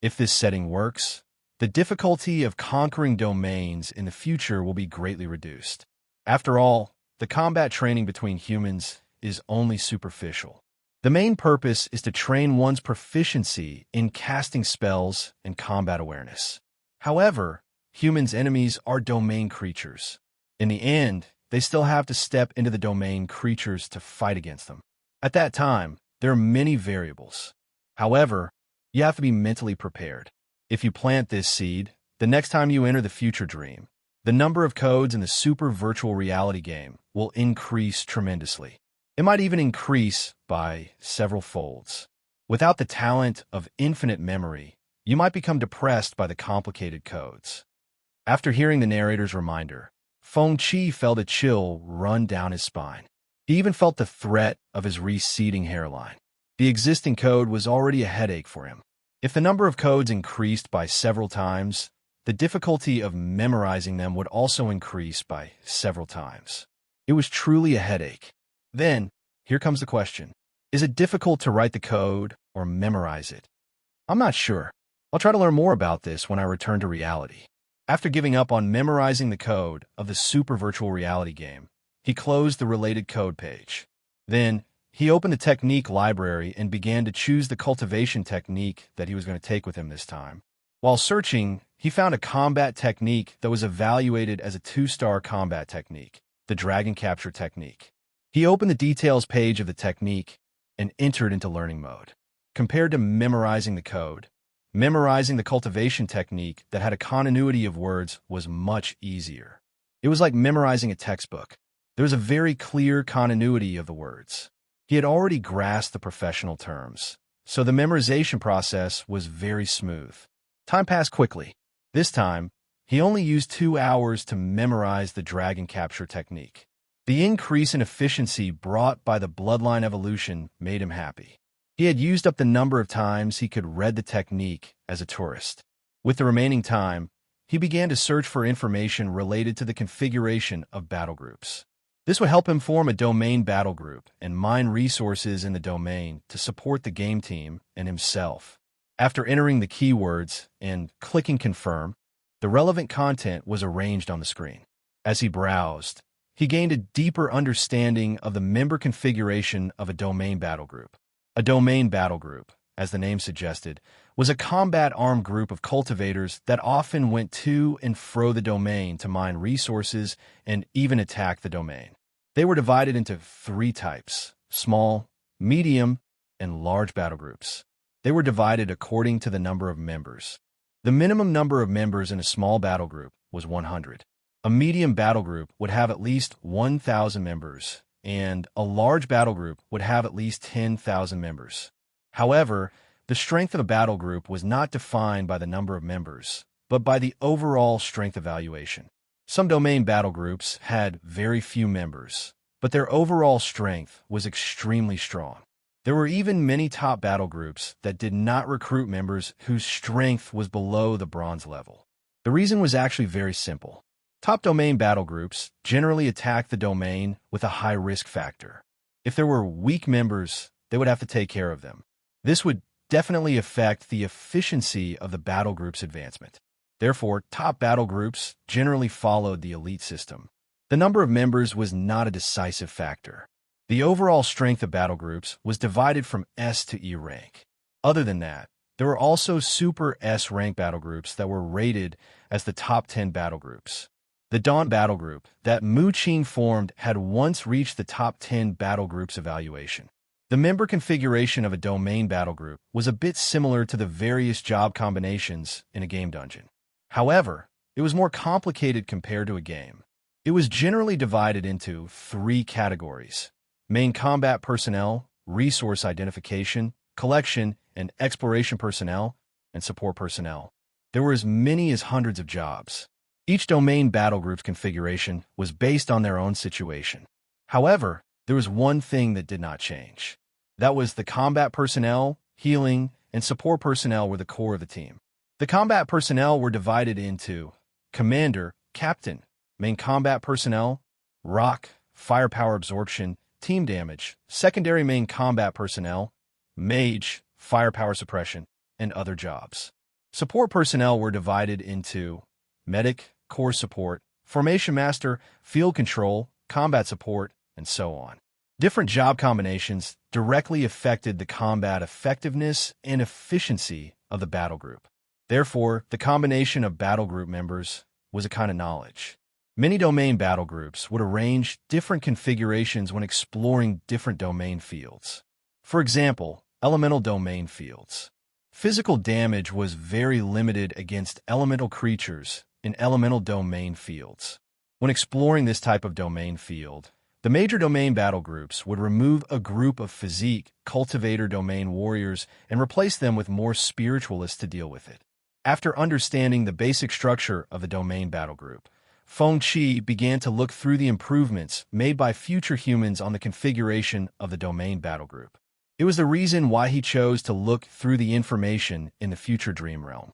If this setting works, the difficulty of conquering domains in the future will be greatly reduced. After all, the combat training between humans is only superficial. The main purpose is to train one's proficiency in casting spells and combat awareness. However, humans' enemies are domain creatures. In the end, they still have to step into the domain creatures to fight against them. At that time, there are many variables. However, you have to be mentally prepared. If you plant this seed, the next time you enter the future dream, the number of codes in the super virtual reality game will increase tremendously. It might even increase by several folds. Without the talent of infinite memory, you might become depressed by the complicated codes. After hearing the narrator's reminder, Feng Qi felt a chill run down his spine. He even felt the threat of his receding hairline. The existing code was already a headache for him. If the number of codes increased by several times, the difficulty of memorizing them would also increase by several times. It was truly a headache. Then, here comes the question. Is it difficult to write the code or memorize it? I'm not sure. I'll try to learn more about this when I return to reality. After giving up on memorizing the code of the super virtual reality game, he closed the related code page. Then, he opened the technique library and began to choose the cultivation technique that he was going to take with him this time. While searching, he found a combat technique that was evaluated as a 2-star combat technique, the dragon capture technique. He opened the details page of the technique and entered into learning mode. Compared to memorizing the code, memorizing the cultivation technique that had a continuity of words was much easier. It was like memorizing a textbook. There was a very clear continuity of the words. He had already grasped the professional terms, so the memorization process was very smooth. Time passed quickly. This time, he only used 2 hours to memorize the dragon capture technique. The increase in efficiency brought by the bloodline evolution made him happy. He had used up the number of times he could read the technique as a tourist. With the remaining time, he began to search for information related to the configuration of battle groups. This would help him form a domain battle group and mine resources in the domain to support the game team and himself. After entering the keywords and clicking confirm, the relevant content was arranged on the screen. As he browsed, he gained a deeper understanding of the member configuration of a domain battle group. A domain battle group, as the name suggested, was a combat-armed group of cultivators that often went to and fro the domain to mine resources and even attack the domain. They were divided into 3 types: small, medium, and large battle groups. They were divided according to the number of members. The minimum number of members in a small battle group was 100. A medium battle group would have at least 1,000 members, and a large battle group would have at least 10,000 members. However, the strength of a battle group was not defined by the number of members, but by the overall strength evaluation. Some domain battle groups had very few members, but their overall strength was extremely strong. There were even many top battle groups that did not recruit members whose strength was below the bronze level. The reason was actually very simple. Top domain battle groups generally attacked the domain with a high risk factor. If there were weak members, they would have to take care of them. This would definitely affect the efficiency of the battle group's advancement. Therefore, top battle groups generally followed the elite system. The number of members was not a decisive factor. The overall strength of battle groups was divided from S to E rank. Other than that, there were also super S rank battle groups that were rated as the top 10 battle groups. The Dawn battle group that Mu Qing formed had once reached the top 10 battle groups evaluation. The member configuration of a domain battle group was a bit similar to the various job combinations in a game dungeon. However, it was more complicated compared to a game. It was generally divided into 3 categories: main combat personnel, resource identification, collection and exploration personnel, and support personnel. There were as many as hundreds of jobs. Each domain battle group's configuration was based on their own situation. However, there was one thing that did not change. That was the combat personnel, healing, and support personnel were the core of the team. The combat personnel were divided into commander, captain, main combat personnel, rock, firepower absorption, team damage, secondary main combat personnel, mage, firepower suppression, and other jobs. Support personnel were divided into medic, core support, formation master, field control, combat support, and so on. Different job combinations directly affected the combat effectiveness and efficiency of the battle group. Therefore, the combination of battle group members was a kind of knowledge. Many domain battle groups would arrange different configurations when exploring different domain fields. For example, elemental domain fields. Physical damage was very limited against elemental creatures in elemental domain fields. When exploring this type of domain field, the major domain battle groups would remove a group of physique, cultivator domain warriors and replace them with more spiritualists to deal with it. After understanding the basic structure of the domain battle group, Feng Qi began to look through the improvements made by future humans on the configuration of the domain battle group. It was the reason why he chose to look through the information in the future dream realm.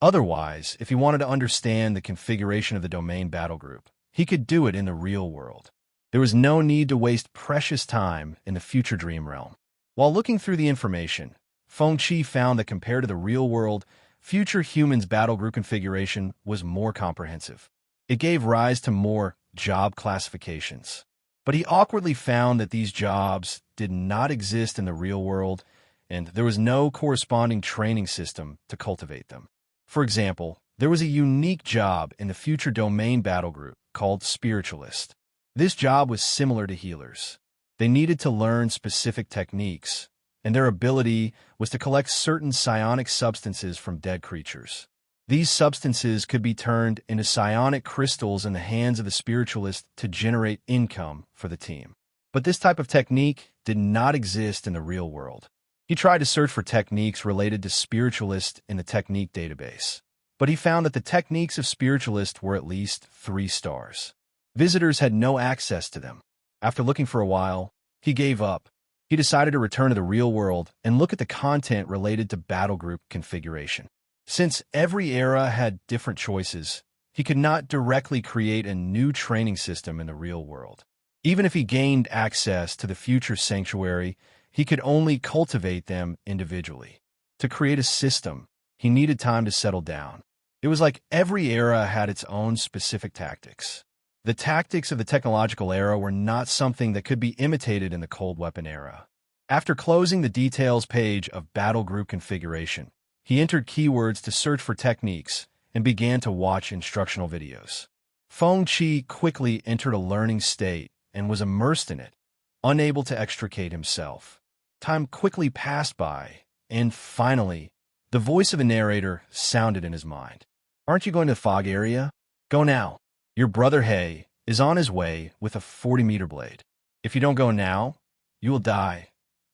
Otherwise, if he wanted to understand the configuration of the domain battle group, he could do it in the real world. There was no need to waste precious time in the future dream realm. While looking through the information, Feng Qi found that compared to the real world, future humans' battle group configuration was more comprehensive. It gave rise to more job classifications. But he awkwardly found that these jobs did not exist in the real world, and there was no corresponding training system to cultivate them. For example, there was a unique job in the future domain battle group called spiritualist. This job was similar to healers. They needed to learn specific techniques, and their ability was to collect certain psionic substances from dead creatures. These substances could be turned into psionic crystals in the hands of the spiritualist to generate income for the team. But this type of technique did not exist in the real world. He tried to search for techniques related to spiritualist in the technique database, but he found that the techniques of spiritualist were at least 3 stars. Visitors had no access to them. After looking for a while, he gave up. He decided to return to the real world and look at the content related to battle group configuration. Since every era had different choices, he could not directly create a new training system in the real world. Even if he gained access to the future sanctuary, he could only cultivate them individually. To create a system, he needed time to settle down. It was like every era had its own specific tactics. The tactics of the technological era were not something that could be imitated in the cold weapon era. After closing the details page of battle group configuration, he entered keywords to search for techniques and began to watch instructional videos. Feng Qi quickly entered a learning state and was immersed in it, unable to extricate himself. Time quickly passed by, and finally, the voice of the narrator sounded in his mind. "Aren't you going to the fog area? Go now. Your brother He is on his way with a 40-meter blade. If you don't go now, you will die,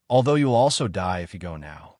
although you will also die if you go now."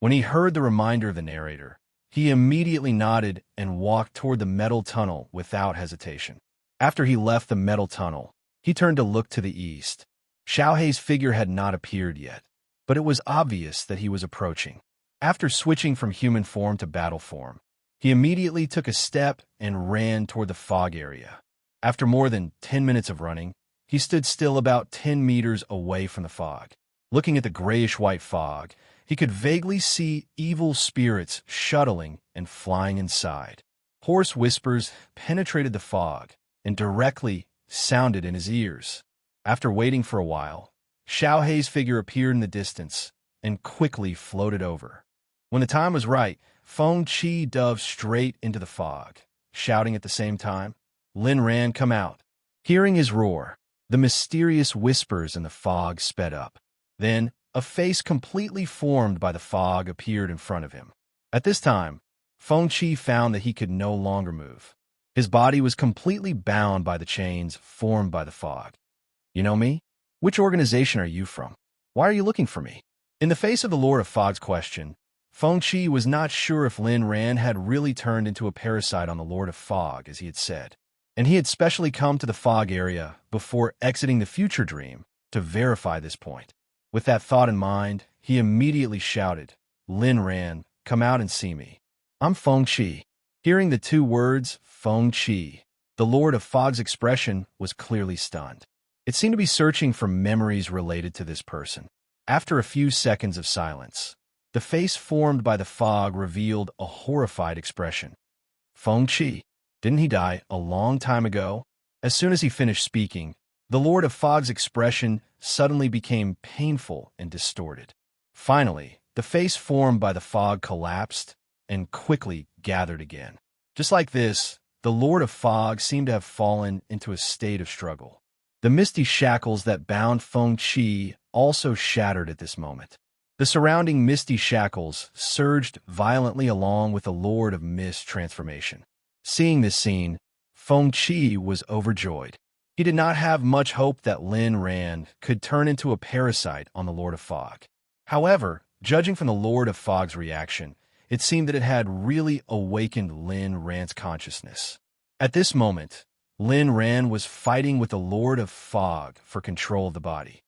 When he heard the reminder of the narrator, he immediately nodded and walked toward the metal tunnel without hesitation. After he left the metal tunnel, he turned to look to the east. Xiaohei's figure had not appeared yet, but it was obvious that he was approaching. After switching from human form to battle form, he immediately took a step and ran toward the fog area. After more than 10 minutes of running, he stood still about 10 meters away from the fog. Looking at the grayish-white fog, he could vaguely see evil spirits shuttling and flying inside. Hoarse whispers penetrated the fog and directly sounded in his ears. After waiting for a while, Xiaohei's figure appeared in the distance and quickly floated over. When the time was right, Feng Qi dove straight into the fog, shouting at the same time, "Lin Ran, come out." Hearing his roar, the mysterious whispers in the fog sped up. Then, a face completely formed by the fog appeared in front of him. At this time, Feng Qi found that he could no longer move. His body was completely bound by the chains formed by the fog. "You know me? Which organization are you from? Why are you looking for me?" In the face of the Lord of Fog's question, Feng Qi was not sure if Lin Ran had really turned into a parasite on the Lord of Fog, as he had said, and he had specially come to the fog area before exiting the future dream to verify this point. With that thought in mind, he immediately shouted, "Lin Ran, come out and see me. I'm Feng Qi." Hearing the 2 words, Feng Qi, the Lord of Fog's expression was clearly stunned. It seemed to be searching for memories related to this person. After a few seconds of silence, the face formed by the fog revealed a horrified expression. "Feng Qi, didn't he die a long time ago?" As soon as he finished speaking, the Lord of Fog's expression suddenly became painful and distorted. Finally, the face formed by the fog collapsed and quickly gathered again. Just like this, the Lord of Fog seemed to have fallen into a state of struggle. The misty shackles that bound Feng Qi also shattered at this moment. The surrounding misty shackles surged violently along with the Lord of Mist transformation. Seeing this scene, Feng Qi was overjoyed. He did not have much hope that Lin Ran could turn into a parasite on the Lord of Fog. However, judging from the Lord of Fog's reaction, it seemed that it had really awakened Lin Ran's consciousness. At this moment, Lin Ran was fighting with the Lord of Fog for control of the body.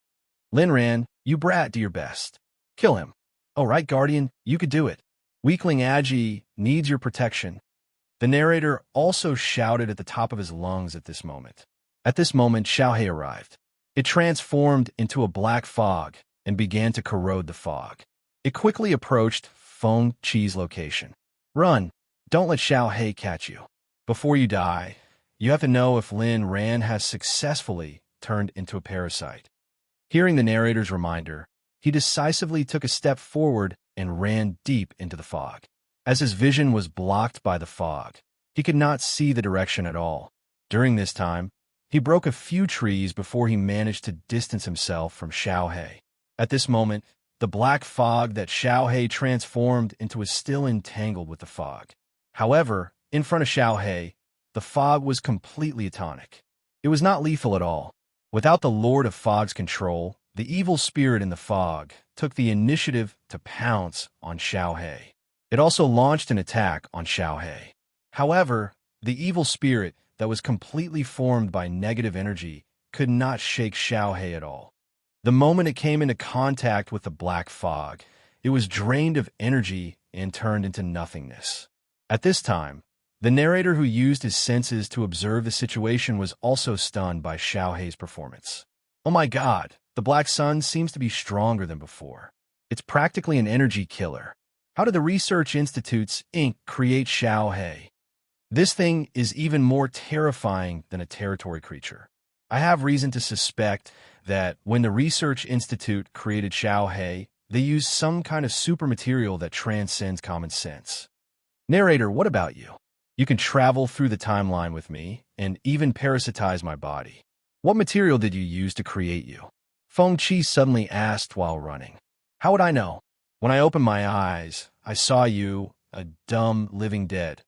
"Lin Ran, You brat, do your best. Kill him. All right, Guardian, you could do it. Weakling Agi needs your protection. The narrator also shouted at the top of his lungs at this moment. At this moment, Xiaohei arrived. It transformed into a black fog and began to corrode the fog. It quickly approached Feng Qi's location. Run! Don't let Xiaohei catch you. Before you die, you have to know if Lin Ran has successfully turned into a parasite. Hearing the narrator's reminder, he decisively took a step forward and ran deep into the fog. As his vision was blocked by the fog, he could not see the direction at all. During this time, he broke a few trees before he managed to distance himself from Xiaohei. At this moment, the black fog that Xiaohei transformed into was still entangled with the fog. However, in front of Xiaohei, the fog was completely atonic. It was not lethal at all. Without the Lord of Fog's control, the evil spirit in the fog took the initiative to pounce on Xiaohei. It also launched an attack on Xiaohei. However, the evil spirit that was completely formed by negative energy could not shake Xiaohei at all. The moment it came into contact with the black fog, it was drained of energy and turned into nothingness. At this time, the narrator who used his senses to observe the situation was also stunned by Xiaohei's performance. Oh my god, the Black Sun seems to be stronger than before. It's practically an energy killer. How did the Research Institutes, Inc. create Xiaohei? This thing is even more terrifying than a territory creature. I have reason to suspect that when the Research Institute created Xiaohei, they used some kind of super material that transcends common sense. Narrator, what about you? You can travel through the timeline with me and even parasitize my body. What material did you use to create you? Feng Qi suddenly asked while running. How would I know? When I opened my eyes, I saw you, a dumb living dead,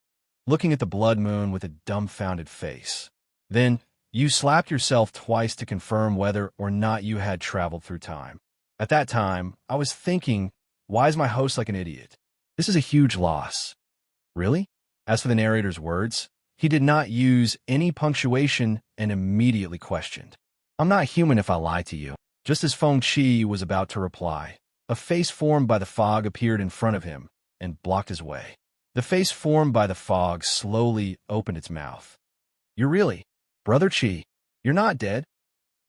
looking at the blood moon with a dumbfounded face. Then, you slapped yourself twice to confirm whether or not you had traveled through time. At that time, I was thinking, why is my host like an idiot? This is a huge loss. Really? As for the narrator's words, he did not use any punctuation and immediately questioned. I'm not human if I lie to you. Just as Feng Qi was about to reply, a face formed by the fog appeared in front of him and blocked his way. The face formed by the fog slowly opened its mouth. You're really, Brother Qi, you're not dead.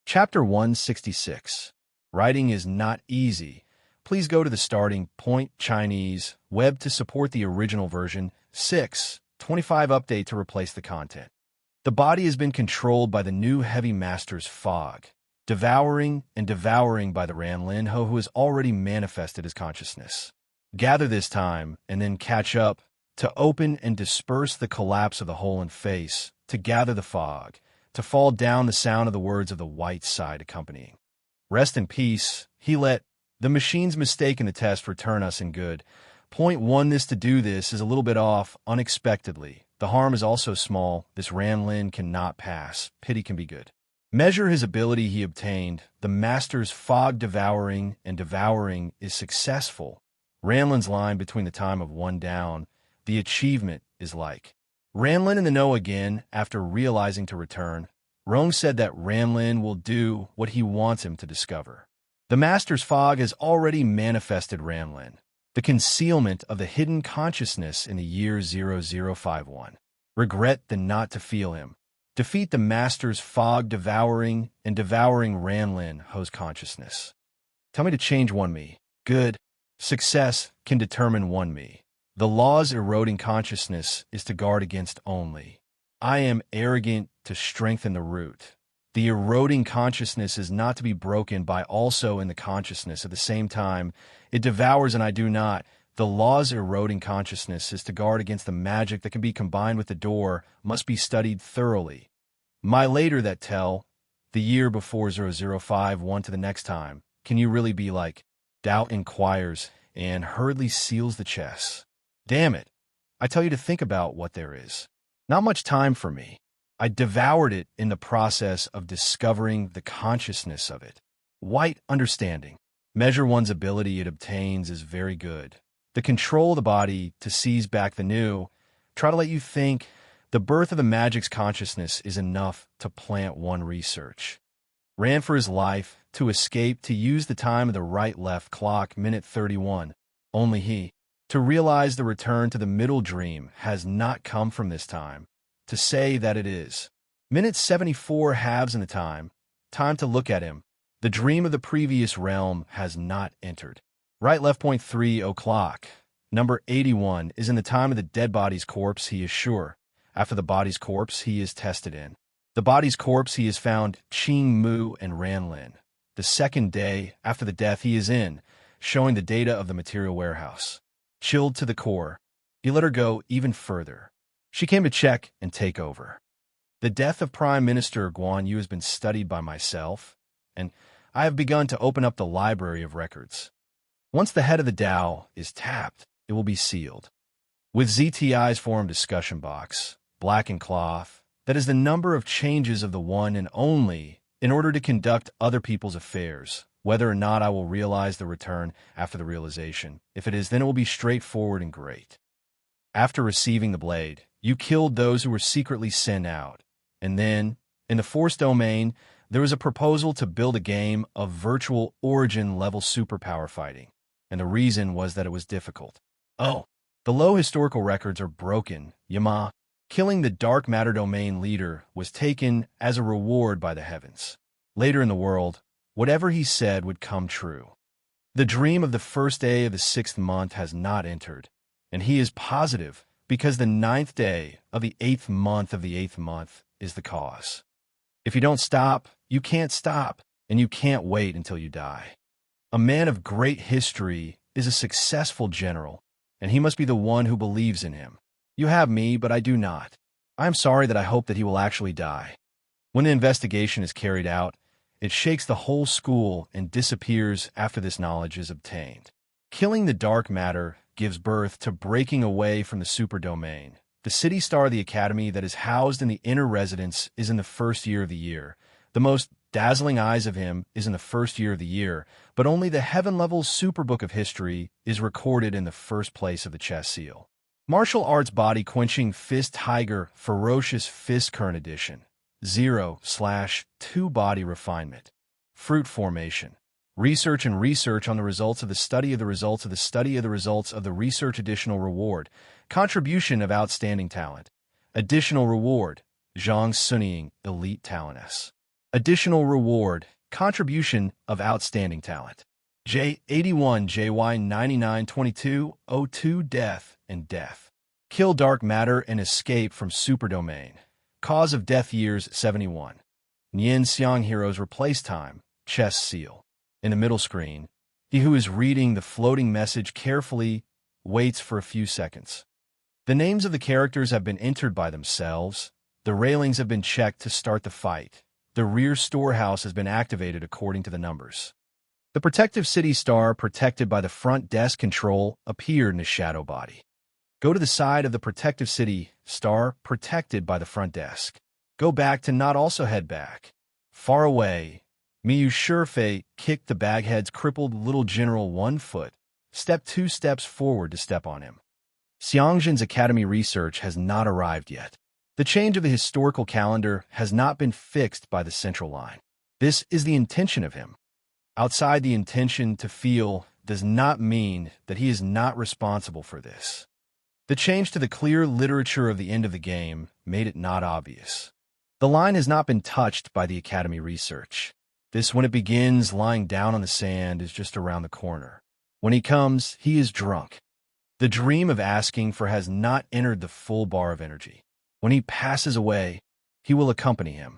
Chapter 166. Writing is not easy. Please go to the starting point Chinese web to support the original version 6.25 update to replace the content. The body has been controlled by the new heavy master's fog, devouring by the Ranlin Ho who has already manifested his consciousness. Gather this time and then catch up to open and disperse the collapse of the hole in face, to gather the fog, to fall down the sound of the words of the white side accompanying. Rest in peace, he let the machine's mistake in the test return us in good. Point one, this to do this is a little bit off unexpectedly. The harm is also small. This Ranlin cannot pass. Pity can be good. Measure his ability he obtained. The master's fog devouring is successful. Ranlin's line between the time of one down. The achievement is like. Ranlin in the know again after realizing to return. Rong said that Ranlin will do what he wants him to discover. The master's fog has already manifested Ranlin, the concealment of the hidden consciousness in the year 0051. Regret the not to feel him. Defeat the master's fog devouring Ranlin Ho's consciousness. Tell me to change one me. Good. Success can determine one me. The laws eroding consciousness is to guard against only. I am arrogant to strengthen the root. The eroding consciousness is not to be broken by also in the consciousness. At the same time, it devours and I do not. The laws eroding consciousness is to guard against the magic that can be combined with the door, must be studied thoroughly. My later that tell, the year before 005, one to the next time, can you really be like? Doubt inquires and hurriedly seals the chest. Damn it, I tell you to think about what there is. Not much time for me. I devoured it in the process of discovering the consciousness of it. White understanding. Measure one's ability it obtains is very good. The control of the body to seize back the new. Try to let you think the birth of the magic's consciousness is enough to plant one research. ran for his life, to escape, to use the time of the right-left clock, minute 31. Only he, to realize the return to the middle dream has not come from this time, to say that it is. Minute 74 halves in the time to look at him. The dream of the previous realm has not entered. Right-left point 3 o'clock. Number 81 is in the time of the dead body's corpse, he is sure. After the body's corpse, he is tested in. The body's corpse, he has found Qing Mu and Ranlin. The second day after the death, he is in, showing the data of the material warehouse. Chilled to the core, he let her go even further. She came to check and take over. The death of Prime Minister Guan Yu has been studied by myself, and I have begun to open up the library of records. Once the head of the Tao is tapped, it will be sealed. With ZTI's forum discussion box, black and cloth, that is the number of changes of the one and only in order to conduct other people's affairs, whether or not I will realize the return after the realization. If it is, then it will be straightforward and great. After receiving the blade, you killed those who were secretly sent out. And then, in the Force domain, there was a proposal to build a game of virtual origin-level superpower fighting. And the reason was that it was difficult. Oh, the low historical records are broken, Yama. Killing the dark matter domain leader was taken as a reward by the heavens. Later in the world, whatever he said would come true. The dream of the first day of the 6th month has not entered, and he is positive because the 9th day of the 8th month of the 8th month is the cause. If you don't stop, you can't stop, and you can't wait until you die. A man of great history is a successful general, and he must be the one who believes in him. You have me, but I do not. I am sorry that I hope that he will actually die. When the investigation is carried out, it shakes the whole school and disappears after this knowledge is obtained. Killing the dark matter gives birth to breaking away from the superdomain. The city star of the academy that is housed in the inner residence is in the first year of the year. The most dazzling eyes of him is in the first year of the year, but only the heaven-level superbook of history is recorded in the first place of the chess seal. Martial arts body quenching fist tiger ferocious fist current edition. 0/2 body refinement. Fruit formation. Research and research on the results of the study of the results of the study of the results of the research additional reward. Contribution of outstanding talent. Additional reward. Zhang Sunying elite talentess. Additional reward. Contribution of outstanding talent. J81 JY 992202 death and death. Kill dark matter and escape from superdomain. Cause of death years 71. Nian Xiang heroes replace time. Chess seal. In the middle screen, he who is reading the floating message carefully waits for a few seconds. The names of the characters have been entered by themselves. The railings have been checked to start the fight. The rear storehouse has been activated according to the numbers. The protective city star protected by the front desk control appeared in a shadow body. Go to the side of the protective city star protected by the front desk. Go back to not also head back. Far away, Miyu Shurfei kicked the baghead's crippled little general 1 foot, stepped 2 steps forward to step on him. Xiangjin's academy research has not arrived yet. The change of the historical calendar has not been fixed by the central line. This is the intention of him. Outside the intention to feel does not mean that he is not responsible for this. The change to the clear literature of the end of the game made it not obvious. The line has not been touched by the academy research. This, when it begins lying down on the sand, is just around the corner. When he comes, he is drunk. The dream of asking for has not entered the full bar of energy. When he passes away, he will accompany him.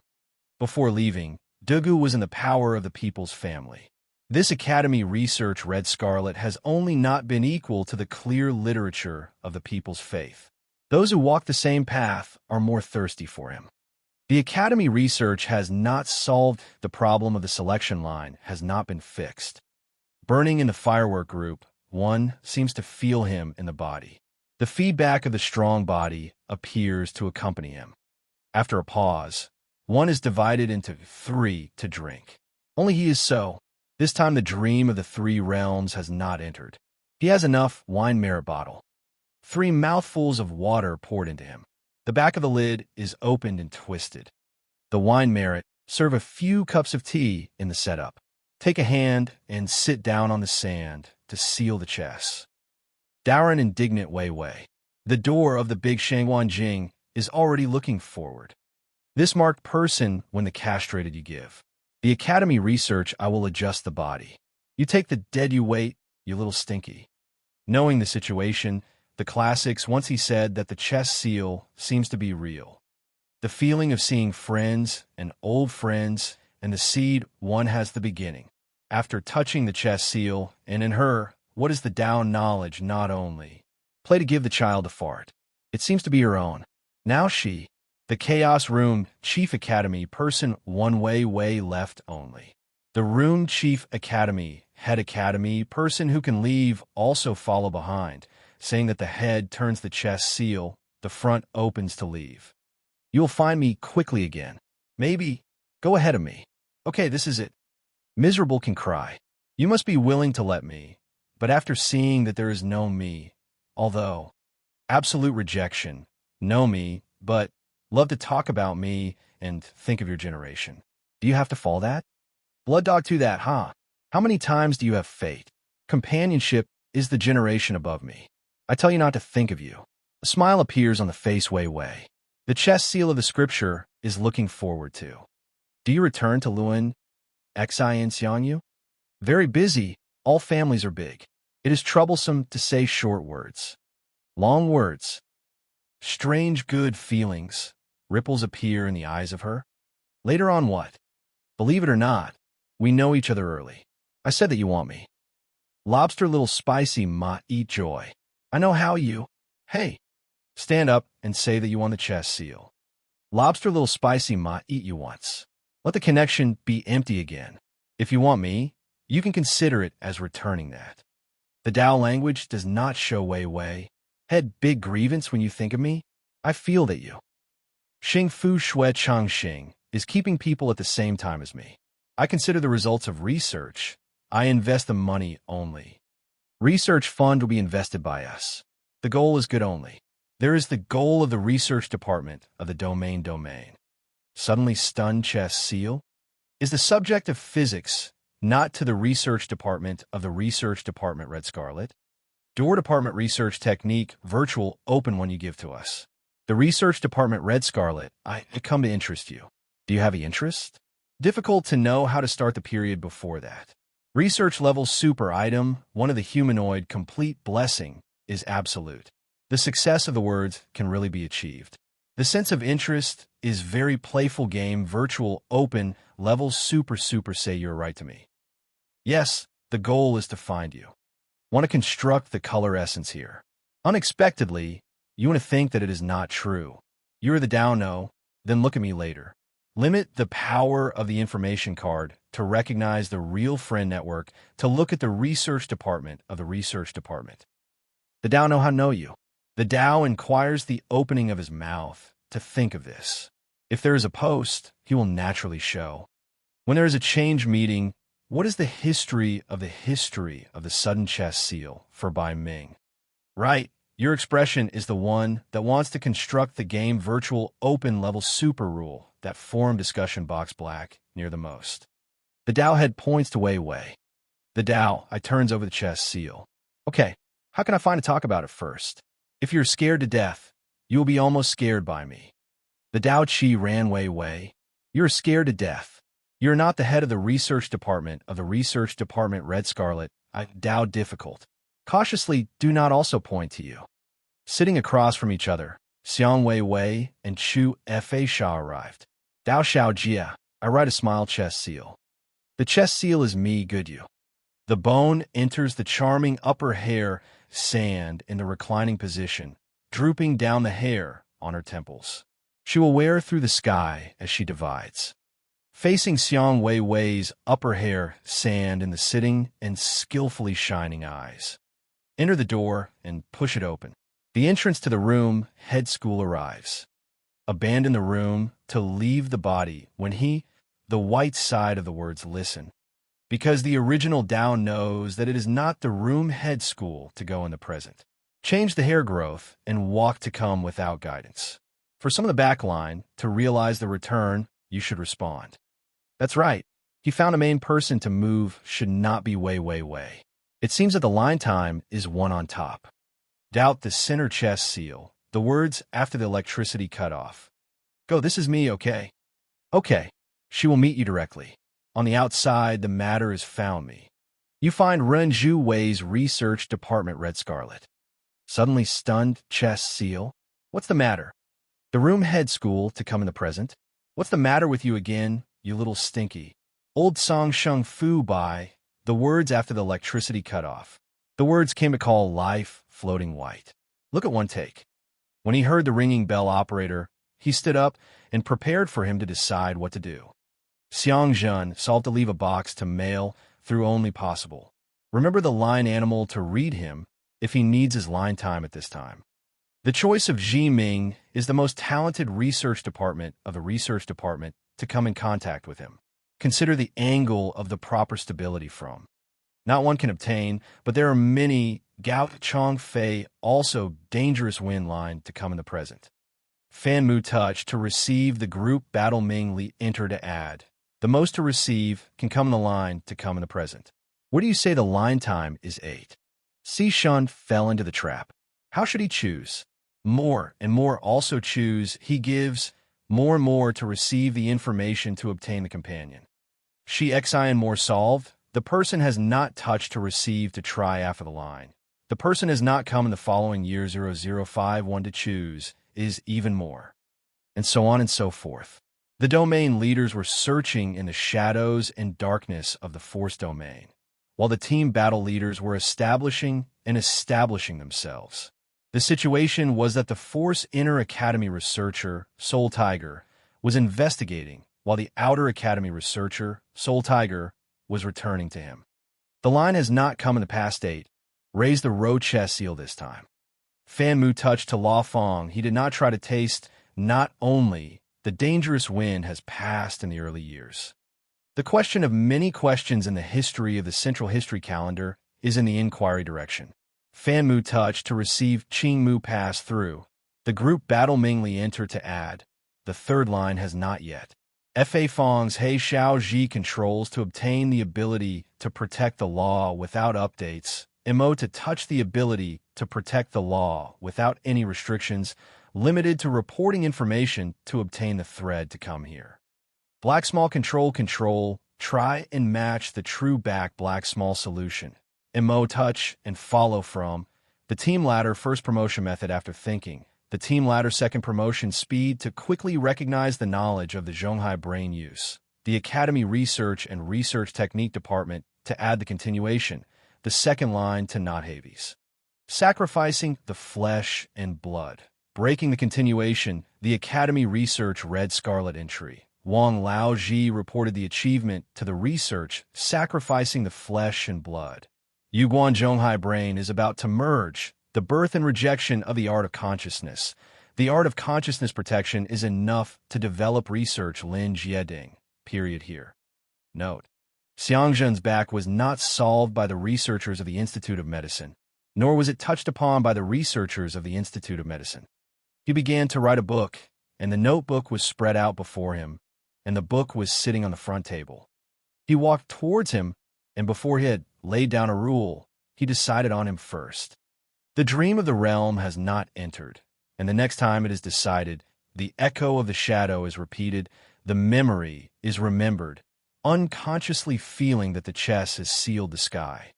Before leaving, Dugu was in the power of the people's family. This academy research Red Scarlet has only not been equal to the clear literature of the people's faith. Those who walk the same path are more thirsty for him. The academy research has not solved the problem of the selection line has not been fixed. Burning in the firework group, one seems to feel him in the body. The feedback of the strong body appears to accompany him. After a pause, one is divided into 3 to drink. Only he is so. This time the dream of the 3 realms has not entered. He has enough wine merit bottle. 3 mouthfuls of water poured into him. The back of the lid is opened and twisted. The wine merit Serve a few cups of tea in the setup. Take a hand and sit down on the sand to seal the chess. Dao an indignant Wei. The door of the big Shangwan Jing is already looking forward. This marked person when the castrated you give. The academy research I will adjust the body. You take the dead you wait, you little stinky. Knowing the situation, the classics once he said that the chess seal seems to be real. The feeling of seeing friends and old friends and the seed one has the beginning. After touching the chess seal, and in her, what is the down knowledge not only? Play to give the child a fart. It seems to be her own. Now she, the Chaos Room Chief Academy person one way left only. The Room Chief Academy, Head Academy person who can leave also follow behind, saying that the head turns the chess seal, the front opens to leave. You'll find me quickly again. Maybe. Go ahead of me. Okay, this is it. Miserable can cry. You must be willing to let me. But after seeing that there is no me, although absolute rejection, no me, but love to talk about me and think of your generation. Do you have to fall that? Blood dog to that, huh? How many times do you have fate? Companionship is the generation above me. I tell you not to think of you. A smile appears on the face Wei. The chess seal of the scripture is looking forward to. Do you return to Luan? Xin Xiangyu? Very busy. All families are big. It is troublesome to say short words. Long words. Strange good feelings. Ripples appear in the eyes of her. Later on what? Believe it or not, we know each other early. I said that you want me. Lobster little spicy ma eat joy. I know how you. Hey. Stand up and say that you want the chess seal. Lobster little spicy ma eat you once. Let the connection be empty again. If you want me, you can consider it as returning that. The Tao language does not show Wei. Had big grievance when you think of me? I feel that you. Xing Fu Shui Chang Xing is keeping people at the same time as me. I consider the results of research. I invest the money only. Research fund will be invested by us. The goal is good only. There is the goal of the research department of the domain. Suddenly stunned chess seal? Is the subject of physics not to the research department of the research department Red Scarlet? Door department research technique virtual open one you give to us. The research department Red Scarlet, I come to interest you. Do you have any interest? Difficult to know how to start the period before that. Research level super item, one of the humanoid complete blessing, is absolute. The success of the words can really be achieved. The sense of interest is very playful game virtual open level super say you're right to me. Yes, the goal is to find you. Want to construct the color essence here. Unexpectedly, you want to think that it is not true. You're the Tao no, then look at me later. Limit the power of the information card to recognize the real friend network to look at the research department of the research department. The Tao know how to know you. The Tao inquires the opening of his mouth to think of this. If there is a post, he will naturally show. When there is a change meeting, what is the history of the sudden chess seal for Bai Ming? Right, your expression is the one that wants to construct the game virtual open level super rule, that forum discussion box black near the most. The Tao head points to Wei. The Tao, I turns over the chess seal. Okay, how can I find to talk about it first? If you're scared to death, you will be almost scared by me. The Tao Chi ran Wei. You're scared to death. You're not the head of the research department of the research department Red Scarlet. I Tao difficult. Cautiously do not also point to you. Sitting across from each other, Xiang Wei and Chu Fa Sha arrived. Dao Xiao Jia, I write a smile chess seal. The chess seal is me good you. The bone enters the charming upper hair sand in the reclining position, drooping down the hair on her temples. She will wear through the sky as she divides. Facing Xiang Wei's upper hair sand in the sitting and skillfully shining eyes. Enter the door and push it open. The entrance to the room head school arrives. Abandon the room to leave the body when the white side of the words listen. Because the original Tao knows that it is not the room head school to go in the present. Change the hair growth and walk to come without guidance. For some of the back line, to realize the return, you should respond. That's right. He found a main person to move should not be way. It seems that the line time is 1 on top. Doubt the center chest seal. The words after the electricity cut off. Go, this is me, okay? Okay. She will meet you directly. On the outside, the matter is found me. You find Renju Wei's research department red scarlet. Suddenly stunned, chest seal. What's the matter? The room head school to come in the present. What's the matter with you again, you little stinky? Old song shung fu by. The words after the electricity cut off. The words came to call life floating white. Look at one take. When he heard the ringing bell operator, he stood up and prepared for him to decide what to do. Xiangjun solved to leave a box to mail through only possible. Remember the line animal to read him if he needs his line time at this time. The choice of Ji Ming is the most talented research department of the research department to come in contact with him. Consider the angle of the proper stability from. Not one can obtain, but there are many. Gout Chong Fei also dangerous win line to come in the present. Fan Mu touch to receive the group battle Ming Li enter to add. The most to receive can come in the line to come in the present. What do you say the line time is 8? Si Shun fell into the trap. How should he choose? More and more also choose. He gives more and more to receive the information to obtain the companion. She Xian more solved. The person has not touched to receive to try after the line. The person has not come in the following year 0051 to choose is even more. And so on and so forth. The domain leaders were searching in the shadows and darkness of the force domain, while the team battle leaders were establishing themselves. The situation was that the Force Inner Academy researcher, Soul Tiger, was investigating, while the Outer Academy researcher, Soul Tiger, was returning to him. The line has not come in the past 8. Raise the row chest seal this time. Fan Mu touched to La Fong. He did not try to taste. Not only the dangerous wind has passed in the early years. The question of many questions in the history of the Central History Calendar is in the inquiry direction. Fan Mu touched to receive. Qing Mu pass through. The group battle Ming Li enter to add. The third line has not yet. Fa Fong's He Xiao Ji controls to obtain the ability to protect the law without updates. Mo to touch the ability to protect the law without any restrictions, limited to reporting information to obtain the thread to come here. Black small control, try and match the true back black small solution. Mo touch and follow from. The team ladder first promotion method after thinking. The team ladder second promotion speed to quickly recognize the knowledge of the Zhonghai brain use. The Academy Research and Research Technique Department to add the continuation. The second line to not Havies. Sacrificing the flesh and blood. Breaking the continuation, the Academy Research Red Scarlet entry. Wang Laoji reported the achievement to the research, sacrificing the flesh and blood. Yuguan Zhonghai brain is about to merge. The birth and rejection of the art of consciousness. The art of consciousness protection is enough to develop research Lin Jieding. Period here. Note. Xiangjun's back was not solved by the researchers of the Institute of Medicine, nor was it touched upon by the researchers of the Institute of Medicine. He began to write a book, and the notebook was spread out before him, and the book was sitting on the front table. He walked towards him, and before he had laid down a rule, he decided on him first. The dream of the realm has not entered, and the next time it is decided, the echo of the shadow is repeated, the memory is remembered, unconsciously feeling that the chess has sealed the sky.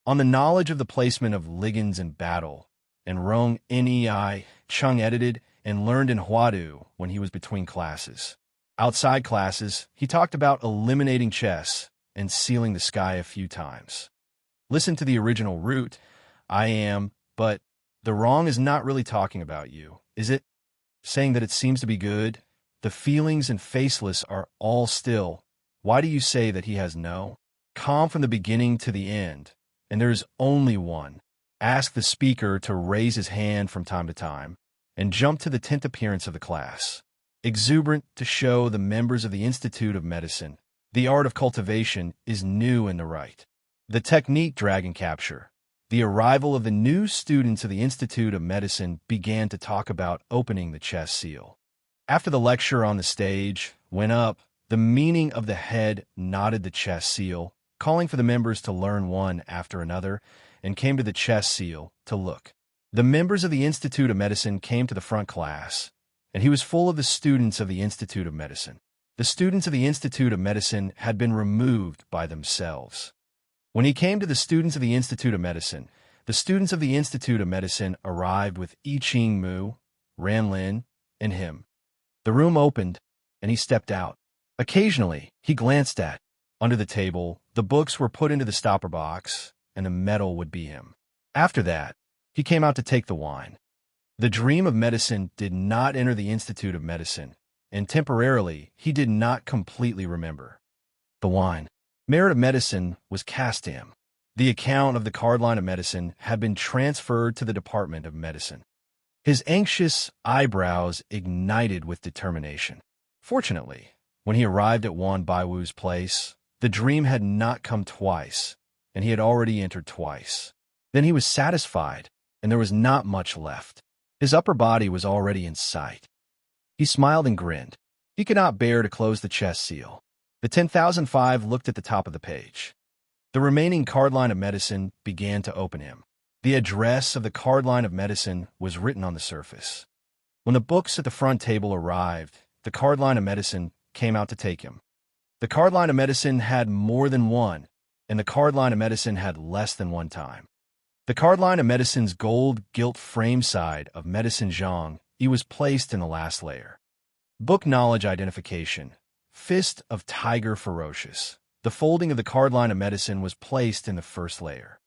On the knowledge of the placement of ligands in battle, and Rong Nei Chung edited and learned in Huadu when he was between classes. Outside classes, he talked about eliminating chess and sealing the sky a few times. Listen to the original root, I am, but the wrong is not really talking about you, is it? Saying that it seems to be good, the feelings and faceless are all still. Why do you say that he has no? Calm from the beginning to the end, and there is only one. Ask the speaker to raise his hand from time to time, and jump to the 10th appearance of the class. Exuberant to show the members of the Institute of Medicine. The art of cultivation is new in the right. The technique dragon capture. The arrival of the new students of the Institute of Medicine began to talk about opening the chest seal. After the lecture on the stage went up, The meaning of the head nodded the chest seal, calling for the members to learn one after another, and came to the chest seal to look. The members of the Institute of Medicine came to the front class, and he was full of the students of the Institute of Medicine. The students of the Institute of Medicine had been removed by themselves. When he came to the students of the Institute of Medicine, the students of the Institute of Medicine arrived with I Ching Mu, Ran Lin, and him. The room opened, and he stepped out. Occasionally, he glanced at, under the table, the books were put into the stopper box, and the metal would be him. After that, he came out to take the wine. The dream of medicine did not enter the Institute of Medicine, and temporarily, he did not completely remember. The wine. Merit of medicine was cast to him. The account of the card line of medicine had been transferred to the Department of Medicine. His anxious eyebrows ignited with determination. Fortunately, when he arrived at Wan Baiwu's place, the dream had not come twice, and he had already entered twice. Then he was satisfied, and there was not much left. His upper body was already in sight. He smiled and grinned. He could not bear to close the chest seal. The 10,005 looked at the top of the page. The remaining card line of medicine began to open him. The address of the card line of medicine was written on the surface. When the books at the front table arrived, the card line of medicine came out to take him. The card line of medicine had more than one, and the card line of medicine had less than one time. The card line of medicine's gold gilt frame side of medicine zhang, he was placed in the last layer. Book knowledge identification. Fist of tiger ferocious. The folding of the card line of medicine was placed in the first layer.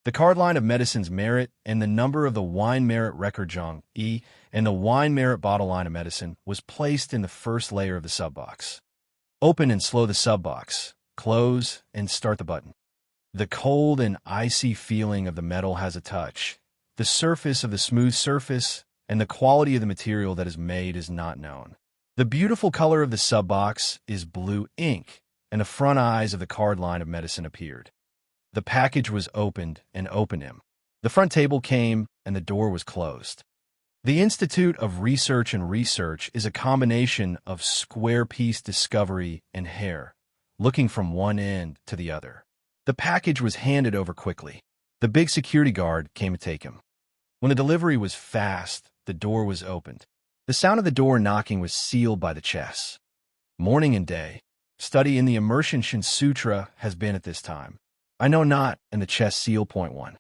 The card line of medicine's merit and the number of the wine merit record zhang E and the wine merit bottle line of medicine was placed in the first layer of the subbox. Open and slow the subbox. Close and start the button. The cold and icy feeling of the metal has a touch. The surface of the smooth surface and the quality of the material that is made is not known. The beautiful color of the subbox is blue ink, and the front eyes of the card line of medicine appeared. The package was opened and opened him. The front table came and the door was closed. The Institute of Research and Research is a combination of square piece discovery and hair, looking from one end to the other. The package was handed over quickly. The big security guard came to take him. When the delivery was fast, the door was opened. The sound of the door knocking was sealed by the chess. Morning and day. Study in the Immersion Shin Sutra has been at this time. I know not, and the chess seal. Point 1.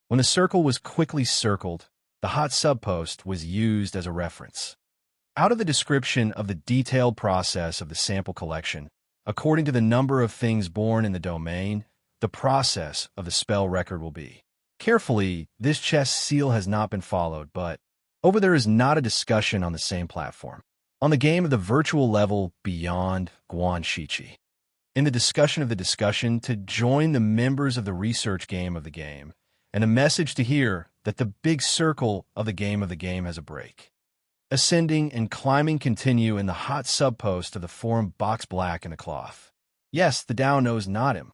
When the circle was quickly circled, the hot subpost was used as a reference. Out of the description of the detailed process of the sample collection, according to the number of things born in the domain, the process of the spell record will be. Carefully, this chess seal has not been followed, but over there is not a discussion on the same platform. On the game of the virtual level beyond Guan Shichi. In the discussion of the discussion, to join the members of the research game of the game, and a message to hear that the big circle of the game has a break. Ascending and climbing continue in the hot subpost of the forum box black in the cloth. Yes, the Tao knows not him.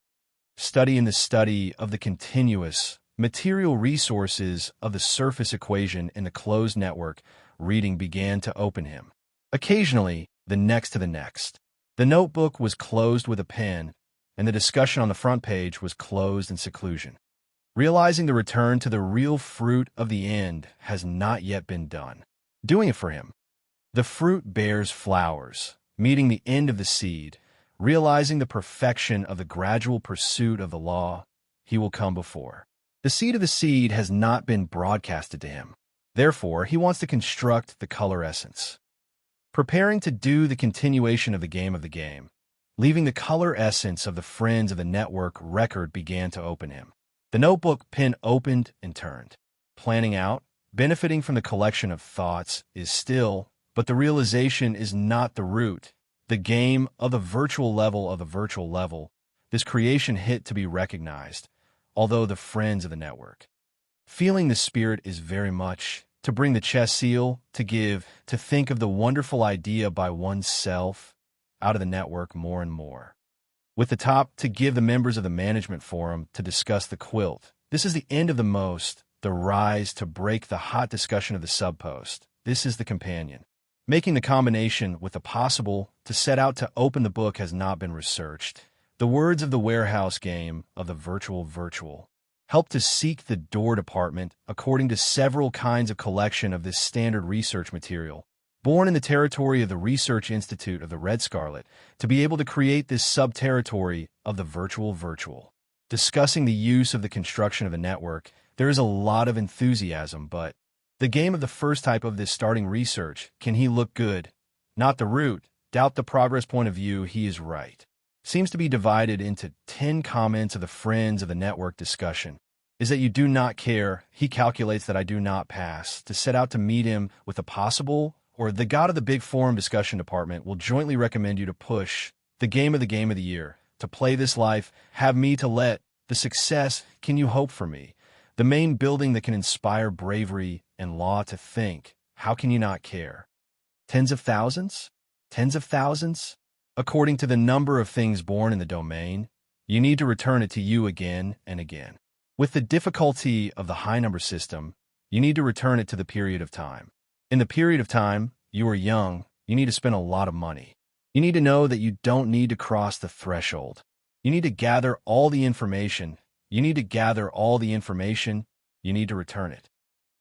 Study in the study of the continuous material resources of the surface equation in the closed network, reading began to open him. Occasionally, the next to the next. The notebook was closed with a pen, and the discussion on the front page was closed in seclusion. Realizing the return to the real fruit of the end has not yet been done. Doing it for him. The fruit bears flowers, meeting the end of the seed, realizing the perfection of the gradual pursuit of the law, he will come before. The seed of the seed has not been broadcasted to him. Therefore, he wants to construct the color essence. Preparing to do the continuation of the game, leaving the color essence of the friends of the network record began to open him. The notebook pen opened and turned. Planning out, benefiting from the collection of thoughts is still, but the realization is not the root. The game of the virtual level, this creation hit to be recognized, although the friends of the network. Feeling the spirit is very much to bring the chess seal, to give, to think of the wonderful idea by oneself, out of the network more and more. With the top, to give the members of the management forum to discuss the quilt. This is the end of the rise to break the hot discussion of the subpost. This is the companion. making the combination with the possible to set out to open the book has not been researched. The words of the warehouse game of the virtual help to seek the door department according to several kinds of collection of this standard research material. Born in the territory of the Research Institute of the Red Scarlet, to be able to create this sub-territory of the virtual. Discussing the use of the construction of a network, there is a lot of enthusiasm, but the game of the first type of this starting research, can he look good? Not the root, doubt the progress point of view, he is right. Seems to be divided into 10 comments of the friends of the network discussion. Is that you do not care, he calculates that I do not pass, to set out to meet him with a possible, or the god of the big forum discussion department will jointly recommend you to push the game of the year, to play this life, have me to let, the success, can you hope for me? The main building that can inspire bravery and law to think, how can you not care? Tens of thousands? Tens of thousands? According to the number of things born in the domain, you need to return it to you again and again. With the difficulty of the high number system, you need to return it to the period of time. In the period of time, you are young, you need to spend a lot of money. You need to know that you don't need to cross the threshold. You need to gather all the information. You need to return it.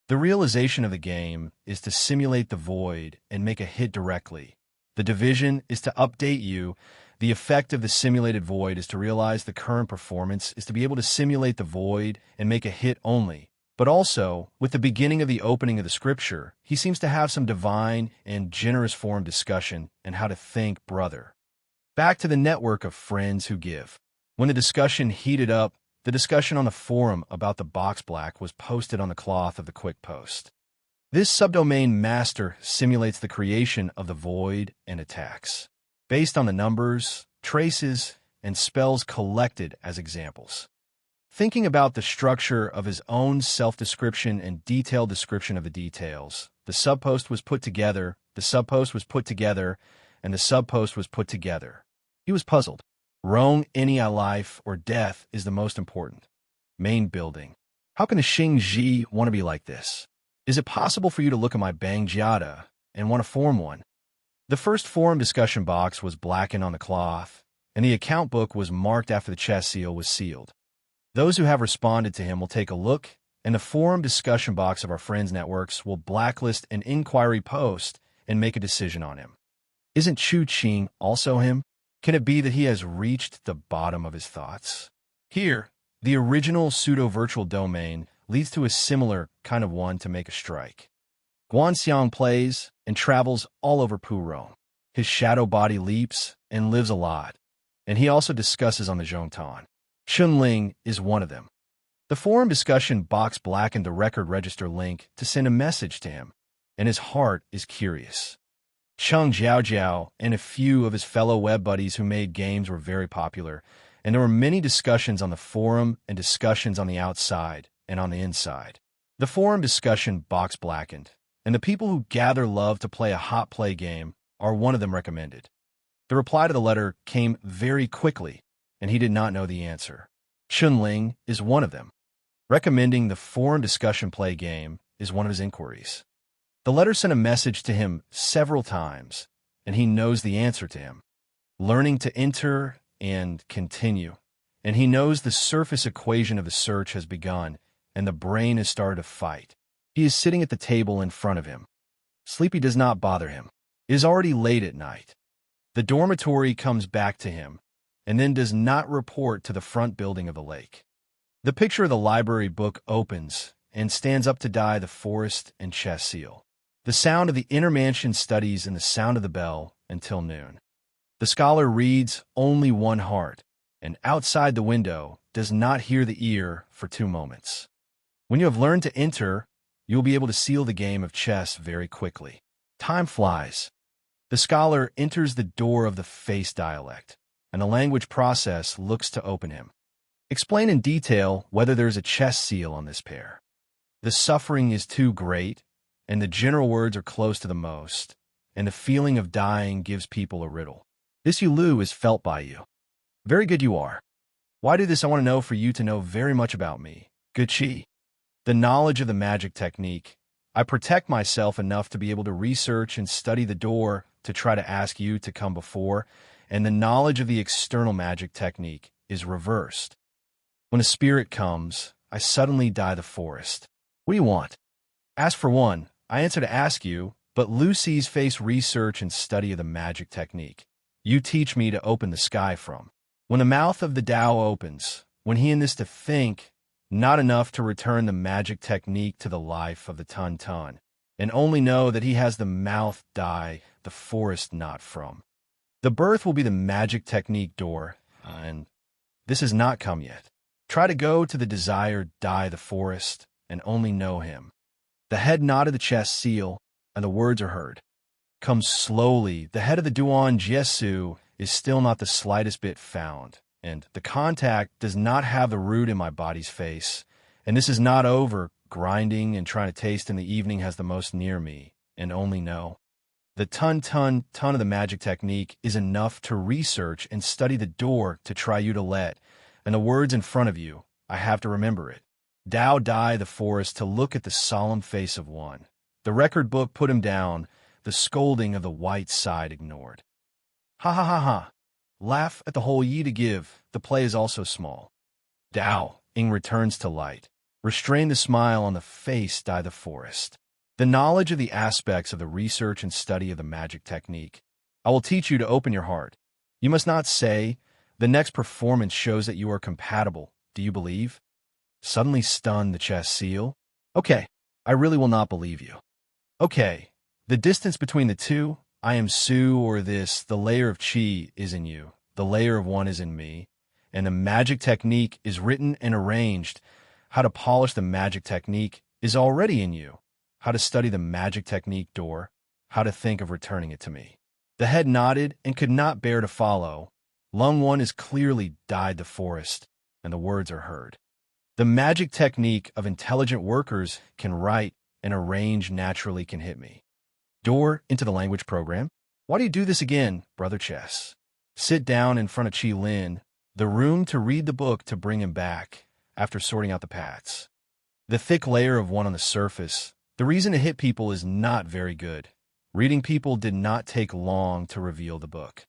The realization of the game is to simulate the void and make a hit directly. The division is to update you. The effect of the simulated void is to realize the current performance is to be able to simulate the void and make a hit only. But also, with the beginning of the opening of the scripture, he seems to have some divine and generous form discussion and how to think, brother. Back to the network of friends who give. When the discussion heated up, the discussion on the forum about the box black was posted on the cloth of the quick post. This subdomain master simulates the creation of the void and attacks, based on the numbers, traces, and spells collected as examples. Thinking about the structure of his own self-description and detailed description of the details, the subpost was put together, and the subpost was put together. He was puzzled. Wrong, any life or death is the most important. Main building. How can a Xing want to be like this? Is it possible for you to look at my Bang Jiada and want to form one? The first forum discussion box was blackened on the cloth, and the account book was marked after the chest seal was sealed. Those who have responded to him will take a look, and the forum discussion box of our friends' networks will blacklist an inquiry post and make a decision on him. Isn't Chu Qing also him? Can it be that he has reached the bottom of his thoughts? Here, the original pseudo-virtual domain leads to a similar kind of one to make a strike. Guanxiang plays and travels all over Purong. His shadow body leaps and lives a lot, and he also discusses on the Zhongtan. Chunling is one of them. The forum discussion box blackened the record register link to send a message to him, and his heart is curious. Cheng Jiaojiao and a few of his fellow web buddies who made games were very popular, and there were many discussions on the forum and discussions on the outside and on the inside. The forum discussion box blackened, and the people who gather love to play a hot play game are one of them recommended. The reply to the letter came very quickly, and he did not know the answer. Chunling is one of them. Recommending the forum discussion play game is one of his inquiries. The letter sent a message to him several times, and he knows the answer to him. Learning to enter and continue, and he knows the surface equation of the search has begun, and the brain has started to fight. He is sitting at the table in front of him. Sleepy does not bother him. It is already late at night. The dormitory comes back to him, and then does not report to the front building of the lake. The picture of the library book opens, and stands up to die the forest and chest seal. The sound of the inner mansion studies and the sound of the bell until noon. The scholar reads only one heart, and outside the window does not hear the ear for 2 moments. When you have learned to enter, you will be able to seal the game of chess very quickly. Time flies. The scholar enters the door of the face dialect, and the language process looks to open him. Explain in detail whether there is a chess seal on this pair. The suffering is too great, and the general words are close to the most, and the feeling of dying gives people a riddle. This Yulu is felt by you. Very good you are. Why do this? I want to know for you to know very much about me. Good chi. The knowledge of the magic technique. I protect myself enough to be able to research and study the door to try to ask you to come before, and the knowledge of the external magic technique is reversed. When a spirit comes, I suddenly dye the forest. What do you want? Ask for one. I answer to ask you, but Lucy's face research and study of the magic technique. You teach me to open the sky from. When the mouth of the Tao opens, when he in this to think, not enough to return the magic technique to the life of the Tun, and only know that he has the mouth dye, the forest not from. The birth will be the magic technique door, and this has not come yet. Try to go to the desired dye the forest, and only know him. The head nod of the chest seal, and the words are heard. Come slowly, the head of the Duan Jesu is still not the slightest bit found, and the contact does not have the root in my body's face, and this is not over. Grinding and trying to taste in the evening has the most near me, and only know. The ton of the magic technique is enough to research and study the door to try you to let, and the words in front of you, I have to remember it. Tao dye the forest to look at the solemn face of one. The record book put him down, the scolding of the white side ignored. Ha ha ha ha. Laugh at the whole ye to give, the play is also small. Tao, Ing returns to light. Restrain the smile on the face dye the forest. The knowledge of the aspects of the research and study of the magic technique. I will teach you to open your heart. You must not say, the next performance shows that you are compatible. Do you believe? Suddenly stunned the chest seal. Okay, I really will not believe you. Okay, the distance between the two, I am Su or this, the layer of chi is in you, the layer of one is in me, and the magic technique is written and arranged. How to polish the magic technique is already in you. How to study the magic technique door, how to think of returning it to me. The head nodded and could not bear to follow. Lung one is clearly dyed the forest, and the words are heard. The magic technique of intelligent workers can write and arrange naturally can hit me. Door into the language program. Why do you do this again, Brother Chess? Sit down in front of Chi Lin, the room to read the book to bring him back, after sorting out the pats. The thick layer of one on the surface. The reason to hit people is not very good. Reading people did not take long to reveal the book.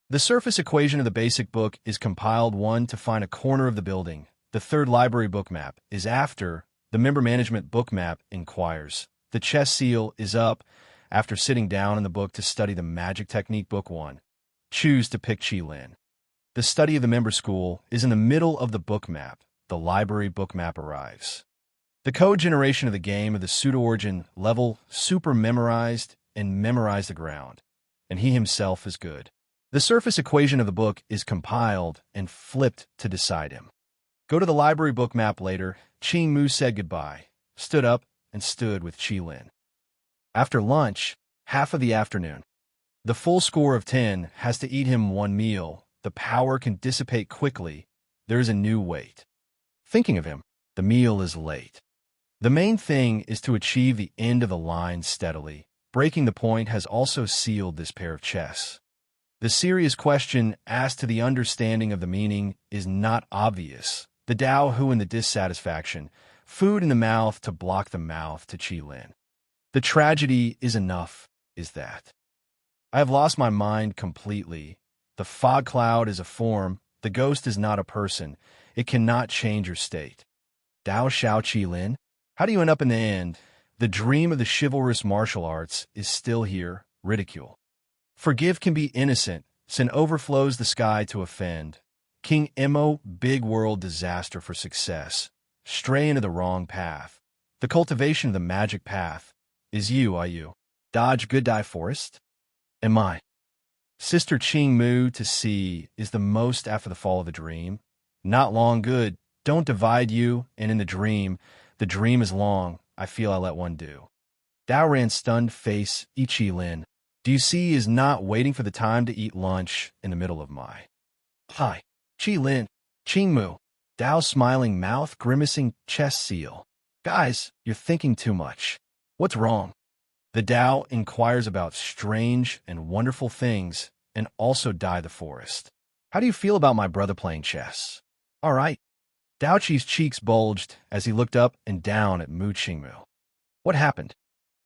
The surface equation of the basic book is compiled one to find a corner of the building. The third library book map is after. The member management book map inquires. The chess seal is up after sitting down in the book to study the magic technique book 1. Choose to pick Chi Lin. The study of the member school is in the middle of the book map. The library book map arrives. The code generation of the game of the pseudo-origin level super memorized and memorize the ground, and he himself is good. The surface equation of the book is compiled and flipped to decide him. Go to the library book map later. Ching Mu said goodbye, stood up, and stood with Chi Lin. After lunch, half of the afternoon. The full score of 10 has to eat him one meal. The power can dissipate quickly. There is a new weight. Thinking of him, the meal is late. The main thing is to achieve the end of the line steadily. Breaking the point has also sealed this pair of chess. The serious question asked to the understanding of the meaning is not obvious. The Tao who in the dissatisfaction, food in the mouth to block the mouth to Chi Lin. The tragedy is enough, is that. I have lost my mind completely. The fog cloud is a form, the ghost is not a person. It cannot change your state. Tao Xiao Chi Lin? How do you end up in the end? The dream of the chivalrous martial arts is still here, ridicule. Forgive can be innocent, sin overflows the sky to offend. King Emo, big world disaster for success. Stray into the wrong path. The cultivation of the magic path. Is you, are you? Dodge good die forest? Am I? Sister Ching Mu to see is the most after the fall of the dream. Not long good, don't divide you, and in the dream is long, I feel I let one do. Tao ran stunned face, Ichi Lin. Do you see he is not waiting for the time to eat lunch in the middle of my. Hi, Chi Lin, Ching Mu. Tao smiling mouth, grimacing chest seal. Guys, you're thinking too much. What's wrong? The Tao inquires about strange and wonderful things and also dye the forest. How do you feel about my brother playing chess? All right. Dao Chi's cheeks bulged as he looked up and down at Mu Qingmu. What happened?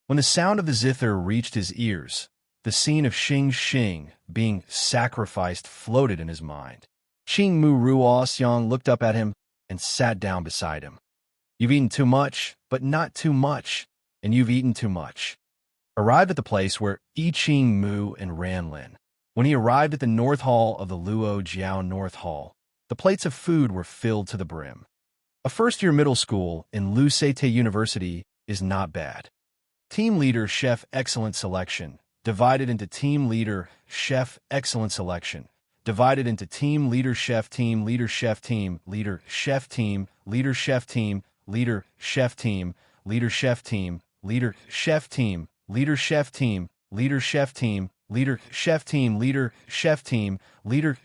When the sound of the zither reached his ears, the scene of Xing Xing being sacrificed floated in his mind. Qing Mu Ruoxiang looked up at him and sat down beside him. You've eaten too much, but not too much, and you've eaten too much. Arrived at the place where I Ching Mu and Ranlin. When he arrived at the North Hall of the Luo Jiao North Hall, the plates of food were filled to the brim. A first-year middle school in Lu Seite University is not bad. Team Leader Chef Excellent Selection, divided into Team Leader Chef Excellent Selection, divided into Team Leader Chef Team Leader Chef Team Leader Chef Team Leader Chef Team Leader Chef Team Leader Chef Team Leader Chef Team Leader Chef Team Leader Chef Team Leader Chef Team Leader Chef Team Leader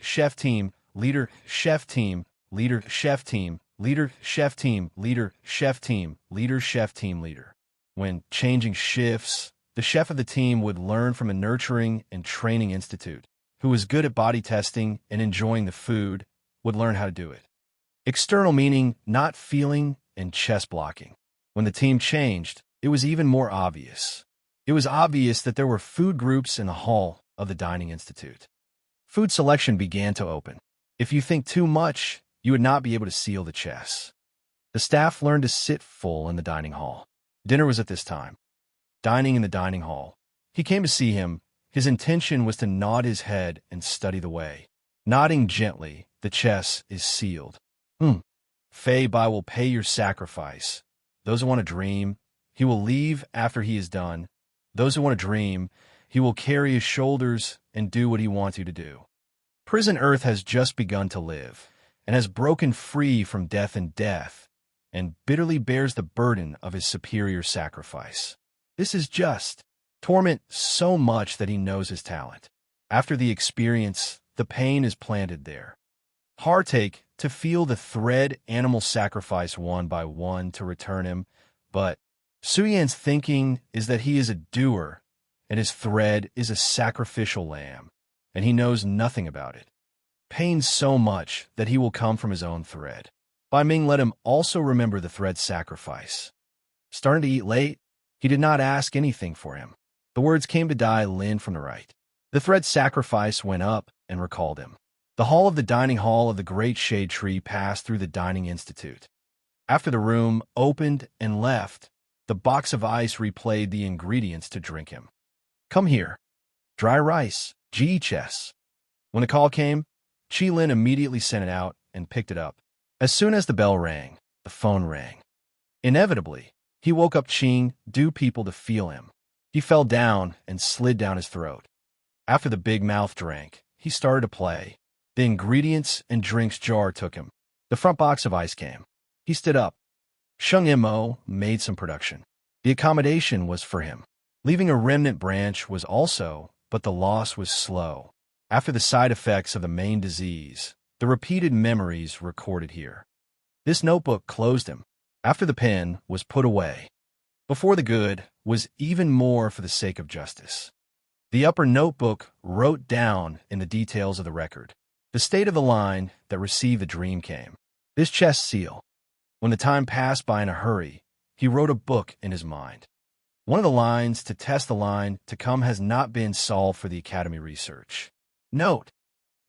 Chef Team Leader Chef Team Leader Chef Team Leader Chef Team Leader Chef Team Leader Chef Team Leader. When changing shifts, the chef of the team would learn from a nurturing and training institute, who was good at body testing and enjoying the food, would learn how to do it. External meaning, not feeling, and chest blocking. When the team changed, it was even more obvious. It was obvious that there were food groups in the hall of the Dining Institute. Food selection began to open. If you think too much, you would not be able to seal the chess. The staff learned to sit full in the dining hall. Dinner was at this time. Dining in the dining hall. He came to see him. His intention was to nod his head and study the way. Nodding gently, the chess is sealed. Fei Bai will pay your sacrifice. Those who want to dream, he will leave after he is done. Those who want to dream, he will carry his shoulders and do what he wants you to do. Prison Earth has just begun to live, and has broken free from death and bitterly bears the burden of his superior sacrifice. This is just torment so much that he knows his talent. After the experience, the pain is planted there. Heartache to feel the thread animal sacrifice one by one to return him, but Suyan's thinking is that he is a doer, and his thread is a sacrificial lamb, and he knows nothing about it. Pain so much that he will come from his own thread. Bai Ming let him also remember the thread's sacrifice. Starting to eat late, he did not ask anything for him. The words came to Dai Lin from the right. The thread's sacrifice went up and recalled him. The hall of the dining hall of the Great Shade Tree passed through the Dining Institute. After the room opened and left, the box of ice replayed the ingredients to drink him. Come here. Dry rice, GHS. When the call came, Qi Lin immediately sent it out and picked it up. As soon as the bell rang, the phone rang. Inevitably, he woke up Qing, due people to feel him. He fell down and slid down his throat. After the big mouth drank, he started to play. The ingredients and drinks jar took him. The front box of ice came. He stood up. Sheng Mo made some production. The accommodation was for him. Leaving a remnant branch was also, but the loss was slow. After the side effects of the main disease, the repeated memories recorded here. This notebook closed him. After the pen was put away. Before the good was even more for the sake of justice. The upper notebook wrote down in the details of the record. The state of the line that received the dream came. This chest seal. When the time passed by in a hurry, he wrote a book in his mind. One of the lines to test the line to come has not been solved for the Academy research. Note,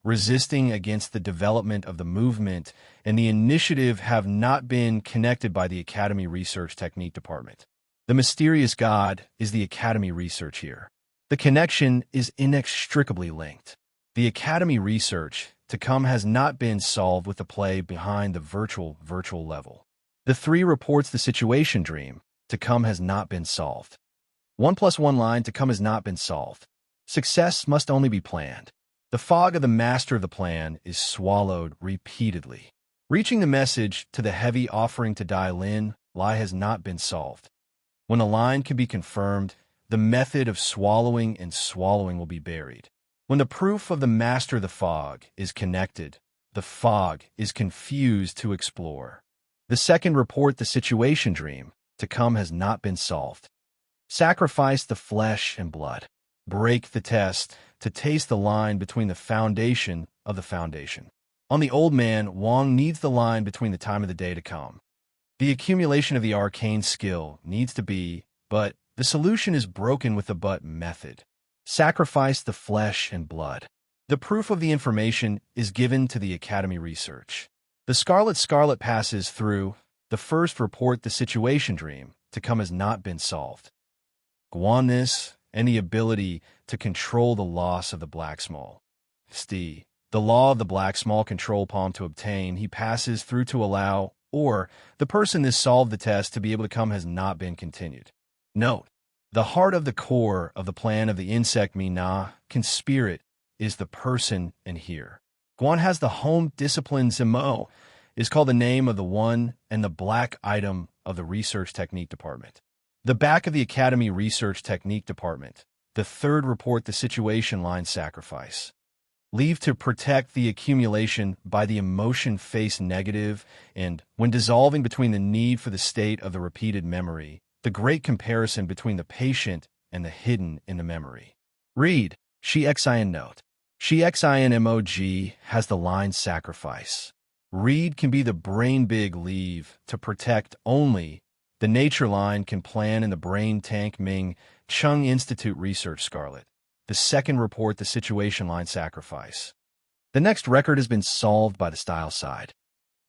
resisting against the development of the movement and the initiative have not been connected by the Academy Research Technique Department. The mysterious God is the Academy research here. The connection is inextricably linked. The Academy research to come has not been solved with the play behind the virtual level. The 3 reports the situation dream to come has not been solved. 1+1 line to come has not been solved. Success must only be planned. The fog of the master of the plan is swallowed repeatedly. Reaching the message to the heavy offering to Dai Lin, lie has not been solved. When a line can be confirmed, the method of swallowing and swallowing will be buried. When the proof of the master of the fog is connected, the fog is confused to explore. The second report the situation dream to come has not been solved. Sacrifice the flesh and blood. Break the test to taste the line between the foundation of the foundation. On the old man, Wang needs the line between the time of the day to come. The accumulation of the arcane skill needs to be, but The solution is broken with the but method. Sacrifice the flesh and blood. The proof of the information is given to the Academy research. The Scarlet passes through. The first report the situation dream to come has not been solved. Guanness and the ability to control the loss of the black small. Misty. The law of the black small control palm to obtain, he passes through to allow, or the person this solved the test to be able to come has not been continued. Note, the heart of the core of the plan of the insect conspirit is the person and here. Guan has the home discipline Zemo is called the name of the one and the black item of the research technique department. The back of the Academy research technique department. The third report the situation line sacrifice. Leave to protect the accumulation by the emotion face negative and, when dissolving between the need for the state of the repeated memory, the great comparison between the patient and the hidden in the memory. Read, She Xin note. She Xin MOG has the line sacrifice. Read can be the brain big leave to protect only. The nature line can plan in the brain tank Ming Chung Institute Research Scarlet. The second report the situation line sacrifice. The next record has been solved by the style side.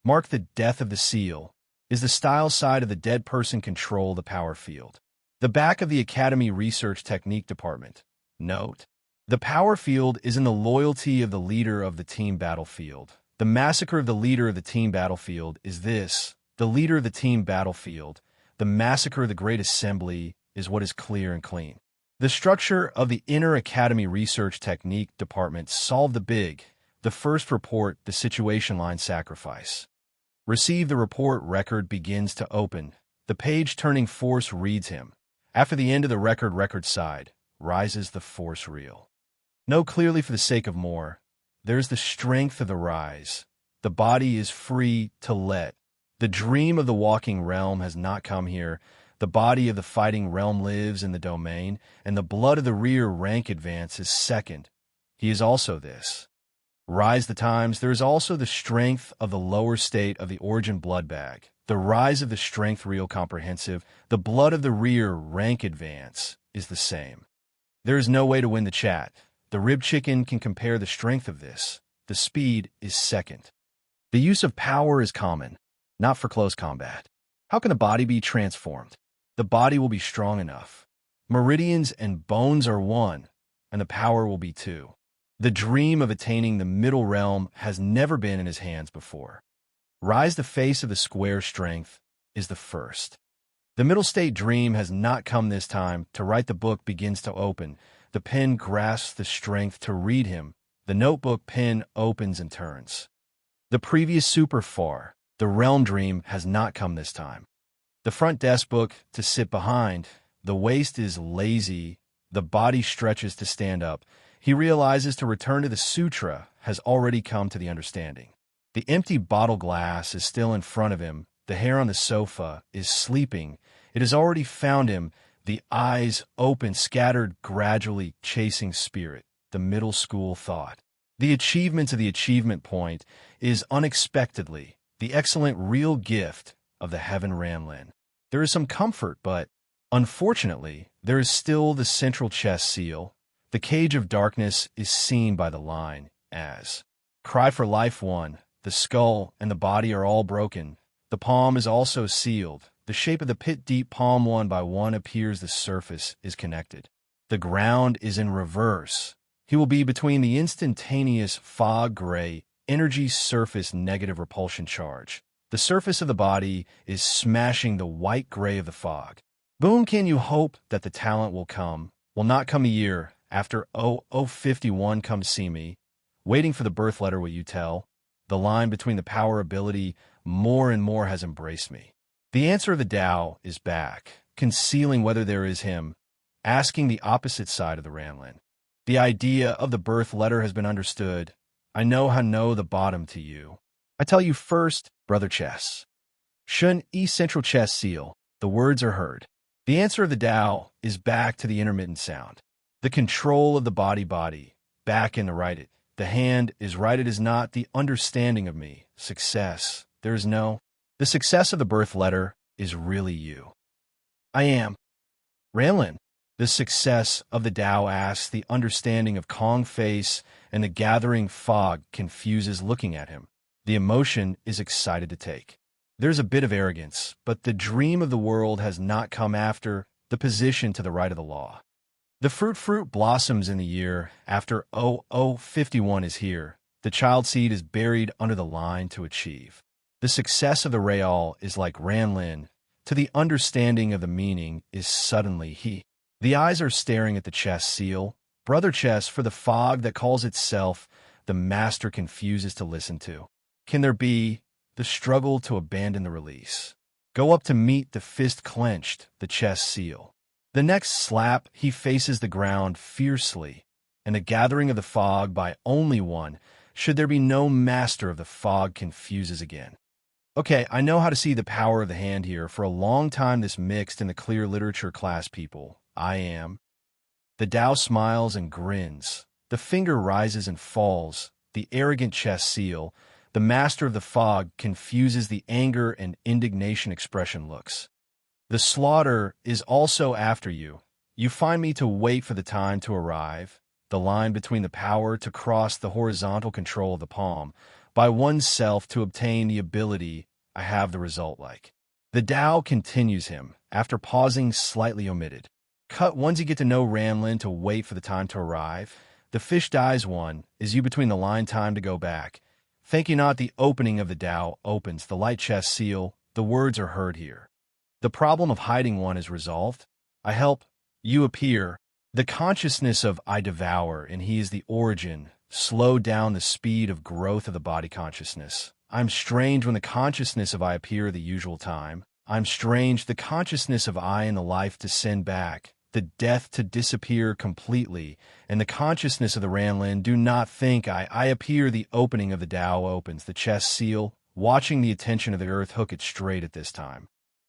Mark the death of the seal. Is the style side of the dead person control the power field? The back of the Academy Research Technique Department. Note, the power field is in the loyalty of the leader of the team battlefield. The massacre of the leader of the team battlefield is this. The leader of the team battlefield. The massacre of the great assembly is what is clear and clean. The structure of the inner Academy Research Technique Department solved the first report, the situation line sacrifice. Receive the report record begins to open. The page turning force reads him. After the end of the record side, rises the force reel. Know clearly for the sake of more, there's the strength of the rise. The body is free to let. The dream of the walking realm has not come here. The body of the fighting realm lives in the domain, and the blood of the rear rank advance is second. He is also this. Rise the times, there is also the strength of the lower state of the origin blood bag. The rise of the strength real comprehensive, the blood of the rear rank advance is the same. There is no way to win the chat. The rib chicken can compare the strength of this. The speed is second. The use of power is common, not for close combat. How can the body be transformed? The body will be strong enough. Meridians and bones are one, and the power will be two. The dream of attaining the middle realm has never been in his hands before. Rise the face of the square strength is the first. The middle state dream has not come this time. To write the book begins to open. The pen grasps the strength to read him. The notebook pen opens and turns. The previous super far, the realm dream has not come this time. The front desk book to sit behind. The waist is lazy. The body stretches to stand up. He realizes to return to the sutra has already come to the understanding. The empty bottle glass is still in front of him. The hair on the sofa is sleeping. It has already found him. The eyes open, scattered, gradually chasing spirit. The middle school thought. The achievements of the achievement point is unexpectedly the excellent real gift of the heaven Ranlin. There is some comfort, but unfortunately, there is still the central chest seal. The cage of darkness is seen by the line as cry for life one. The skull and the body are all broken. The palm is also sealed. The shape of the pit deep palm one by one appears the surface is connected. The ground is in reverse. He will be between the instantaneous fog gray energy surface negative repulsion charge. The surface of the body is smashing the white gray of the fog. Boom, can you hope that the talent will come? Will not come a year after 0051 come see me. Waiting for the birth letter will you tell? The line between the power ability more and more has embraced me. The answer of the Tao is back, concealing whether there is him, asking the opposite side of the Ranlin. The idea of the birth letter has been understood. I know how know the bottom to you. I tell you first, brother chess. Shun e central chess seal. The words are heard. The answer of the Tao is back to the intermittent sound. The control of the body, back in the righted. The hand is righted is not the understanding of me. Success. There is no. The success of the birth letter is really you. I am. Ranlin, the success of the Tao asks the understanding of Kong face, and the gathering fog confuses looking at him. The emotion is excited to take. There's a bit of arrogance, but the dream of the world has not come after the position to the right of the law. The fruit blossoms in the year after 0051 is here. The child seed is buried under the line to achieve. The success of the Real is like Ranlin. To the understanding of the meaning is suddenly he. The eyes are staring at the chess seal, brother chess for the fog that calls itself the master confuses to listen to. Can there be the struggle to abandon the release? Go up to meet the fist clenched, the chess seal. The next slap, he faces the ground fiercely, and the gathering of the fog by only one, should there be no master of the fog, confuses again. Okay, I know how to see the power of the hand here. For a long time this mixed in the clear literature class people. I am. The Tao smiles and grins. The finger rises and falls. The arrogant chess seal, the master of the fog, confuses the anger and indignation expression looks. The slaughter is also after you. You find me to wait for the time to arrive, the line between the power to cross the horizontal control of the palm, by oneself to obtain the ability I have the result like. The Tao continues him, after pausing slightly omitted. Cut once you get to know Ranlin to wait for the time to arrive. The fish dies one, is you between the line time to go back. Thank you not the opening of the Tao opens, the light chest seal, the words are heard here. The problem of hiding one is resolved. I help, you appear. The consciousness of I devour, and he is the origin. Slow down the speed of growth of the body consciousness. I'm strange when the consciousness of I appear the usual time. I'm strange the consciousness of I and the life to send back, the death to disappear completely, and the consciousness of the Ranlin do not think I appear the opening of the Tao opens, the chest seal, watching the attention of the earth hook it straight at this time.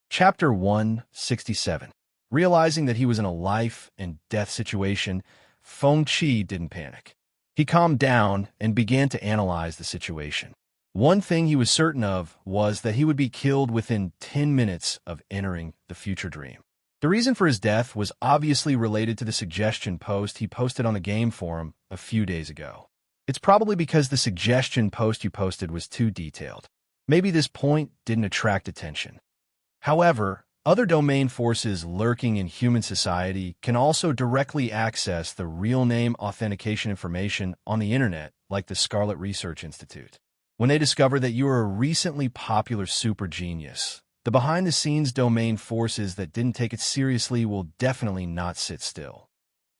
Chapter 167. Realizing that he was in a life and death situation, Feng Qi didn't panic. He calmed down and began to analyze the situation. One thing he was certain of was that he would be killed within 10 minutes of entering the future dream. The reason for his death was obviously related to the suggestion post he posted on the game forum a few days ago. It's probably because the suggestion post you posted was too detailed. Maybe this point didn't attract attention. However, other domain forces lurking in human society can also directly access the real name authentication information on the internet, like the Scarlet Research Institute. When they discover that you are a recently popular super genius, the behind-the-scenes domain forces that didn't take it seriously will definitely not sit still.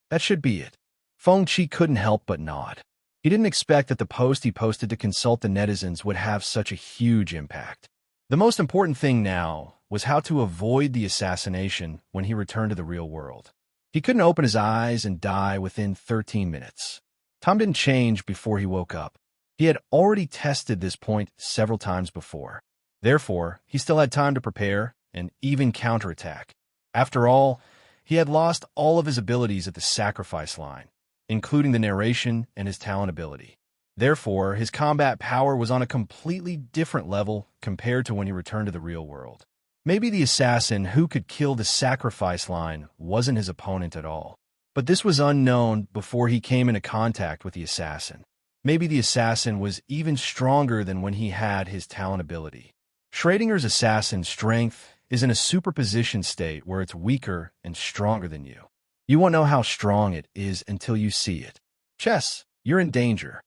That should be it. Feng Qi couldn't help but nod. He didn't expect that the post he posted to consult the netizens would have such a huge impact. The most important thing now was how to avoid the assassination when he returned to the real world. He couldn't open his eyes and die within 13 minutes. Time didn't change before he woke up. He had already tested this point several times before. Therefore, he still had time to prepare and even counterattack. After all, he had lost all of his abilities at the sacrifice line, including the narration and his talent ability. Therefore, his combat power was on a completely different level compared to when he returned to the real world. Maybe the assassin who could kill the sacrifice line wasn't his opponent at all. But this was unknown before he came into contact with the assassin. Maybe the assassin was even stronger than when he had his talent ability. Schrodinger's assassin's strength is in a superposition state where it's weaker and stronger than you. You won't know how strong it is until you see it. Chess, you're in danger.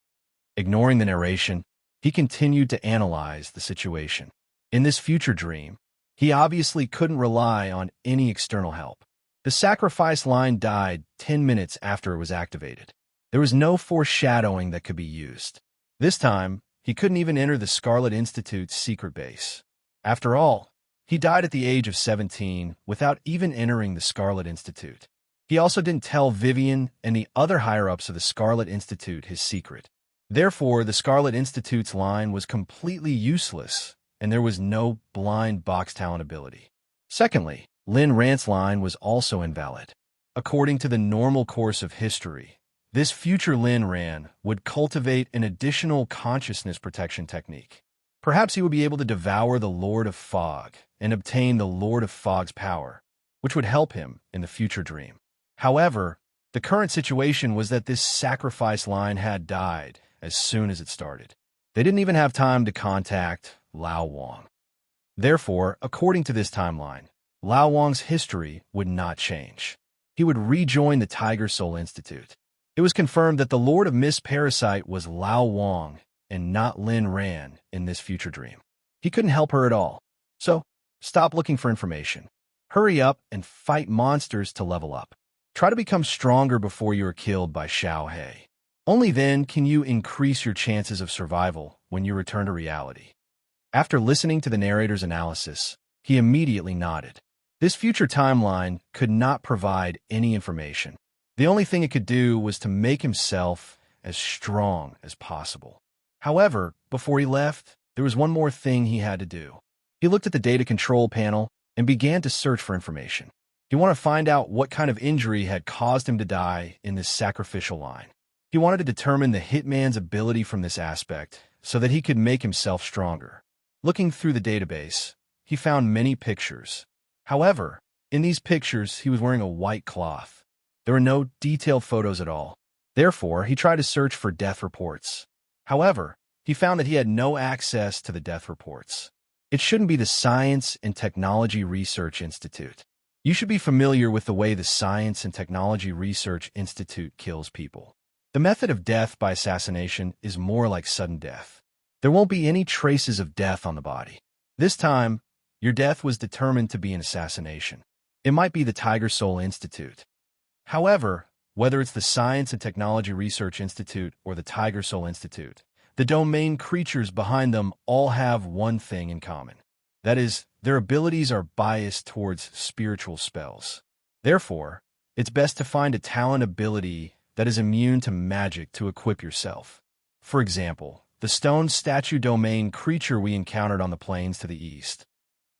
Ignoring the narration, he continued to analyze the situation. In this future dream, he obviously couldn't rely on any external help. The sacrifice line died 10 minutes after it was activated. There was no foreshadowing that could be used. This time, he couldn't even enter the Scarlet Institute's secret base. After all, he died at the age of 17 without even entering the Scarlet Institute. He also didn't tell Vivian and the other higher-ups of the Scarlet Institute his secret. Therefore, the Scarlet Institute's line was completely useless, and there was no blind box talent ability. Secondly, Lin Rant's line was also invalid. According to the normal course of history, this future Lin Ran would cultivate an additional consciousness protection technique. Perhaps he would be able to devour the Lord of Fog and obtain the Lord of Fog's power, which would help him in the future dream. However, the current situation was that this sacrifice line had died as soon as it started. They didn't even have time to contact Lao Wang. Therefore, according to this timeline, Lao Wang's history would not change. He would rejoin the Tiger Soul Institute. It was confirmed that the Lord of Mist Parasite was Lao Wang and not Lin Ran in this future dream. He couldn't help her at all. So, stop looking for information. Hurry up and fight monsters to level up. Try to become stronger before you are killed by Xiao He. Only then can you increase your chances of survival when you return to reality. After listening to the narrator's analysis, he immediately nodded. This future timeline could not provide any information. The only thing it could do was to make himself as strong as possible. However, before he left, there was one more thing he had to do. He looked at the data control panel and began to search for information. He wanted to find out what kind of injury had caused him to die in this sacrificial line. He wanted to determine the hitman's ability from this aspect so that he could make himself stronger. Looking through the database, he found many pictures. However, in these pictures, he was wearing a white cloth. There were no detailed photos at all. Therefore, he tried to search for death reports. However, he found that he had no access to the death reports. It shouldn't be the Science and Technology Research Institute. You should be familiar with the way the Science and Technology Research Institute kills people. The method of death by assassination is more like sudden death. There won't be any traces of death on the body. This time, your death was determined to be an assassination. It might be the Tiger Soul Institute. However, whether it's the Science and Technology Research Institute or the Tiger Soul Institute, the domain creatures behind them all have one thing in common. That is, their abilities are biased towards spiritual spells. Therefore, it's best to find a talent ability that is immune to magic to equip yourself. For example, the stone statue domain creature we encountered on the plains to the east.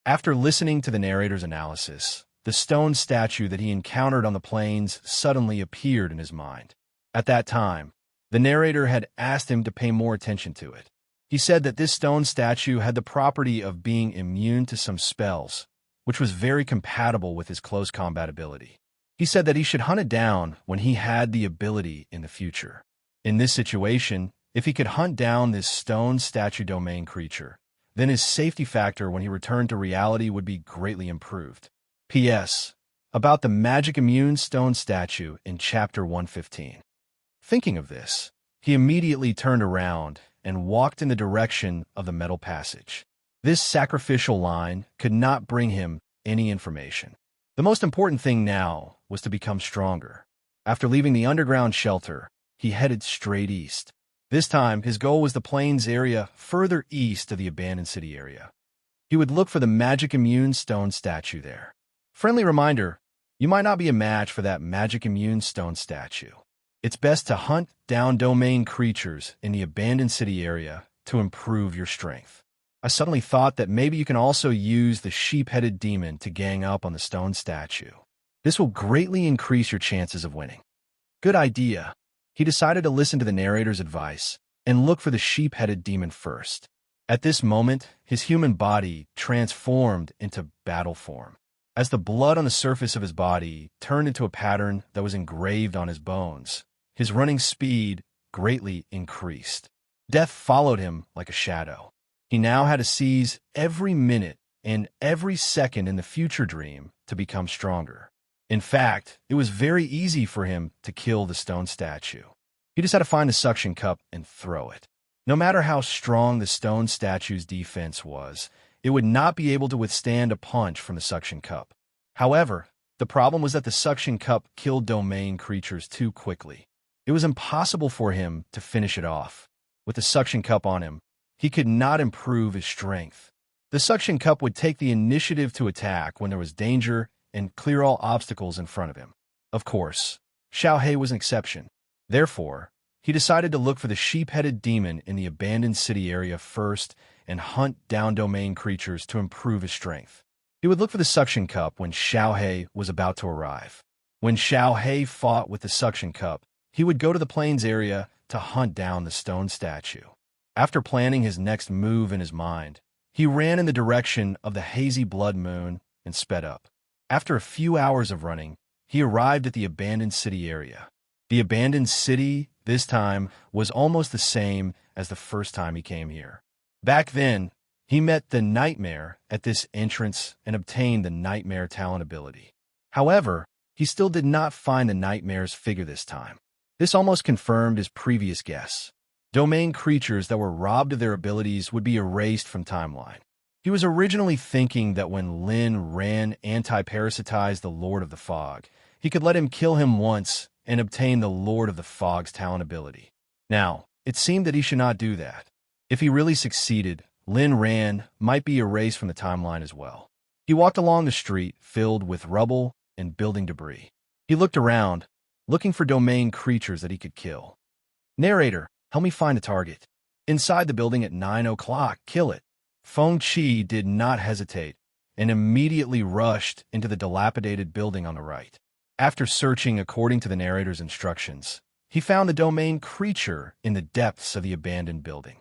After listening to the narrator's analysis, the stone statue that he encountered on the plains suddenly appeared in his mind. At that time, the narrator had asked him to pay more attention to it. He said that this stone statue had the property of being immune to some spells, which was very compatible with his close combat ability. He said that he should hunt it down when he had the ability in the future. In this situation, if he could hunt down this stone statue domain creature, then his safety factor when he returned to reality would be greatly improved. P.S. About the magic immune stone statue in Chapter 115. Thinking of this, he immediately turned around and walked in the direction of the metal passage. This sacrificial line could not bring him any information. The most important thing now was to become stronger. After leaving the underground shelter, he headed straight east. This time, his goal was the plains area further east of the abandoned city area. He would look for the magic immune stone statue there. Friendly reminder, you might not be a match for that magic immune stone statue. It's best to hunt down domain creatures in the abandoned city area to improve your strength. I suddenly thought that maybe you can also use the sheep-headed demon to gang up on the stone statue. This will greatly increase your chances of winning. Good idea. He decided to listen to the narrator's advice and look for the sheep-headed demon first. At this moment, his human body transformed into battle form. As the blood on the surface of his body turned into a pattern that was engraved on his bones, his running speed greatly increased. Death followed him like a shadow. He now had to seize every minute and every second in the future dream to become stronger. In fact, it was very easy for him to kill the stone statue. He just had to find the suction cup and throw it. No matter how strong the stone statue's defense was, it would not be able to withstand a punch from the suction cup. However, the problem was that the suction cup killed domain creatures too quickly. It was impossible for him to finish it off. With the suction cup on him, he could not improve his strength. The suction cup would take the initiative to attack when there was danger and clear all obstacles in front of him. Of course, Xiao He was an exception. Therefore, he decided to look for the sheep-headed demon in the abandoned city area first and hunt down domain creatures to improve his strength. He would look for the suction cup when Xiao He was about to arrive. When Xiao He fought with the suction cup, he would go to the plains area to hunt down the stone statue. After planning his next move in his mind, he ran in the direction of the hazy blood moon and sped up. After a few hours of running, he arrived at the abandoned city area. The abandoned city, this time, was almost the same as the first time he came here. Back then, he met the Nightmare at this entrance and obtained the Nightmare talent ability. However, he still did not find the Nightmare's figure this time. This almost confirmed his previous guess. Domain creatures that were robbed of their abilities would be erased from timeline. He was originally thinking that when Lin Ran anti-parasitized the Lord of the Fog, he could let him kill him once and obtain the Lord of the Fog's talent ability. Now, it seemed that he should not do that. If he really succeeded, Lin Ran might be erased from the timeline as well. He walked along the street filled with rubble and building debris. He looked around, looking for domain creatures that he could kill. Narrator, help me find a target. Inside the building at 9 o'clock, kill it. Feng Qi did not hesitate and immediately rushed into the dilapidated building on the right. After searching according to the narrator's instructions, he found the domain creature in the depths of the abandoned building.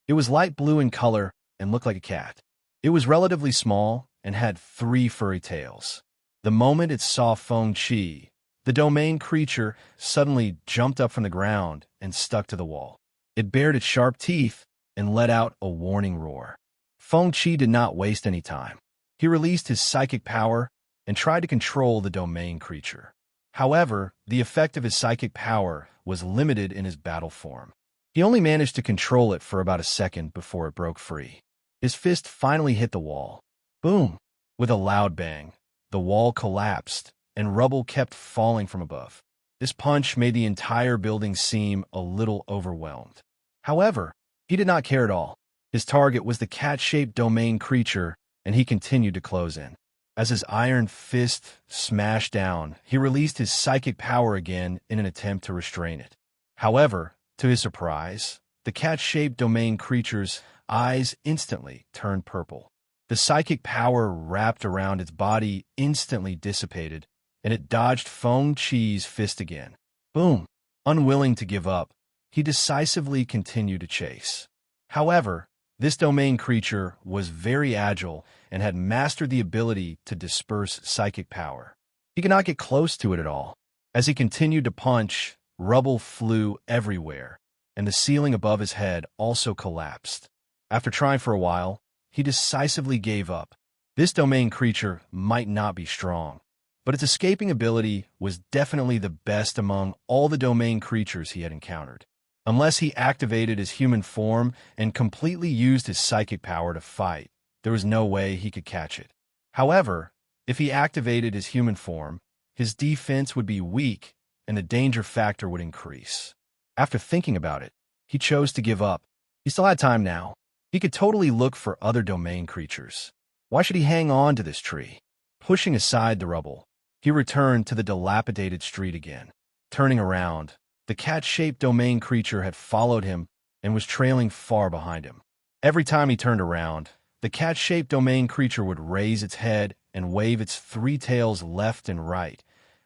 It was light blue in color and looked like a cat. It was relatively small and had 3 furry tails. The moment it saw Feng Qi, the domain creature suddenly jumped up from the ground and stuck to the wall. It bared its sharp teeth and let out a warning roar. Feng Qi did not waste any time. He released his psychic power and tried to control the domain creature. However, the effect of his psychic power was limited in his battle form. He only managed to control it for about a second before it broke free. His fist finally hit the wall. Boom! With a loud bang, the wall collapsed and rubble kept falling from above. This punch made the entire building seem a little overwhelmed. However, he did not care at all. His target was the cat-shaped domain creature, and he continued to close in. As his iron fist smashed down, he released his psychic power again in an attempt to restrain it. However, to his surprise, the cat-shaped domain creature's eyes instantly turned purple. The psychic power wrapped around its body instantly dissipated, and it dodged Feng Qi's fist again. Boom! Unwilling to give up, he decisively continued to chase. However, this domain creature was very agile and had mastered the ability to disperse psychic power. He could not get close to it at all. As he continued to punch, rubble flew everywhere, and the ceiling above his head also collapsed. After trying for a while, he decisively gave up. This domain creature might not be strong, but its escaping ability was definitely the best among all the domain creatures he had encountered. Unless he activated his human form and completely used his psychic power to fight, there was no way he could catch it. However, if he activated his human form, his defense would be weak and the danger factor would increase. After thinking about it, he chose to give up. He still had time now. He could totally look for other domain creatures. Why should he hang on to this tree? Pushing aside the rubble, he returned to the dilapidated street again. Turning around, the cat-shaped domain creature had followed him and was trailing far behind him. Every time he turned around, the cat-shaped domain creature would raise its head and wave its 3 tails left and right,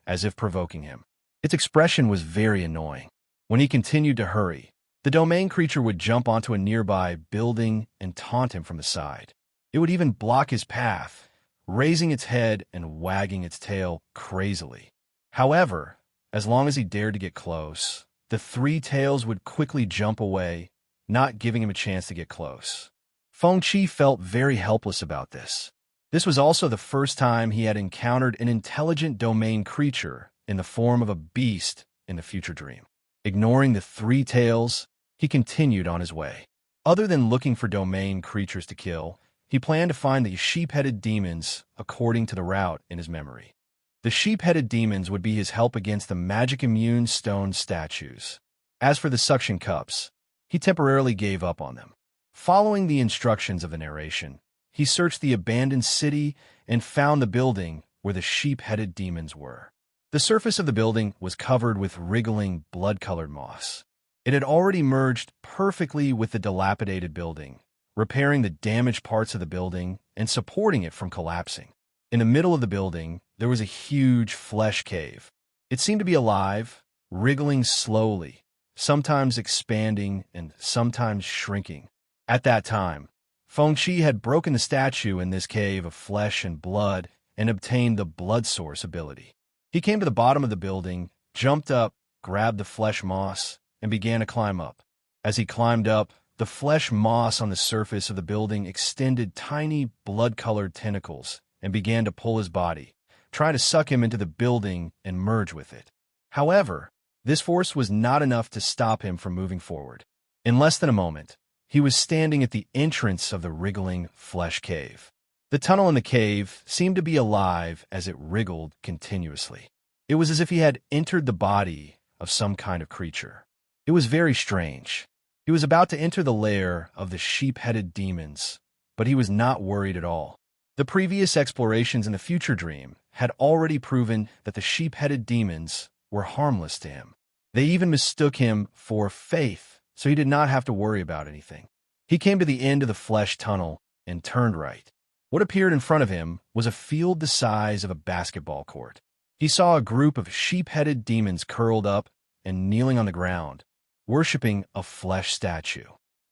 as if provoking him. Its expression was very annoying. When he continued to hurry, the domain creature would jump onto a nearby building and taunt him from the side. It would even block his path, raising its head and wagging its tail crazily. However, as long as he dared to get close, the 3 tails would quickly jump away, not giving him a chance to get close. Feng Qi felt very helpless about this. This was also the first time he had encountered an intelligent domain creature in the form of a beast in the future dream. Ignoring the 3 tails, he continued on his way. Other than looking for domain creatures to kill, he planned to find the sheep-headed demons according to the route in his memory. The sheep-headed demons would be his help against the magic immune stone statues. As for the suction cups, he temporarily gave up on them. Following the instructions of the narration, he searched the abandoned city and found the building where the sheep-headed demons were. The surface of the building was covered with wriggling, blood-colored moss. It had already merged perfectly with the dilapidated building, repairing the damaged parts of the building and supporting it from collapsing. In the middle of the building, there was a huge flesh cave. It seemed to be alive, wriggling slowly, sometimes expanding and sometimes shrinking. At that time, Feng Qi had broken the statue in this cave of flesh and blood and obtained the blood source ability. He came to the bottom of the building, jumped up, grabbed the flesh moss, and began to climb up. As he climbed up, the flesh moss on the surface of the building extended tiny blood-colored tentacles and began to pull his body, trying to suck him into the building and merge with it. However, this force was not enough to stop him from moving forward. In less than a moment, he was standing at the entrance of the wriggling flesh cave. The tunnel in the cave seemed to be alive as it wriggled continuously. It was as if he had entered the body of some kind of creature. It was very strange. He was about to enter the lair of the sheep-headed demons, but he was not worried at all. The previous explorations in the future dream had already proven that the sheep-headed demons were harmless to him. They even mistook him for Faith, so he did not have to worry about anything. He came to the end of the flesh tunnel and turned right. What appeared in front of him was a field the size of a basketball court. He saw a group of sheep-headed demons curled up and kneeling on the ground, worshipping a flesh statue.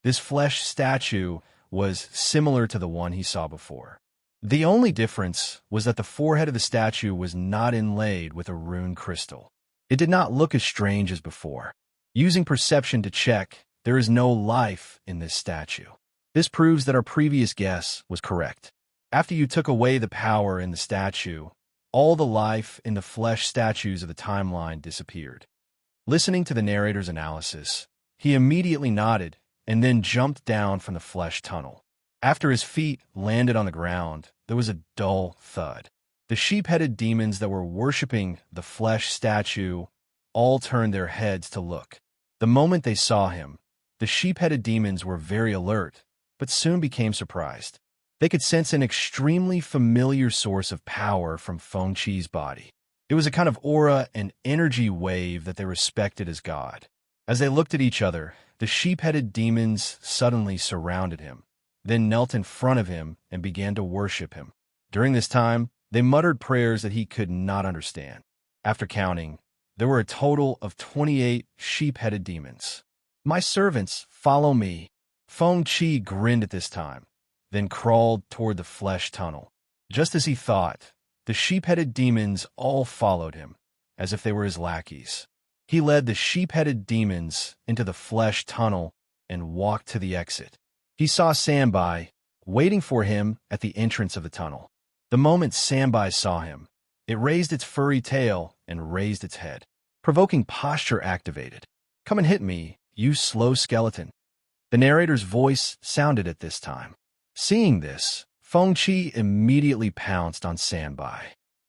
This flesh statue was similar to the one he saw before. The only difference was that the forehead of the statue was not inlaid with a rune crystal. It did not look as strange as before. Using perception to check, there is no life in this statue. This proves that our previous guess was correct. After you took away the power in the statue, all the life in the flesh statues of the timeline disappeared. Listening to the narrator's analysis, he immediately nodded and then jumped down from the flesh tunnel. After his feet landed on the ground, there was a dull thud. The sheep-headed demons that were worshipping the flesh statue all turned their heads to look. The moment they saw him, the sheep-headed demons were very alert, but soon became surprised. They could sense an extremely familiar source of power from Feng Qi's body. It was a kind of aura and energy wave that they respected as God. As they looked at each other, the sheep-headed demons suddenly surrounded him, then knelt in front of him and began to worship him. During this time, they muttered prayers that he could not understand. After counting, there were a total of 28 sheep-headed demons. "My servants, follow me." Feng Qi grinned at this time, then crawled toward the flesh tunnel. Just as he thought, the sheep-headed demons all followed him, as if they were his lackeys. He led the sheep-headed demons into the flesh tunnel and walked to the exit. He saw Sambai waiting for him at the entrance of the tunnel. The moment Sambai saw him, it raised its furry tail and raised its head. Provoking posture activated. "Come and hit me, you slow skeleton." The narrator's voice sounded at this time. Seeing this, Feng Qi immediately pounced on Sambai.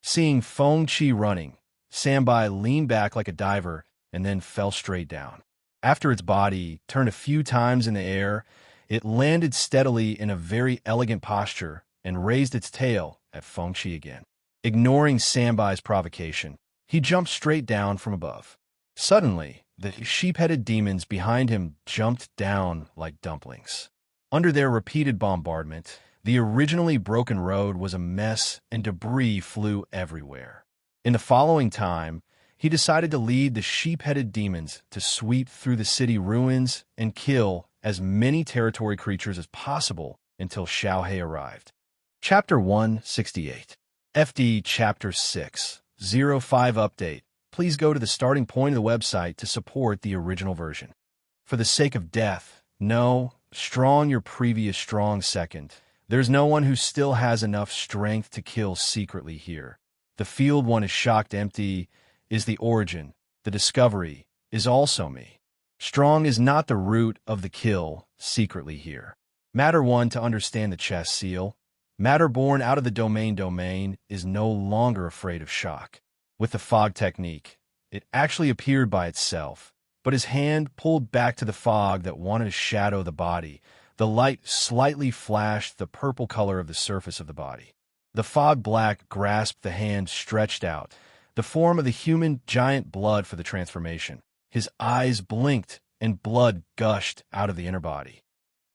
Seeing Feng Qi running, Sambai leaned back like a diver and then fell straight down. After its body turned a few times in the air, it landed steadily in a very elegant posture and raised its tail at Feng Qi again. Ignoring Sambai's provocation, he jumped straight down from above. Suddenly, the sheep-headed demons behind him jumped down like dumplings. Under their repeated bombardment, the originally broken road was a mess and debris flew everywhere. In the following time, he decided to lead the sheep-headed demons to sweep through the city ruins and kill as many territory creatures as possible until Xiaohe arrived. Chapter 168. FD Chapter 605 Update. Please go to the starting point of the website to support the original version. For the sake of death, no, strong your previous strong second. There's no one who still has enough strength to kill secretly here. The field one is shocked empty is the origin. The discovery is also me. Strong is not the root of the kill secretly here. Matter one to understand the chess seal. Matter born out of the domain is no longer afraid of shock. With the fog technique, it actually appeared by itself, but his hand pulled back to the fog that wanted to shadow the body. The light slightly flashed the purple color of the surface of the body. The fog black grasped the hand stretched out, the form of the human giant blood for the transformation. His eyes blinked and blood gushed out of the inner body.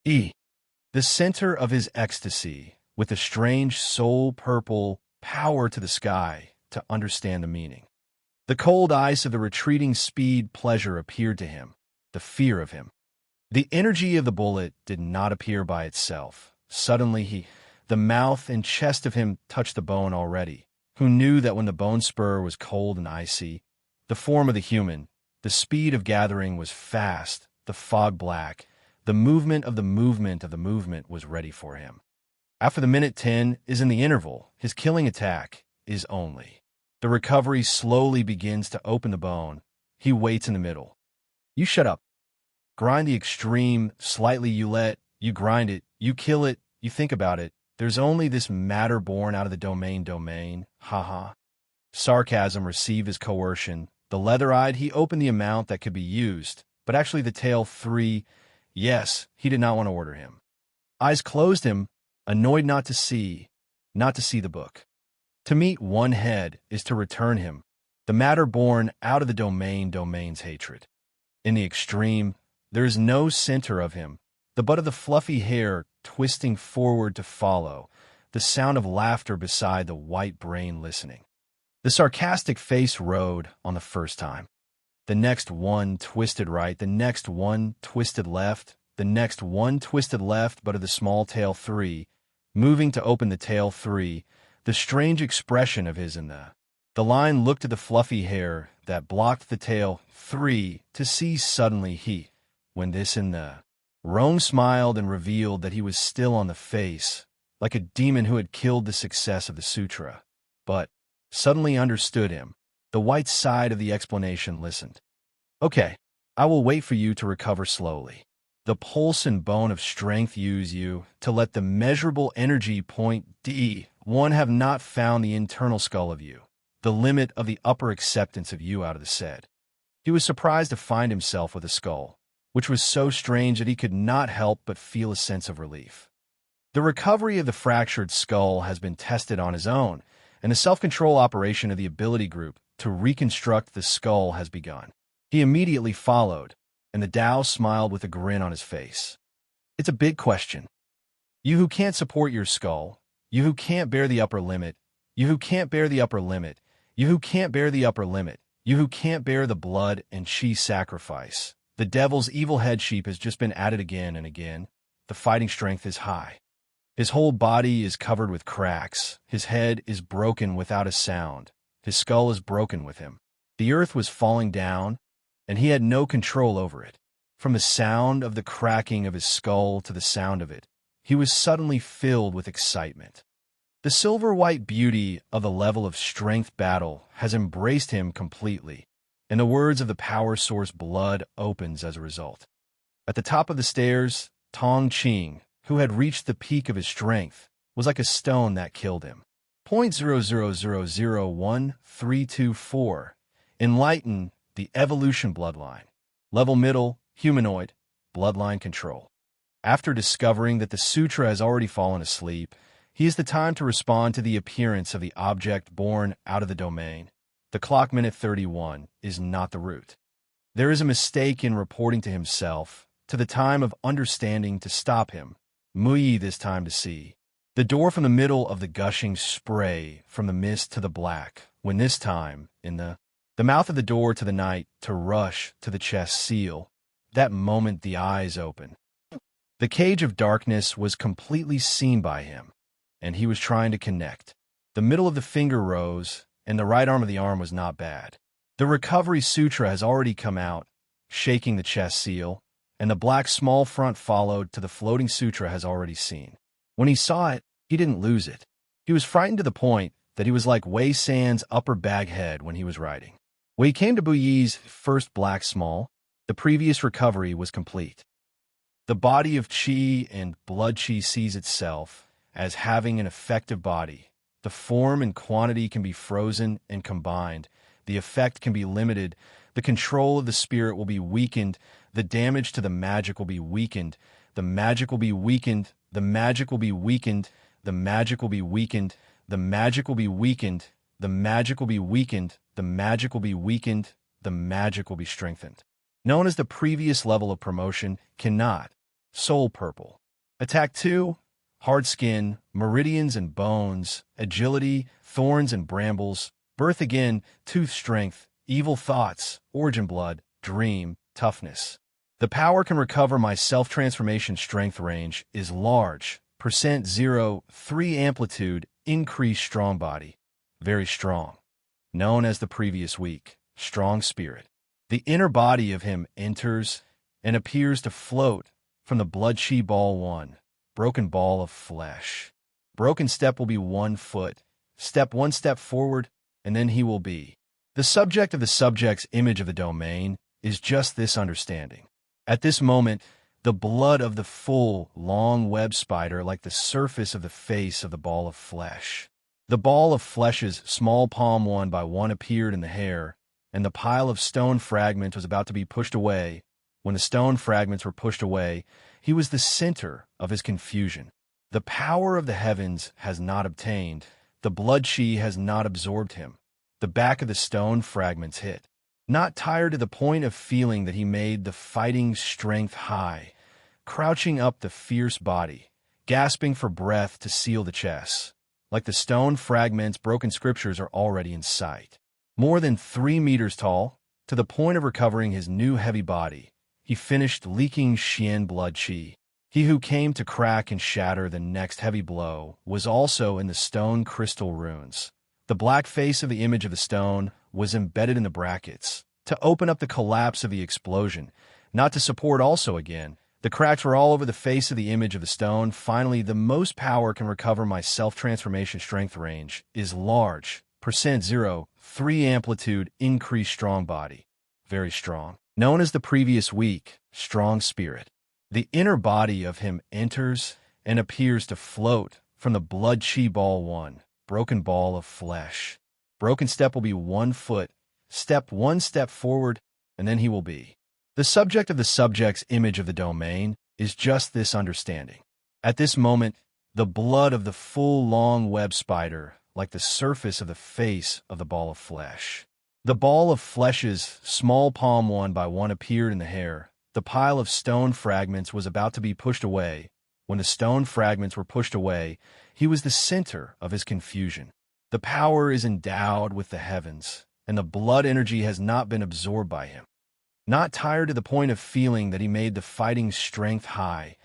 The center of his ecstasy, with a strange soul-purple power to the sky to understand the meaning. The cold ice of the retreating speed pleasure appeared to him, the fear of him. The energy of the bullet did not appear by itself. Suddenly The mouth and chest of him touched the bone already. Who knew that when the bone spur was cold and icy, the form of the human, the speed of gathering was fast, the fog black, the movement of the movement of the movement was ready for him. After the minute 10 is in the interval, his killing attack is only. The recovery slowly begins to open the bone. He waits in the middle. You shut up. Grind the extreme, slightly you let, you grind it, you kill it, you think about it. There's only this matter born out of the domain, haha. Sarcasm received as coercion. The leather-eyed, he opened the amount that could be used, but actually the tail 3, yes, he did not want to order him. Eyes closed him, annoyed not to see the book. To meet one head is to return him, the matter born out of the domain's hatred. In the extreme, there is no center of him, the butt of the fluffy hair twisting forward to follow, the sound of laughter beside the white brain listening. The sarcastic face rode on the first time. The next one twisted right, the next one twisted left, the next one twisted left but of the small tail 3, moving to open the tail 3, the strange expression of his in the line looked at the fluffy hair that blocked the tail 3 to see suddenly when this in the Rome smiled and revealed that he was still on the face, like a demon who had killed the success of the sutra, but suddenly understood him. The white side of the explanation listened. Okay, I will wait for you to recover slowly. The pulse and bone of strength use you to let the measurable energy point D1 have not found the internal skull of you, the limit of the upper acceptance of you out of the said. He was surprised to find himself with a skull, which was so strange that he could not help but feel a sense of relief. The recovery of the fractured skull has been tested on his own, and the self-control operation of the ability group to reconstruct the skull has begun. He immediately followed, and the Tao smiled with a grin on his face. It's a big question. You who can't support your skull, you who can't bear the upper limit, you who can't bear the upper limit, you who can't bear the upper limit, you who can't bear the blood and chi sacrifice. The devil's evil head sheep has just been added again and again. The fighting strength is high. His whole body is covered with cracks. His head is broken without a sound. His skull is broken with him. The earth was falling down, and he had no control over it. From the sound of the cracking of his skull to the sound of it, he was suddenly filled with excitement. The silver-white beauty of the level of strength battle has embraced him completely. In the words of the power source, blood opens as a result. At the top of the stairs, Tong Ching, who had reached the peak of his strength, was like a stone that killed him. 0.0001324. Enlighten the evolution bloodline. Level middle, humanoid, bloodline control. After discovering that the sutra has already fallen asleep, he is the time to respond to the appearance of the object born out of the domain. The clock minute 31 is not the root. There is a mistake in reporting to himself, to the time of understanding to stop him. Mui this time to see. The door from the middle of the gushing spray from the mist to the black, when this time, in the mouth of the door to the night, to rush to the chest seal. That moment the eyes open. The cage of darkness was completely seen by him, and he was trying to connect. The middle of the finger rose, and the right arm of the arm was not bad. The recovery sutra has already come out, shaking the chest seal, and the black small front followed to the floating sutra has already seen. When he saw it, he didn't lose it. He was frightened to the point that he was like Wei San's upper bag head when he was riding. When he came to Buyi's first black small, the previous recovery was complete. The body of chi and blood chi sees itself as having an effective body. The form and quantity can be frozen and combined. The effect can be limited. The control of the spirit will be weakened. The damage to the magic will be weakened. The magic will be weakened. The magic will be weakened. The magic will be weakened. The magic will be weakened. The magic will be weakened. The magic will be weakened. The magic will be strengthened. Known as the previous level of promotion, cannot. Soul purple. Attack 2. Hard skin, meridians and bones, agility, thorns and brambles, birth again, tooth strength, evil thoughts, origin blood, dream, toughness. The power can recover my self-transformation strength range is large, 0.03 amplitude, increase strong body, very strong, known as the previous week, strong spirit. The inner body of him enters and appears to float from the blood chi ball 1, broken ball of flesh. Broken step will be 1 foot, step 1 step forward, and then he will be. The subject of the subject's image of the domain is just this understanding. At this moment, the blood of the full, long web spider like the surface of the face of the ball of flesh. The ball of flesh's small palm 1 by 1 appeared in the hair, and the pile of stone fragments was about to be pushed away. When the stone fragments were pushed away, he was the center of his confusion. The power of the heavens has not obtained, the blood chi has not absorbed him. The back of the stone fragments hit. Not tired to the point of feeling that he made the fighting strength high, crouching up the fierce body, gasping for breath to seal the chest. Like the stone fragments, broken scriptures are already in sight. More than 3 meters tall, to the point of recovering his new heavy body, he finished leaking Xian blood chi. He who came to crack and shatter the next heavy blow was also in the stone crystal runes. The black face of the image of the stone was embedded in the brackets, to open up the collapse of the explosion, not to support also again. The cracks were all over the face of the image of the stone. Finally, the most power can recover my self-transformation strength range is large, .03 amplitude, increase strong body, very strong. Known as the previous week, strong spirit. The inner body of him enters and appears to float from the blood chi ball 1, broken ball of flesh. Broken step will be 1 foot, step 1 step forward, and then he will be. The subject of the subject's image of the domain is just this understanding. At this moment, the blood of the full long web spider like the surface of the face of the ball of flesh. The ball of flesh's small palm 1 by 1 appeared in the hair. The pile of stone fragments was about to be pushed away. When the stone fragments were pushed away, he was the center of his confusion. The power is endowed with the heavens, and the blood energy has not been absorbed by him. Not tired to the point of feeling that he made the fighting strength high,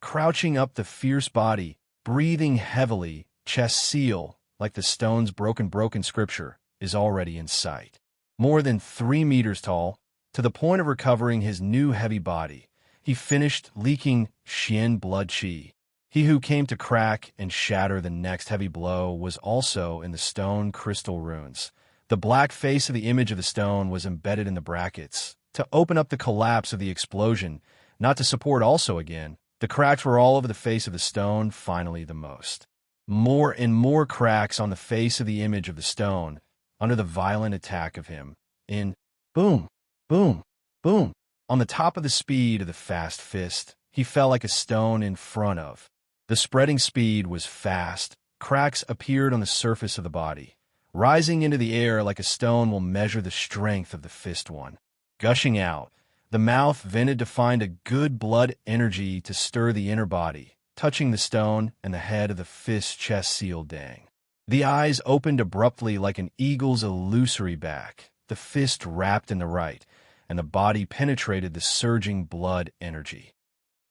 crouching up the fierce body, breathing heavily, chest seal, like the stone's broken scripture, is already in sight. More than 3 meters tall, to the point of recovering his new heavy body, he finished leaking Xian blood chi. He who came to crack and shatter the next heavy blow was also in the stone crystal runes. The black face of the image of the stone was embedded in the brackets, to open up the collapse of the explosion, not to support also again. The cracks were all over the face of the stone, finally the most. More and more cracks on the face of the image of the stone, under the violent attack of him, in boom, boom, boom. On the top of the speed of the fast fist, he fell like a stone in front of. The spreading speed was fast. Cracks appeared on the surface of the body. Rising into the air like a stone will measure the strength of the fist one. Gushing out, the mouth vented to find a good blood energy to stir the inner body, touching the stone and the head of the fist chest seal dang. The eyes opened abruptly like an eagle's illusory back, the fist wrapped in the right, and the body penetrated the surging blood energy.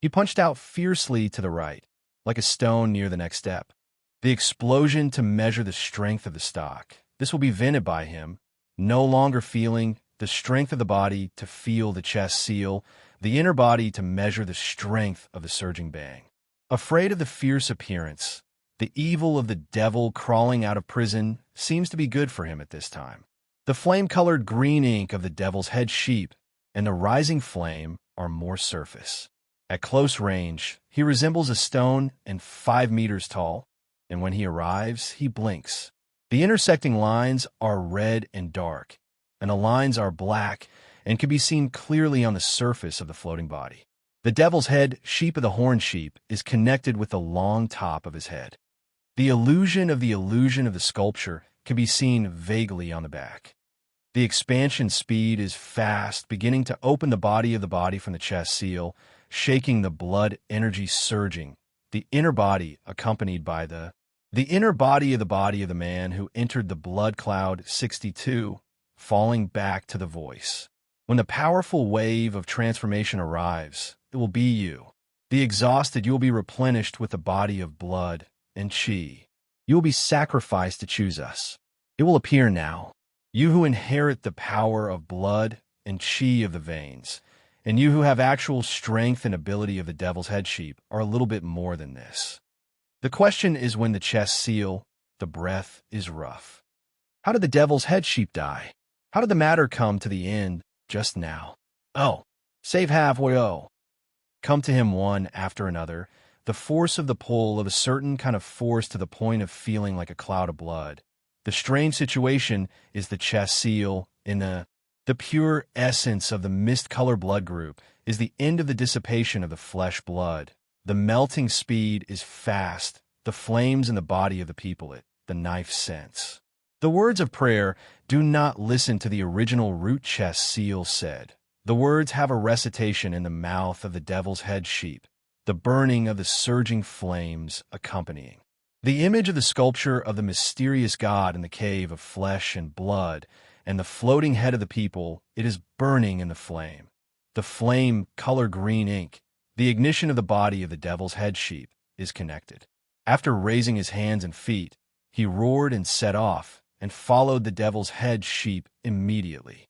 He punched out fiercely to the right, like a stone near the next step. The explosion to measure the strength of the stock. This will be vented by him, no longer feeling the strength of the body to feel the chest seal, the inner body to measure the strength of the surging bang. Afraid of the fierce appearance, the evil of the devil crawling out of prison seems to be good for him at this time. The flame-colored green ink of the devil's head sheep and the rising flame are more surface. At close range, he resembles a stone and 5 meters tall, and when he arrives, he blinks. The intersecting lines are red and dark, and the lines are black and can be seen clearly on the surface of the floating body. The devil's head, sheep of the horned sheep, is connected with the long top of his head. The illusion of the sculpture can be seen vaguely on the back. The expansion speed is fast, beginning to open the body from the chest seal, shaking the blood energy surging, the inner body accompanied by the inner body of the man who entered the blood cloud 62, falling back to the voice. When the powerful wave of transformation arrives, it will be you. The exhausted, you will be replenished with the body of blood and chi. You will be sacrificed to choose us. It will appear now. You who inherit the power of blood and chi of the veins, and you who have actual strength and ability of the devil's head sheep, are a little bit more than this. The question is when the chest seal, the breath is rough. How did the devil's head sheep die? How did the matter come to the end just now? Oh, save halfway, oh. Come to him one after another, the force of the pull of a certain kind of force to the point of feeling like a cloud of blood. The strange situation is the chest seal in the pure essence of the mist color blood group is the end of the dissipation of the flesh blood. The melting speed is fast, the flames in the body of the people it, the knife sense. The words of prayer do not listen to the original root chest seal said. The words have a recitation in the mouth of the devil's head sheep, the burning of the surging flames accompanying. The image of the sculpture of the mysterious God in the cave of flesh and blood, and the floating head of the people, it is burning in the flame. The flame, color green ink, the ignition of the body of the devil's head sheep, is connected. After raising his hands and feet, he roared and set off, and followed the devil's head sheep immediately.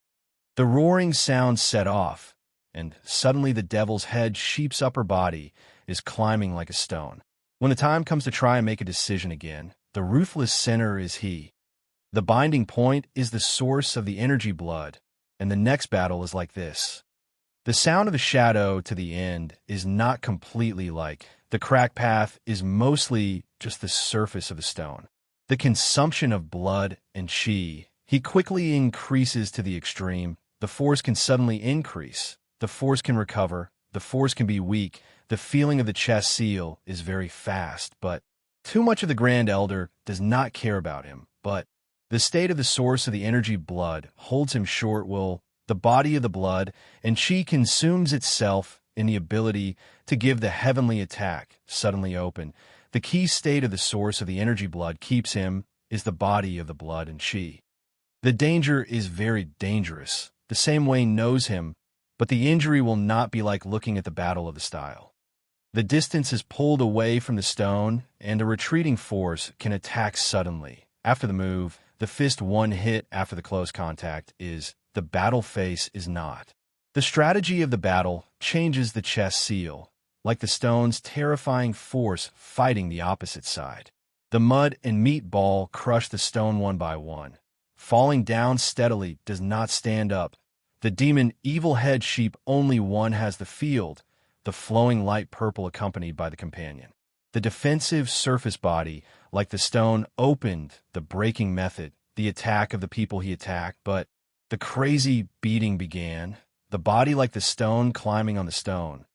The roaring sound set off, and suddenly the devil's head sheep's upper body is climbing like a stone. When the time comes to try and make a decision again, the ruthless sinner is he. The binding point is the source of the energy blood, and the next battle is like this. The sound of the shadow to the end is not completely like the crack path is mostly just the surface of the stone. The consumption of blood and chi, he quickly increases to the extreme. The force can suddenly increase. The force can recover. The force can be weak. The feeling of the chest seal is very fast, but too much of the Grand Elder does not care about him. But the state of the source of the energy blood holds him short will the body of the blood, and chi consumes itself in the ability to give the heavenly attack suddenly open. The key state of the source of the energy blood keeps him is the body of the blood and chi. The danger is very dangerous. The same way knows him, but the injury will not be like looking at the battle of the style. The distance is pulled away from the stone, and a retreating force can attack suddenly. After the move, the fist one hit after the close contact is the battle face is not. The strategy of the battle changes the chest seal, like the stone's terrifying force fighting the opposite side. The mud and meat ball crush the stone one by one. Falling down steadily does not stand up. The demon evil head sheep only one has the field, the flowing light purple accompanied by the companion. The defensive surface body, like the stone, opened the breaking method, the attack of the people he attacked, but the crazy beating began, the body like the stone climbing on the stone.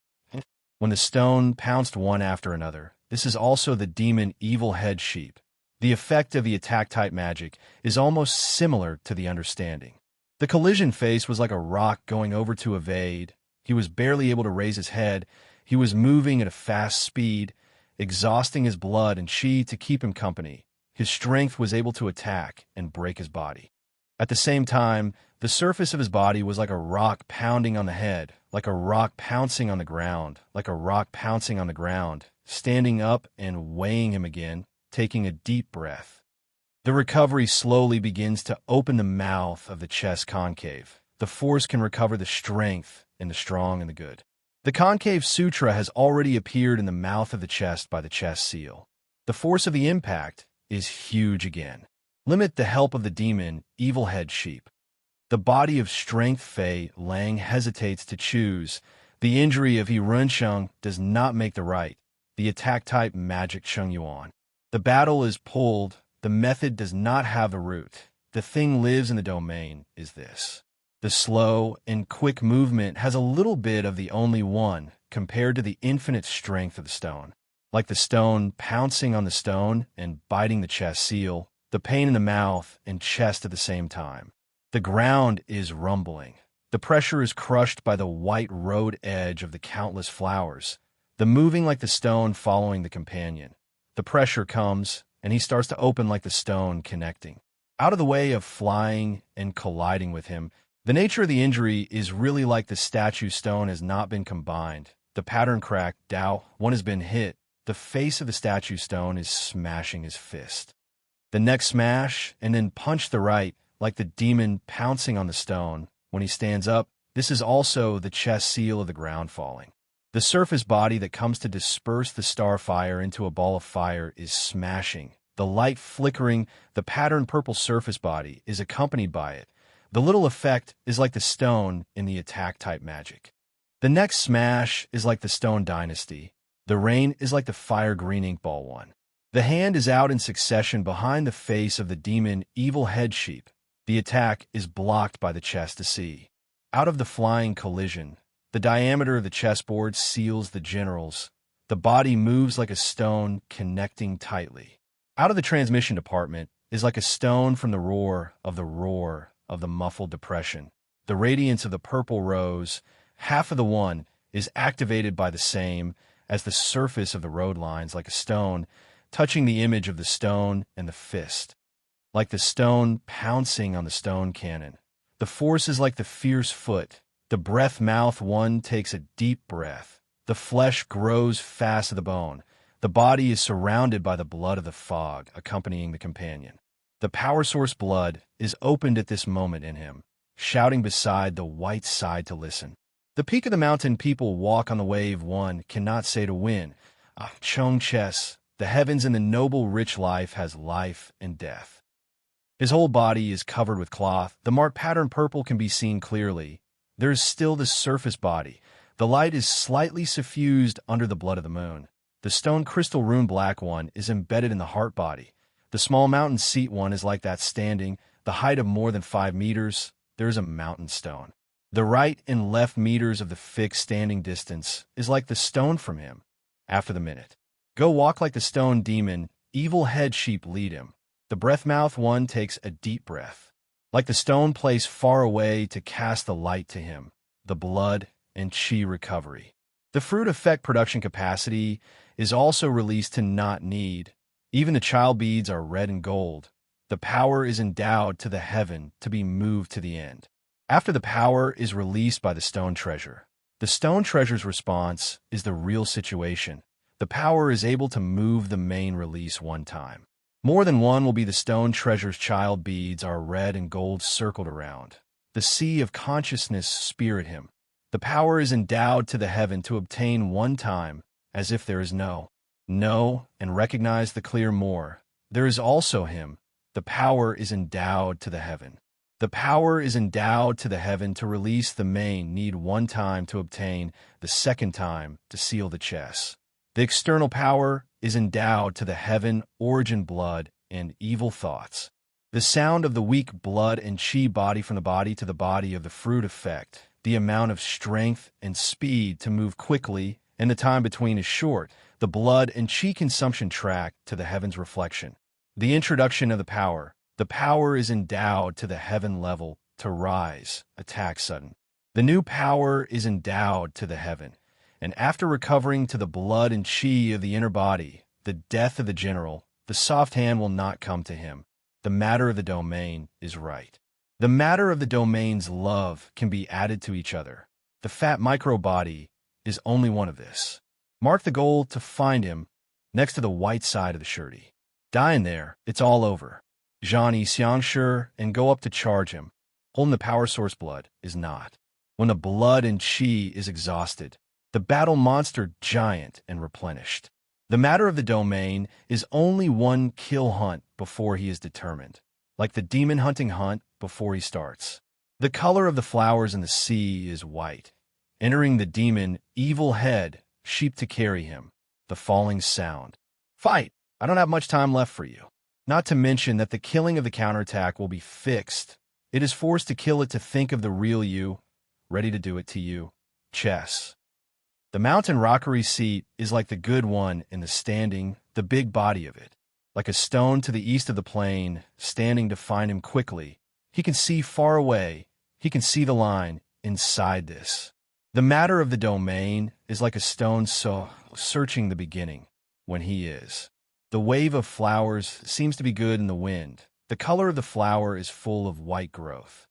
When the stone pounced one after another, this is also the demon evil head sheep. The effect of the attack-type magic is almost similar to the understanding. The collision face was like a rock going over to evade. He was barely able to raise his head. He was moving at a fast speed, exhausting his blood and chi to keep him company. His strength was able to attack and break his body. At the same time, the surface of his body was like a rock pounding on the head, like a rock pouncing on the ground, like a rock pouncing on the ground, standing up and weighing him again, taking a deep breath. The recovery slowly begins to open the mouth of the chest concave. The force can recover the strength in the strong and the good. The concave sutra has already appeared in the mouth of the chest by the chest seal. The force of the impact is huge again. Limit the help of the demon, evil head sheep. The body of strength Fei Lang hesitates to choose. The injury of He Runsheng does not make the right. The attack type magic Cheng Yuan. The battle is pulled. The method does not have the root. The thing lives in the domain is this. The slow and quick movement has a little bit of the only one compared to the infinite strength of the stone. Like the stone pouncing on the stone and biting the chest seal, the pain in the mouth and chest at the same time. The ground is rumbling. The pressure is crushed by the white road edge of the countless flowers, the moving like the stone following the companion. The pressure comes, and he starts to open like the stone connecting. Out of the way of flying and colliding with him, the nature of the injury is really like the statue stone has not been combined. The pattern crack, Dao, one has been hit. The face of the statue stone is smashing his fist. The next smash, and then punch the right, like the demon pouncing on the stone. When he stands up, this is also the chest seal of the ground falling. The surface body that comes to disperse the star fire into a ball of fire is smashing. The light flickering, the patterned purple surface body is accompanied by it. The little effect is like the stone in the attack-type magic. The next smash is like the stone dynasty. The rain is like the fire green ink ball one. The hand is out in succession behind the face of the demon evil head sheep. The attack is blocked by the chest to see. Out of the flying collision, the diameter of the chessboard seals the generals. The body moves like a stone, connecting tightly. Out of the transmission department is like a stone from the roar of the muffled depression. The radiance of the purple rose, half of the one, is activated by the same as the surface of the road lines like a stone, touching the image of the stone and the fist. Like the stone pouncing on the stone cannon. The force is like the fierce foot. The breath mouth one takes a deep breath. The flesh grows fast to the bone. The body is surrounded by the blood of the fog, accompanying the companion. The power source blood is opened at this moment in him, shouting beside the white side to listen. The peak of the mountain people walk on the wave one cannot say to win. Chong chess, the heavens and the noble rich life has life and death. His whole body is covered with cloth. The marked pattern purple can be seen clearly. There is still the surface body. The light is slightly suffused under the blood of the moon. The stone crystal rune black one is embedded in the heart body. The small mountain seat one is like that standing, the height of more than 5 meters. There is a mountain stone. The right and left meters of the fixed standing distance is like the stone from him. After the minute, go walk like the stone demon, evil head sheep lead him. The breath mouth one takes a deep breath. Like the stone place far away to cast the light to him, the blood and chi recovery. The fruit effect production capacity is also released to not need. Even the child beads are red and gold. The power is endowed to the heaven to be moved to the end. After the power is released by the stone treasure. The stone treasure's response is the real situation. The power is able to move the main release one time. More than one will be the stone treasure's child beads are red and gold circled around. The sea of consciousness spirit him. The power is endowed to the heaven to obtain one time, as if there is no, and recognize the clear more. There is also him. The power is endowed to the heaven. The power is endowed to the heaven to release the main need one time to obtain the second time to seal the chess. The external power is endowed to the heaven, origin blood, and evil thoughts. The sound of the weak blood and chi body from the body to the body of the fruit effect, the amount of strength and speed to move quickly, and the time between is short, the blood and chi consumption track to the heaven's reflection. The introduction of the power is endowed to the heaven level to rise, attack sudden. The new power is endowed to the heaven. And after recovering to the blood and chi of the inner body, the death of the general, the soft hand will not come to him. The matter of the domain is right. The matter of the domain's love can be added to each other. The fat micro-body is only one of this. Mark the goal to find him next to the white side of the shirty. Die in there, it's all over. Johnny Xiangshi and go up to charge him. Holding the power source blood is not. When the blood and chi is exhausted, the battle monster giant and replenished. The matter of the domain is only one kill hunt before he is determined, like the demon hunting hunt before he starts. The color of the flowers in the sea is white, entering the demon evil head, sheep to carry him, the falling sound. Fight! I don't have much time left for you. Not to mention that the killing of the counterattack will be fixed. It is forced to kill it to think of the real you, ready to do it to you. Chess. The mountain rockery seat is like the good one in the standing, the big body of it. Like a stone to the east of the plain, standing to find him quickly. He can see far away. He can see the line inside this. The matter of the domain is like a stone searching the beginning, when he is. The wave of flowers seems to be good in the wind. The color of the flower is full of white growth.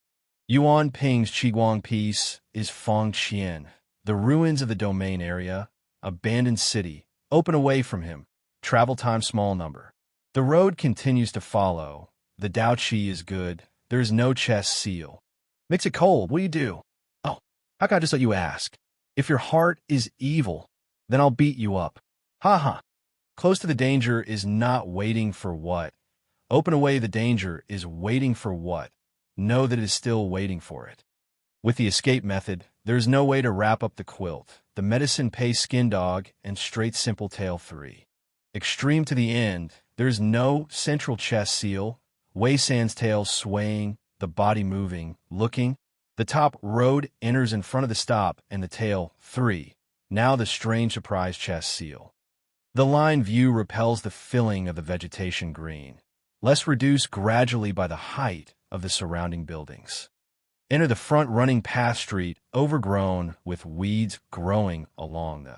Yuan Ping's Qiguang piece is Feng Qian. The ruins of the domain area, abandoned city, open away from him, travel time small number. The road continues to follow. The Dao Chi is good. There is no chest seal. Mix it cold. What do you do? Oh, how can I just let you ask? If your heart is evil, then I'll beat you up. Ha ha. Close to the danger is not waiting for what? Open away the danger is waiting for what? Know that it is still waiting for it. With the escape method, there is no way to wrap up the quilt. The medicine pay skin dog and straight simple tail 3. Extreme to the end, there is no central chest seal. Wei San's tail swaying, the body moving, looking. The top road enters in front of the stop and the tail 3. Now the strange surprise chest seal. The line view repels the filling of the vegetation green, less reduced gradually by the height of the surrounding buildings. Enter the front running path street, overgrown with weeds growing along the.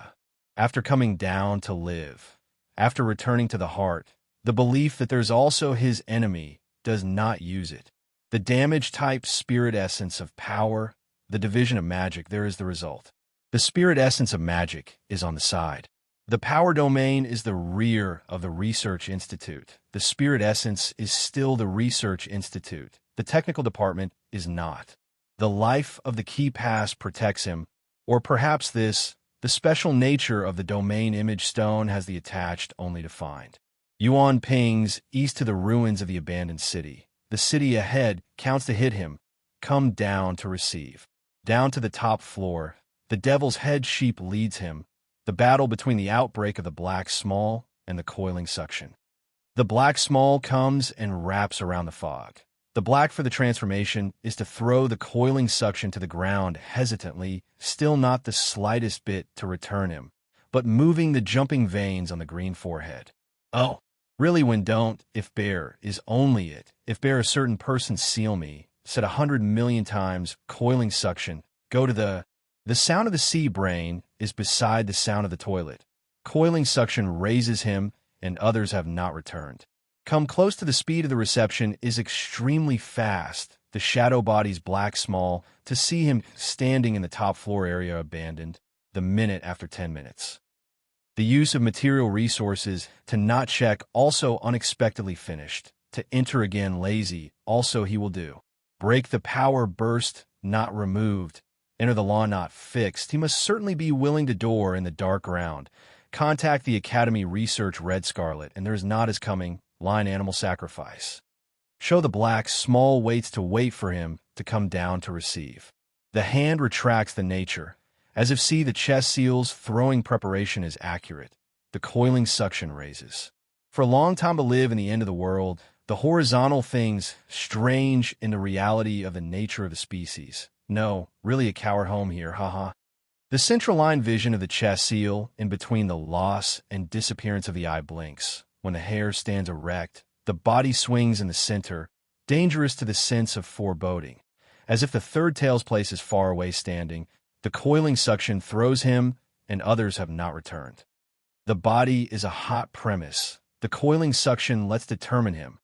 After coming down to live, after returning to the heart, the belief that there's also his enemy does not use it. The damage type spirit essence of power, the division of magic, there is the result. The spirit essence of magic is on the side. The power domain is the rear of the research institute. The spirit essence is still the research institute. The technical department is not. The life of the key pass protects him, or perhaps this, the special nature of the domain image stone has the attached only to find. Yuan pings east to the ruins of the abandoned city. The city ahead counts to hit him. Come down to receive. Down to the top floor. The devil's head sheep leads him. The battle between the outbreak of the black small and the coiling suction. The black small comes and wraps around the fog. The black for the transformation is to throw the coiling suction to the ground hesitantly, still not the slightest bit to return him, but moving the jumping veins on the green forehead. Oh, really when don't, if bear is only it, if bear a certain person seal me, said 100 million times, coiling suction, go to the sound of the sea brain is beside the sound of the toilet. Coiling suction raises him, and others have not returned. Come close to the speed of the reception is extremely fast, the shadow body's black small, to see him standing in the top floor area abandoned, the minute after 10 minutes. The use of material resources to not check also unexpectedly finished, to enter again lazy also he will do. Break the power burst, not removed. Enter the law not fixed. He must certainly be willing to door in the dark ground. Contact the Academy Research Red Scarlet, and there is not as coming. Line animal sacrifice. Show the black small waits to wait for him to come down to receive. The hand retracts the nature, as if see the chest seals throwing preparation is accurate. The coiling suction raises. For a long time to live in the end of the world, the horizontal things strange in the reality of the nature of the species. No, really a coward home here, haha. The central line vision of the chest seal in between the loss and disappearance of the eye blinks. When the hair stands erect, the body swings in the center, dangerous to the sense of foreboding. As if the third tail's place is far away standing, the coiling suction throws him, and others have not returned. The body is a hot premise. The coiling suction lets determine him.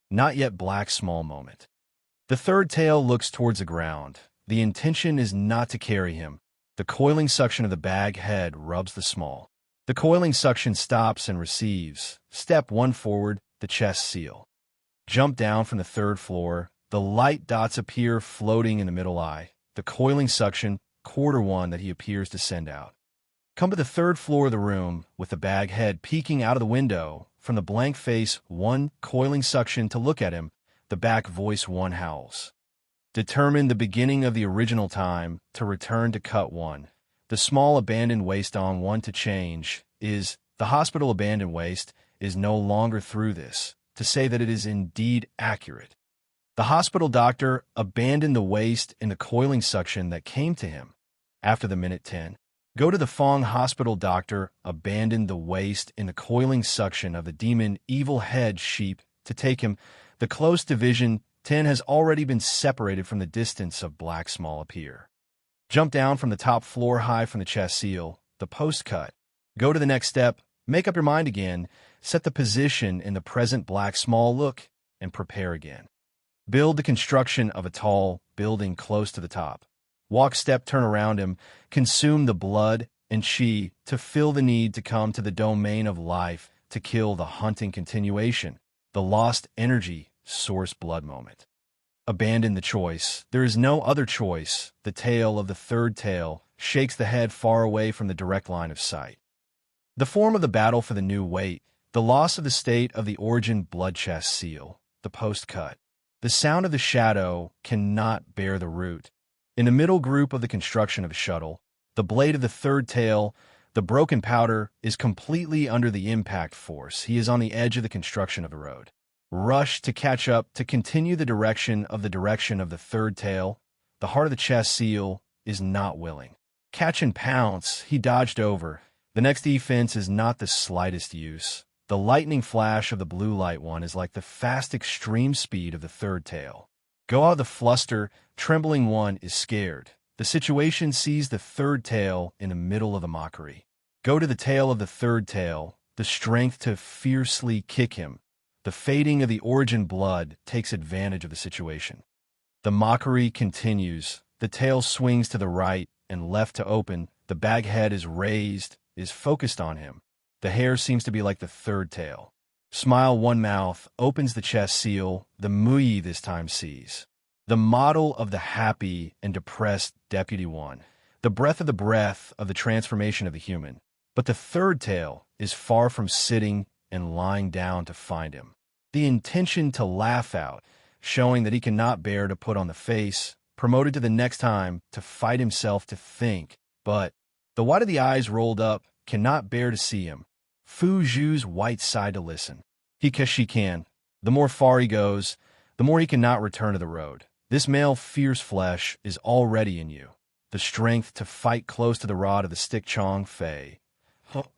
Not yet black small moment. The third tail looks towards the ground. The intention is not to carry him. The coiling suction of the bag head rubs the small. The coiling suction stops and receives. Step 1 forward, the chest seal. Jump down from the third floor. The light dots appear floating in the middle eye. The coiling suction, quarter 1 that he appears to send out. Come to the third floor of the room, with the bag head peeking out of the window. From the blank face, 1 coiling suction to look at him. The back voice 1 howls. Determine the beginning of the original time to return to cut 1. The small abandoned waste on 1 to change is, the hospital abandoned waste is no longer through this, to say that it is indeed accurate. The hospital doctor abandoned the waste in the coiling suction that came to him. After the minute 10, go to the Fong hospital doctor abandoned the waste in the coiling suction of the demon evil head sheep to take him. The close division 10 has already been separated from the distance of black small appear. Jump down from the top floor high from the chest seal, the post cut. Go to the next step, make up your mind again, set the position in the present black small look, and prepare again. Build the construction of a tall building close to the top. Walk, step, turn around him, consume the blood and chi to fill the need to come to the domain of life, to kill the hunting continuation, the lost energy source blood moment. Abandon the choice. There is no other choice. The tail of the third tail shakes the head far away from the direct line of sight. The form of the battle for the new weight, the loss of the state of the origin blood chest seal, the post-cut. The sound of the shadow cannot bear the root. In the middle group of the construction of a shuttle, the blade of the third tail, the broken powder, is completely under the impact force. He is on the edge of the construction of the road. Rush to catch up, to continue the direction of the third tail. The heart of the chest seal is not willing. Catch and pounce, he dodged over. The next defense is not the slightest use. The lightning flash of the blue light one is like the fast extreme speed of the third tail. Go out of the fluster, trembling one is scared. The situation sees the third tail in the middle of the mockery. Go to the tail of the third tail, the strength to fiercely kick him. The fading of the origin blood takes advantage of the situation. The mockery continues. The tail swings to the right and left to open. The bag head is raised, is focused on him. The hair seems to be like the third tail. Smile one mouth, opens the chest seal. The Mui this time sees. The model of the happy and depressed deputy one. The breath of the transformation of the human. But the third tail is far from sitting and lying down to find him. The intention to laugh out, showing that he cannot bear to put on the face, promoted to the next time to fight himself to think, but the white of the eyes rolled up, cannot bear to see him. Fu Zhu's white side to listen. She can. The more far he goes, the more he cannot return to the road. This male fierce flesh is already in you. The strength to fight close to the rod of the stick Chong Fei.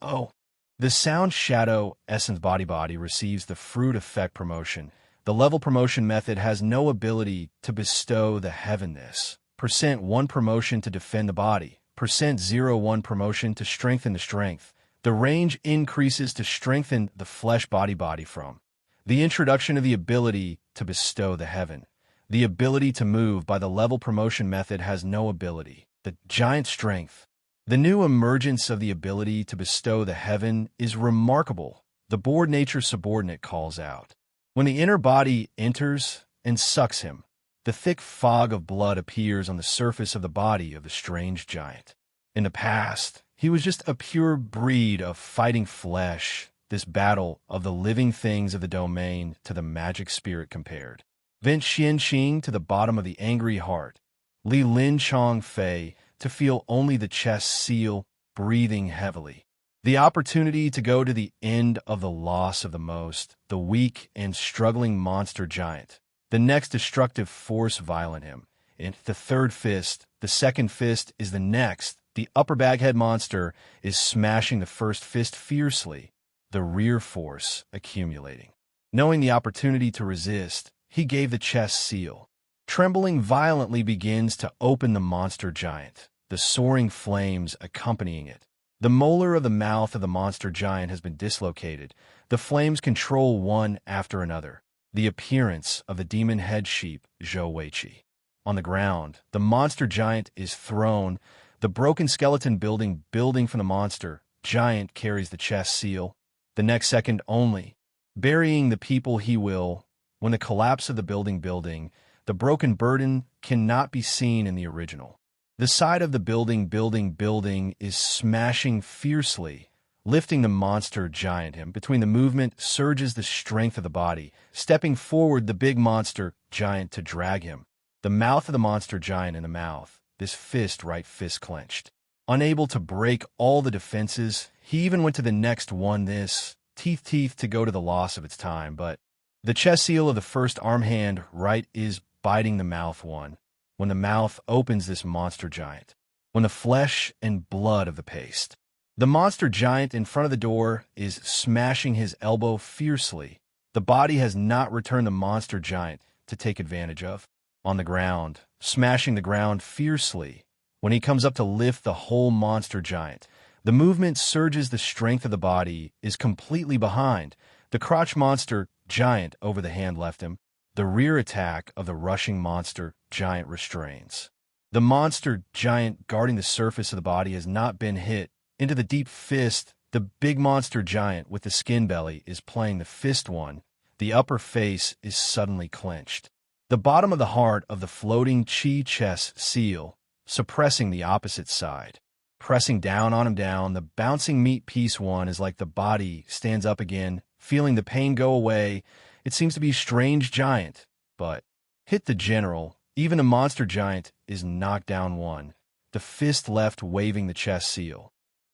Oh. The sound shadow essence body receives the fruit effect promotion. The level promotion method has no ability to bestow the heavenness. %1 promotion to defend the body. %01 promotion to strengthen the strength. The range increases to strengthen the flesh body from. The introduction of the ability to bestow the heaven. The ability to move by the level promotion method has no ability. The giant strength. The new emergence of the ability to bestow the heaven is remarkable. The bored nature subordinate calls out. When the inner body enters and sucks him, the thick fog of blood appears on the surface of the body of the strange giant. In the past, he was just a pure breed of fighting flesh, this battle of the living things of the domain to the magic spirit compared. Vent Xian Qing to the bottom of the angry heart. Li Lin Chong Fei to feel only the chest seal, breathing heavily. The opportunity to go to the end of the loss of the most, the weak and struggling monster giant. The next destructive force violent him. In the third fist, the second fist is the next. The upper baghead monster is smashing the first fist fiercely, the rear force accumulating. Knowing the opportunity to resist, he gave the chest seal. Trembling violently begins to open the monster giant, the soaring flames accompanying it. The molar of the mouth of the monster giant has been dislocated. The flames control one after another. The appearance of the demon head sheep, Zhou Weiqi. On the ground, the monster giant is thrown. The broken skeleton building from the monster giant carries the chest seal. The next second only, burying the people he will. When the collapse of the building, the broken burden cannot be seen in the original. The side of the building is smashing fiercely, lifting the monster giant him. Between the movement surges the strength of the body, stepping forward the big monster giant to drag him. The mouth of the monster giant in the mouth, this right fist clenched. Unable to break all the defenses, he even went to the next one, this teeth to go to the loss of its time, but the chest seal of the first arm hand right is biting the mouth one. When the mouth opens this monster giant, when the flesh and blood of the paste. The monster giant in front of the door is smashing his elbow fiercely. The body has not returned the monster giant to take advantage of. On the ground, smashing the ground fiercely. When he comes up to lift the whole monster giant, the movement surges, the strength of the body is completely behind. The crotch monster giant over the hand left him. The rear attack of the rushing monster giant restrains. The monster giant guarding the surface of the body has not been hit. Into the deep fist, the big monster giant with the skin belly is playing the fist one. The upper face is suddenly clenched. The bottom of the heart of the floating chi chest seal, suppressing the opposite side. Pressing down on him down, the bouncing meat piece one is like the body stands up again, feeling the pain go away. It seems to be strange giant, but hit the general. Even a monster giant is knocked down one. The fist left waving the chest seal.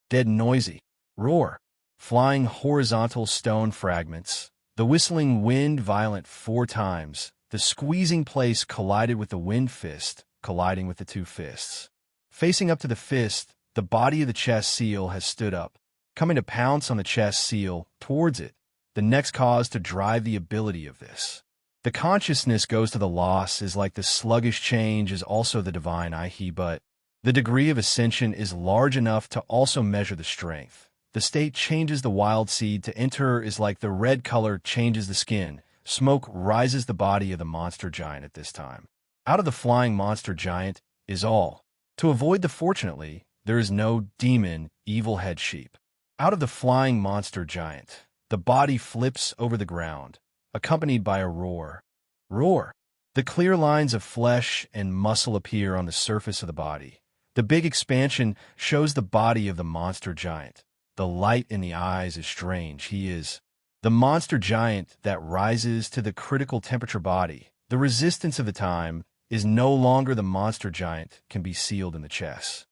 Dead noisy. Roar. Flying horizontal stone fragments. The whistling wind violent 4 times. The squeezing place collided with the wind fist, colliding with the 2 fists. Facing up to the fist, the body of the chest seal has stood up, coming to pounce on the chest seal towards it. The next cause to drive the ability of this. The consciousness goes to the loss is like the sluggish change is also the divine IE, but the degree of ascension is large enough to also measure the strength. The state changes the wild seed to enter is like the red color changes the skin. Smoke rises the body of the monster giant at this time. Out of the flying monster giant is all. To avoid the fortunately, there is no demon, evil head sheep. Out of the flying monster giant, the body flips over the ground, accompanied by a roar. Roar. The clear lines of flesh and muscle appear on the surface of the body. The big expansion shows the body of the monster giant. The light in the eyes is strange. He is the monster giant that rises to the critical temperature body. The resistance of the time is no longer the monster giant can be sealed in the chest.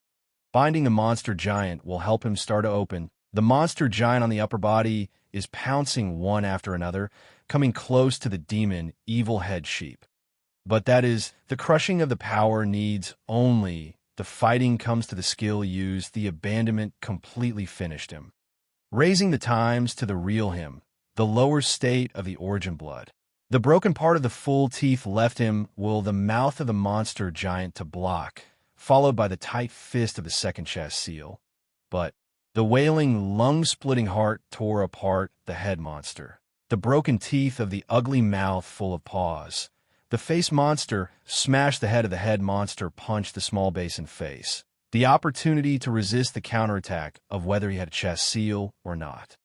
Binding the monster giant will help him start to open. The monster giant on the upper body is pouncing one after another, coming close to the demon, evil head sheep. But that is, the crushing of the power needs only. The fighting comes to the skill used. The abandonment completely finished him. Raising the times to the real him, the lower state of the origin blood. The broken part of the full teeth left him will the mouth of the monster giant to block, followed by the tight fist of the second chest seal. But the wailing, lung-splitting heart tore apart the head monster. The broken teeth of the ugly mouth full of paws. The face monster smashed the head of the head monster, punched the small basin face. The opportunity to resist the counterattack of whether he had a chest seal or not.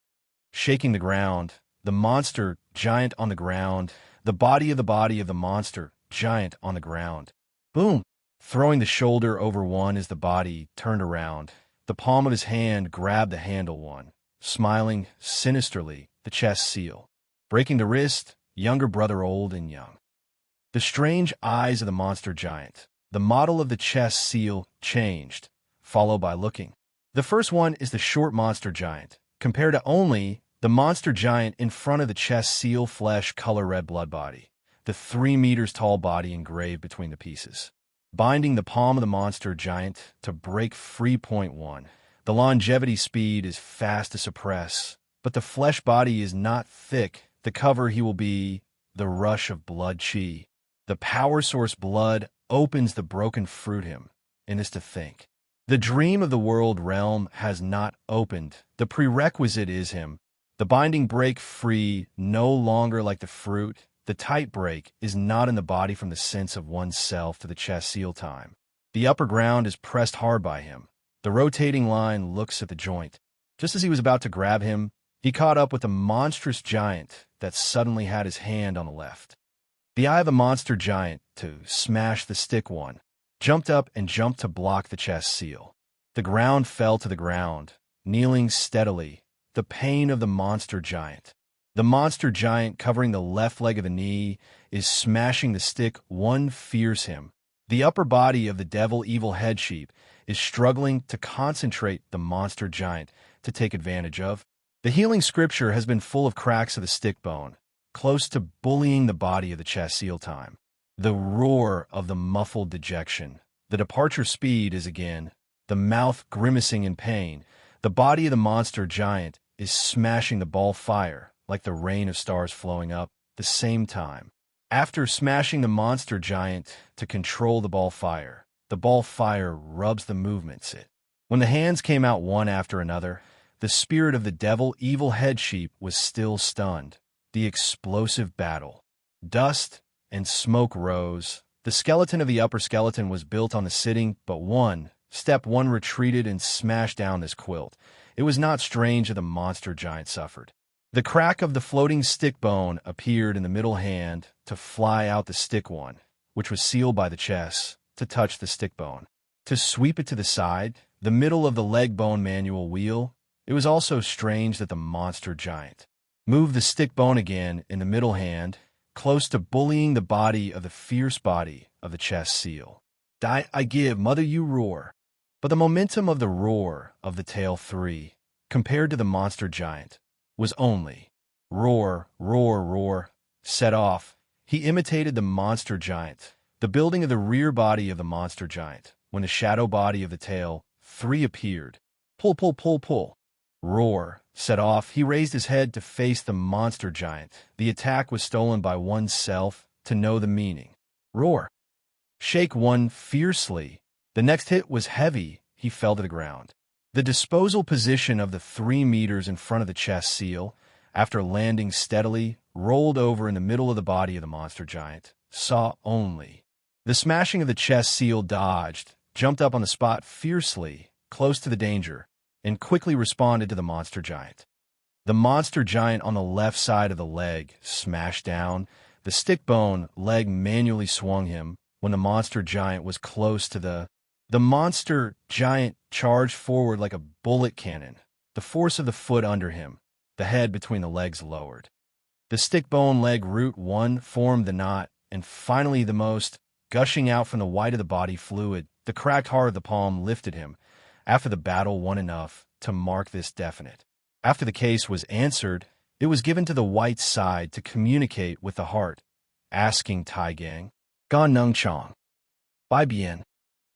Shaking the ground, the monster giant on the ground, the body of the monster giant on the ground. Boom! Throwing the shoulder over one as the body turned around. The palm of his hand grabbed the handle one, smiling sinisterly, the chest seal. Breaking the wrist, younger brother old and young. The strange eyes of the monster giant. The model of the chest seal changed, followed by looking. The first one is the short monster giant, compared to only the monster giant in front of the chest seal flesh color red blood body. The 3 meters tall body engraved between the pieces. Binding the palm of the monster giant to break free. Point 1. The longevity speed is fast to suppress, but the flesh body is not thick. The cover he will be the rush of blood chi. The power source blood opens the broken fruit him, in this to think. The dream of the world realm has not opened. The prerequisite is him. The binding break free, no longer like the fruit. The tight break is not in the body from the sense of oneself to the chest seal time. The upper ground is pressed hard by him. The rotating line looks at the joint. Just as he was about to grab him, he caught up with the monstrous giant that suddenly had his hand on the left. The eye of the monster giant, to smash the stick one, jumped up and jumped to block the chest seal. The ground fell to the ground, kneeling steadily, the pain of the monster giant. The monster giant covering the left leg of the knee is smashing the stick one fears him. The upper body of the devil evil head sheep is struggling to concentrate the monster giant to take advantage of. The healing scripture has been full of cracks of the stick bone, close to bullying the body of the chest seal time. The roar of the muffled dejection. The departure speed is again, the mouth grimacing in pain. The body of the monster giant is smashing the ball fire, like the rain of stars flowing up, the same time. After smashing the monster giant to control the ball fire rubs the movements. When the hands came out one after another, the spirit of the devil evil head sheep was still stunned. The explosive battle. Dust and smoke rose. The skeleton of the upper skeleton was built on the sitting, but step one retreated and smashed down this quilt. It was not strange that the monster giant suffered. The crack of the floating stick bone appeared in the middle hand to fly out the stick one, which was sealed by the chest, to touch the stick bone. To sweep it to the side, the middle of the leg bone manual wheel. It was also strange that the monster giant moved the stick bone again in the middle hand, close to bullying the body of the fierce body of the chest seal. Die I give, mother you roar. But the momentum of the roar of the tail 3, compared to the monster giant, was only roar, roar, roar. Set off, he imitated the monster giant, the building of the rear body of the monster giant, when the shadow body of the tail 3 appeared. Pull, pull, pull, pull. Roar. Set off, he raised his head to face the monster giant. The attack was stolen by oneself to know the meaning. Roar. Shake one fiercely. The next hit was heavy. He fell to the ground. The disposal position of the 3 meters in front of the chest seal, after landing steadily, rolled over in the middle of the body of the monster giant. Saw only. The smashing of the chest seal dodged, jumped up on the spot fiercely, close to the danger, and quickly responded to the monster giant. The monster giant on the left side of the leg smashed down. The stick bone leg manually swung him when the monster giant was close to the monster giant charged forward like a bullet cannon, the force of the foot under him, the head between the legs lowered. The stick bone leg root 1 formed the knot, and finally the most, gushing out from the white of the body fluid, the cracked heart of the palm lifted him. After the battle won enough to mark this definite. After the case was answered, it was given to the white side to communicate with the heart, asking Tai Gang, Gan Nung Chong. Bai Bien.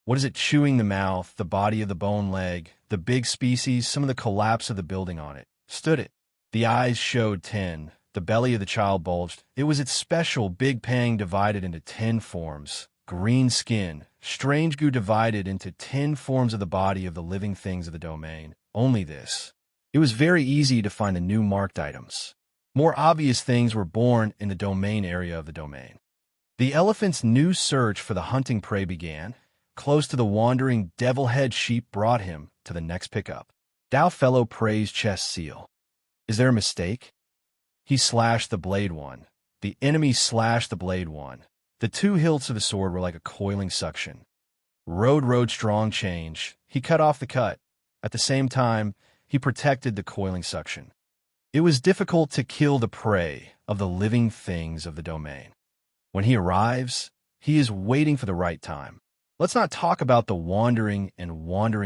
What is it chewing the mouth, the body of the bone leg, the big species, some of the collapse of the building on it? Stood it. The eyes showed 10. The belly of the child bulged. It was its special big pang divided into 10 forms. Green skin, strange goo divided into 10 forms of the body of the living things of the domain. Only this. It was very easy to find the new marked items. More obvious things were born in the domain area of the domain. The elephant's new search for the hunting prey began. Close to the wandering devil-head sheep brought him to the next pickup. Dao fellow praised chest seal. Is there a mistake? He slashed the blade one. The enemy slashed the blade one. The 2 hilts of the sword were like a coiling suction. Road strong change. He cut off the cut. At the same time, he protected the coiling suction. It was difficult to kill the prey of the living things of the domain. When he arrives, he is waiting for the right time. Let's not talk about the wandering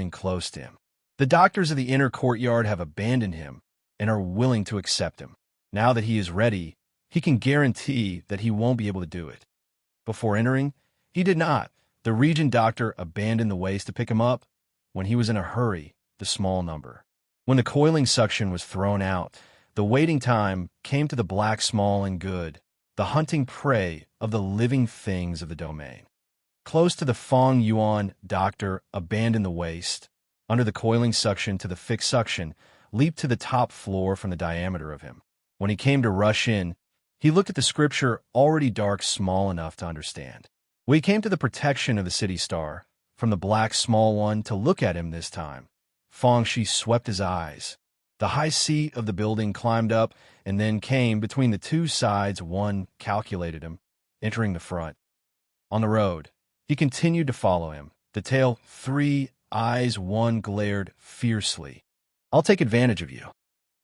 close to him. The doctors of the inner courtyard have abandoned him and are willing to accept him. Now that he is ready, he can guarantee that he won't be able to do it. Before entering, he did not. The region doctor abandoned the ways to pick him up. When he was in a hurry, the small number. When the coiling suction was thrown out, the waiting time came to the black small and good, the hunting prey of the living things of the domain. Close to the Fong Yuan doctor abandoned the waist, under the coiling suction to the fixed suction, leaped to the top floor from the diameter of him. When he came to rush in, he looked at the scripture already dark small enough to understand. When he came to the protection of the city star, from the black small one to look at him this time, Fong Shi swept his eyes. The high seat of the building climbed up and then came between the 2 sides. One calculated him, entering the front. On the road, he continued to follow him. The tail 3 eyes 1 glared fiercely. I'll take advantage of you.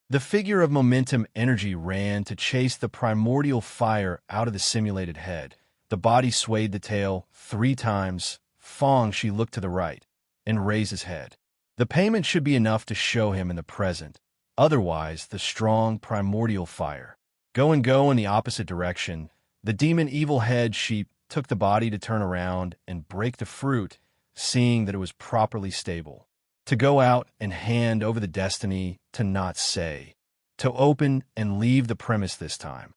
The figure of momentum energy ran to chase the primordial fire out of the simulated head. The body swayed the tail 3 times. Fong Shi looked to the right and raised his head. The payment should be enough to show him in the present. Otherwise, the strong primordial fire. Go in the opposite direction. The demon evil head sheep took the body to turn around and break the fruit, seeing that it was properly stable. To go out and hand over the destiny to not say. To open and leave the premise this time.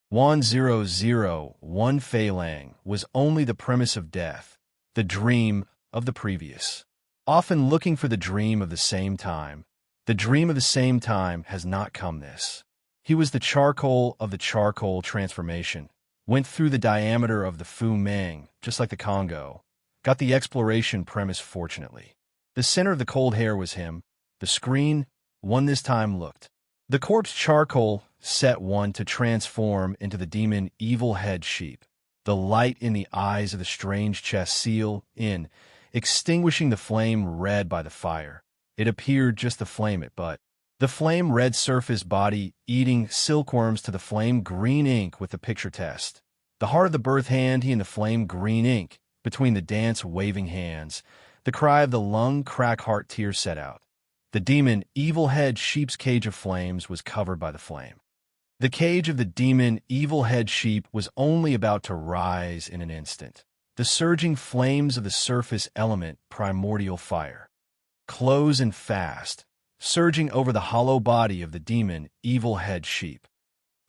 1001 Fei Lang was only the premise of death, the dream of the previous. Often looking for the dream of the same time. The dream of the same time has not come this. He was the charcoal of the charcoal transformation, went through the diameter of the Fu Meng, just like the Congo. Got the exploration premise fortunately. The center of the cold hair was him. The screen, one this time looked. The corpse charcoal set one to transform into the demon evil head sheep. The light in the eyes of the strange chest seal in, extinguishing the flame red by the fire. It appeared just the flame it, but the flame red surface body eating silkworms to the flame green ink with the picture test. The heart of the birth hand he and the flame green ink between the dance waving hands. The cry of the lung crack heart tears set out. The demon evil head sheep's cage of flames was covered by the flame. The cage of the demon evil head sheep was only about to rise in an instant. The surging flames of the surface element primordial fire. Close and fast, surging over the hollow body of the demon evil head sheep.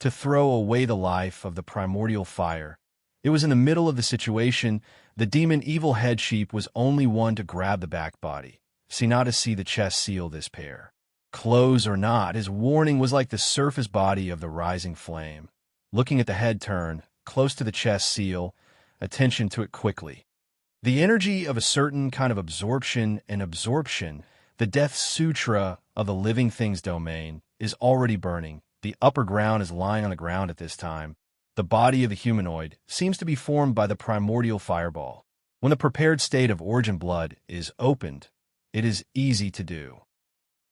To throw away the life of the primordial fire. It was in the middle of the situation. The demon evil head sheep was only one to grab the back body. See not to see the chest seal this pair. Close or not, his warning was like the surface body of the rising flame. Looking at the head turn, close to the chest seal, attention to it quickly. The energy of a certain kind of absorption and absorption, the death sutra of the living things domain, is already burning. The upper ground is lying on the ground at this time. The body of the humanoid seems to be formed by the primordial fireball. When the prepared state of origin blood is opened, it is easy to do.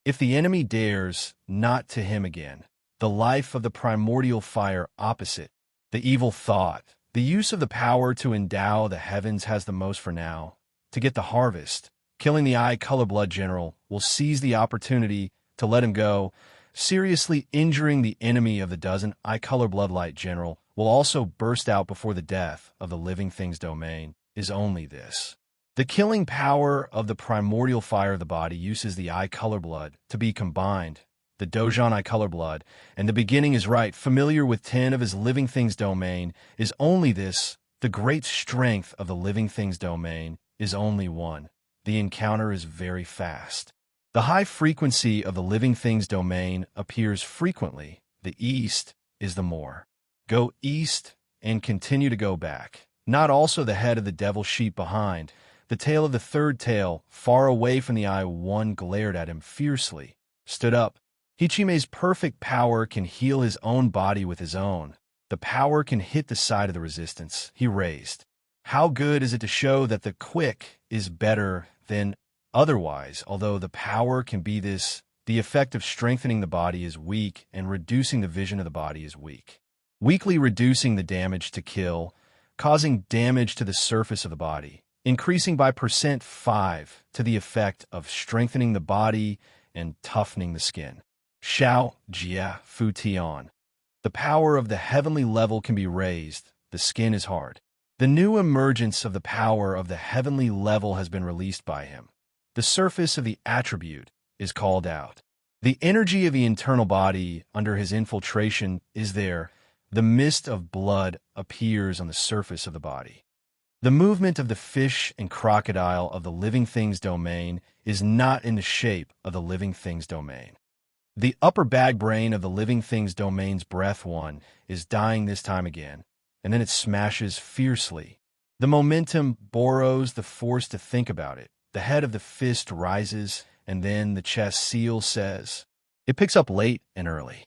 If the enemy dares not to him again, the life of the primordial fire opposite, the evil thought, the use of the power to endow the heavens has the most for now. To get the harvest, killing the eye color blood general will seize the opportunity to let him go. Seriously injuring the enemy of the dozen eye color bloodlight general will also burst out before the death of the living things domain is only this. The killing power of the primordial fire of the body uses the eye color blood to be combined, the Dojan eye color blood, and the beginning is right, familiar with 10 of his living things domain, is only this. The great strength of the living things domain is only one. The encounter is very fast. The high frequency of the living things domain appears frequently. The east is the more. Go east and continue to go back. Not also the head of the devil sheep behind. The tail of the third tail, far away from the eye one glared at him fiercely. Stood up. Hichime's perfect power can heal his own body with his own. The power can hit the side of the resistance. He raised. How good is it to show that the quick is better than otherwise, although the power can be this, the effect of strengthening the body is weak and reducing the vision of the body is weak. Weakly reducing the damage to kill, causing damage to the surface of the body, increasing by %5 to the effect of strengthening the body and toughening the skin. Xiao Jia Fu Tian. The power of the heavenly level can be raised, the skin is hard. The new emergence of the power of the heavenly level has been released by him. The surface of the attribute is called out. The energy of the internal body under his infiltration is there. The mist of blood appears on the surface of the body. The movement of the fish and crocodile of the living things domain is not in the shape of the living things domain. The upper bag brain of the living things domain's breath one is dying this time again, and then it smashes fiercely. The momentum borrows the force to think about it. The head of the fist rises, and then the chest seal says. It picks up late and early.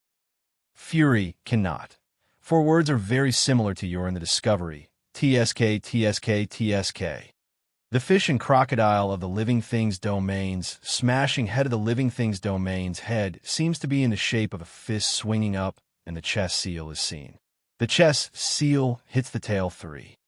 Fury cannot. For words are very similar to your in the discovery. TSK, TSK, TSK. The fish and crocodile of the living things domain's smashing head of the living things domain's head seems to be in the shape of a fist swinging up, and the chest seal is seen. The chest seal hits the tail 3.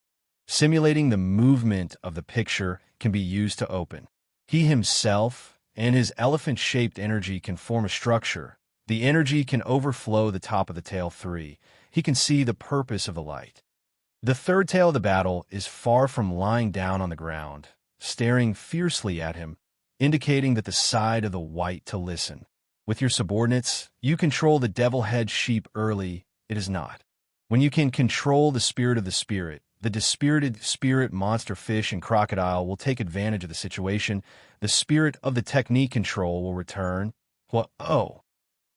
Simulating the movement of the picture can be used to open. He himself and his elephant-shaped energy can form a structure. The energy can overflow the top of the tail 3. He can see the purpose of the light. The third tail of the battle is far from lying down on the ground, staring fiercely at him, indicating that the side of the white to listen. With your subordinates, you control the devil head sheep early. It is not. When you can control the spirit of the spirit, the dispirited spirit monster fish and crocodile will take advantage of the situation. The spirit of the technique control will return. What? Oh!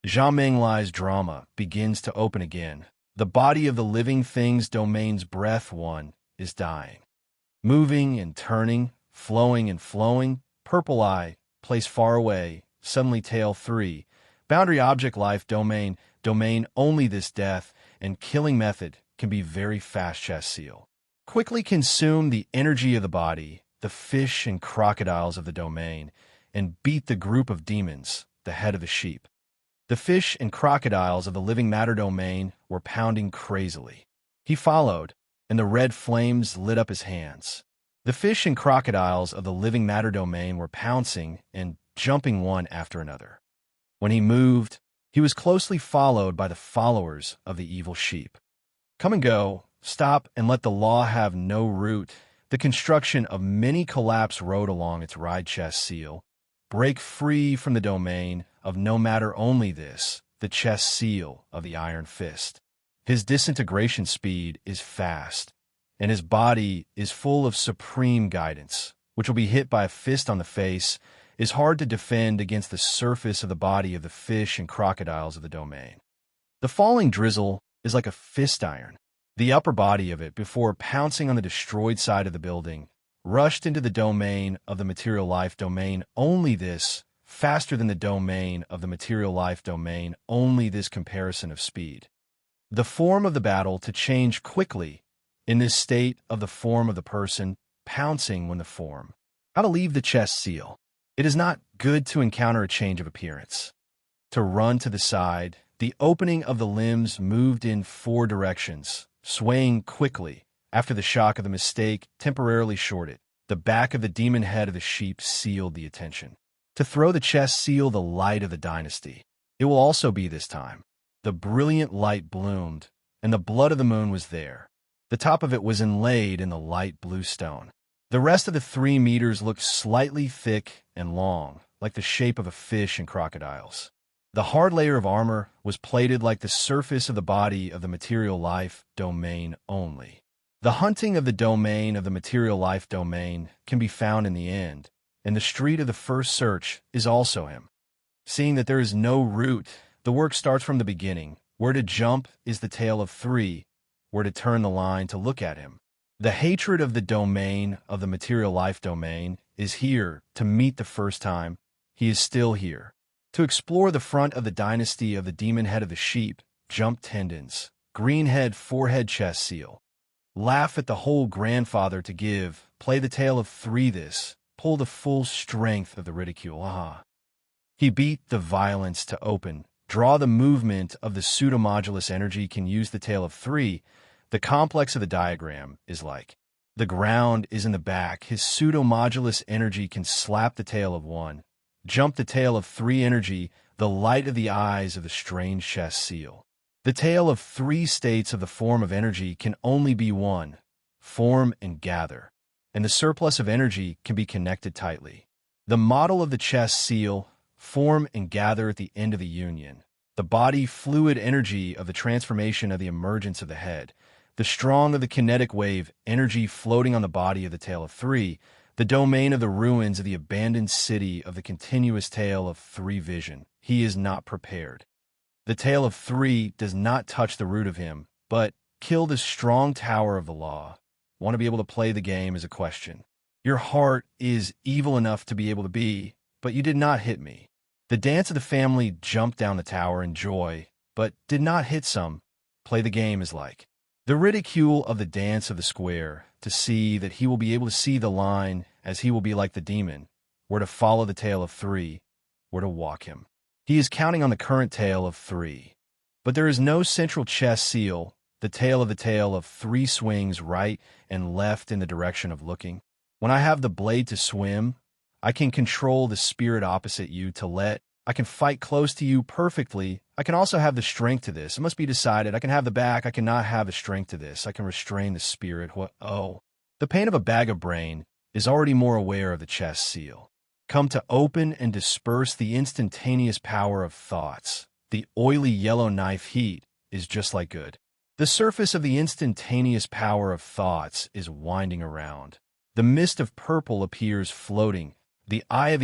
Zhang Menglai's drama begins to open again. The body of the living thing's domain's breath 1 is dying. Moving and turning, flowing and flowing, purple eye, place far away, suddenly tail 3, boundary object life domain, domain only this death, and killing method can be very fast chest seal. Quickly consume the energy of the body, the fish and crocodiles of the domain, and beat the group of demons, the head of the sheep. The fish and crocodiles of the living matter domain were pounding crazily. He followed, and the red flames lit up his hands. The fish and crocodiles of the living matter domain were pouncing and jumping one after another. When he moved, he was closely followed by the followers of the evil sheep. Come and go, stop and let the law have no root. The construction of many collapse rode along its ride chest seal. Break free from the domain of no matter only this, the chest seal of the iron fist. His disintegration speed is fast, and his body is full of supreme guidance, which will be hit by a fist on the face, is hard to defend against the surface of the body of the fish and crocodiles of the domain. The falling drizzle is like a fist iron. The upper body of it, before pouncing on the destroyed side of the building, rushed into the domain of the material life domain only this, faster than the domain of the material life domain only this comparison of speed. The form of the battle to change quickly in this state of the form of the person, pouncing when the form. How to leave the chest seal. It is not good to encounter a change of appearance. To run to the side, the opening of the limbs moved in 4 directions, swaying quickly. After the shock of the mistake temporarily shorted, the back of the demon head of the sheep sealed the attention. To throw the chest seal the light of the dynasty. It will also be this time. The brilliant light bloomed, and the blood of the moon was there. The top of it was inlaid in the light blue stone. The rest of the 3 meters looked slightly thick and long, like the shape of a fish and crocodiles. The hard layer of armor was plated like the surface of the body of the material life domain only. The hunting of the domain of the material life domain can be found in the end, and the street of the first search is also him. Seeing that there is no route, the work starts from the beginning. Where to jump is the tale of 3, where to turn the line to look at him. The hatred of the domain of the material life domain is here to meet the first time. He is still here. To explore the front of the dynasty of the demon head of the sheep, jump tendons, green head forehead chest seal. Laugh at the whole grandfather to give, play the tale of 3 this, pull the full strength of the ridicule, He beat the violence to open, draw the movement of the pseudomodulus energy can use the tale of 3. The complex of the diagram is like. The ground is in the back, his pseudomodulus energy can slap the tail of 1, jump the tail of 3 energy, the light of the eyes of the strange chest seal. The tale of 3 states of the form of energy can only be 1, form and gather, and the surplus of energy can be connected tightly. The model of the chest seal, form and gather at the end of the union. The body fluid energy of the transformation of the emergence of the head. The strong of the kinetic wave energy floating on the body of the tale of 3. The domain of the ruins of the abandoned city of the continuous tale of 3 vision. He is not prepared. The tale of 3 does not touch the root of him, but kill the strong tower of the law. Want to be able to play the game is a question. Your heart is evil enough to be able to be, but you did not hit me. The dance of the family jumped down the tower in joy, but did not hit some. Play the game is like. The ridicule of the dance of the square, to see that he will be able to see the line as he will be like the demon, where to follow the tale of 3, where to walk him. He is counting on the current tale of 3. But there is no central chest seal. The tail of the tale of 3 swings right and left in the direction of looking. When I have the blade to swim, I can control the spirit opposite you to let. I can fight close to you perfectly. I can also have the strength to this. It must be decided. I can have the back. I cannot have the strength to this. I can restrain the spirit. The pain of a bag of brain is already more aware of the chest seal. Come to open and disperse the instantaneous power of thoughts. The oily yellow knife heat is just like good. The surface of the instantaneous power of thoughts is winding around. The mist of purple appears floating. The eye of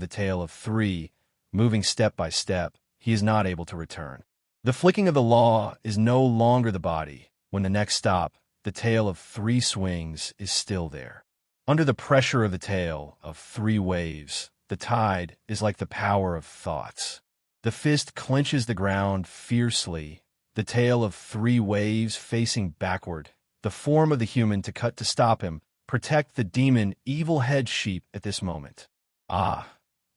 the tale of 3, moving step by step, he is not able to return. The flicking of the law is no longer the body. When the next stop, the tail of 3 swings, is still there. Under the pressure of the tail of 3 waves, the tide is like the power of thoughts. The fist clenches the ground fiercely, the tail of 3 waves facing backward, the form of the human to cut to stop him, protect the demon evil head sheep at this moment. Ah,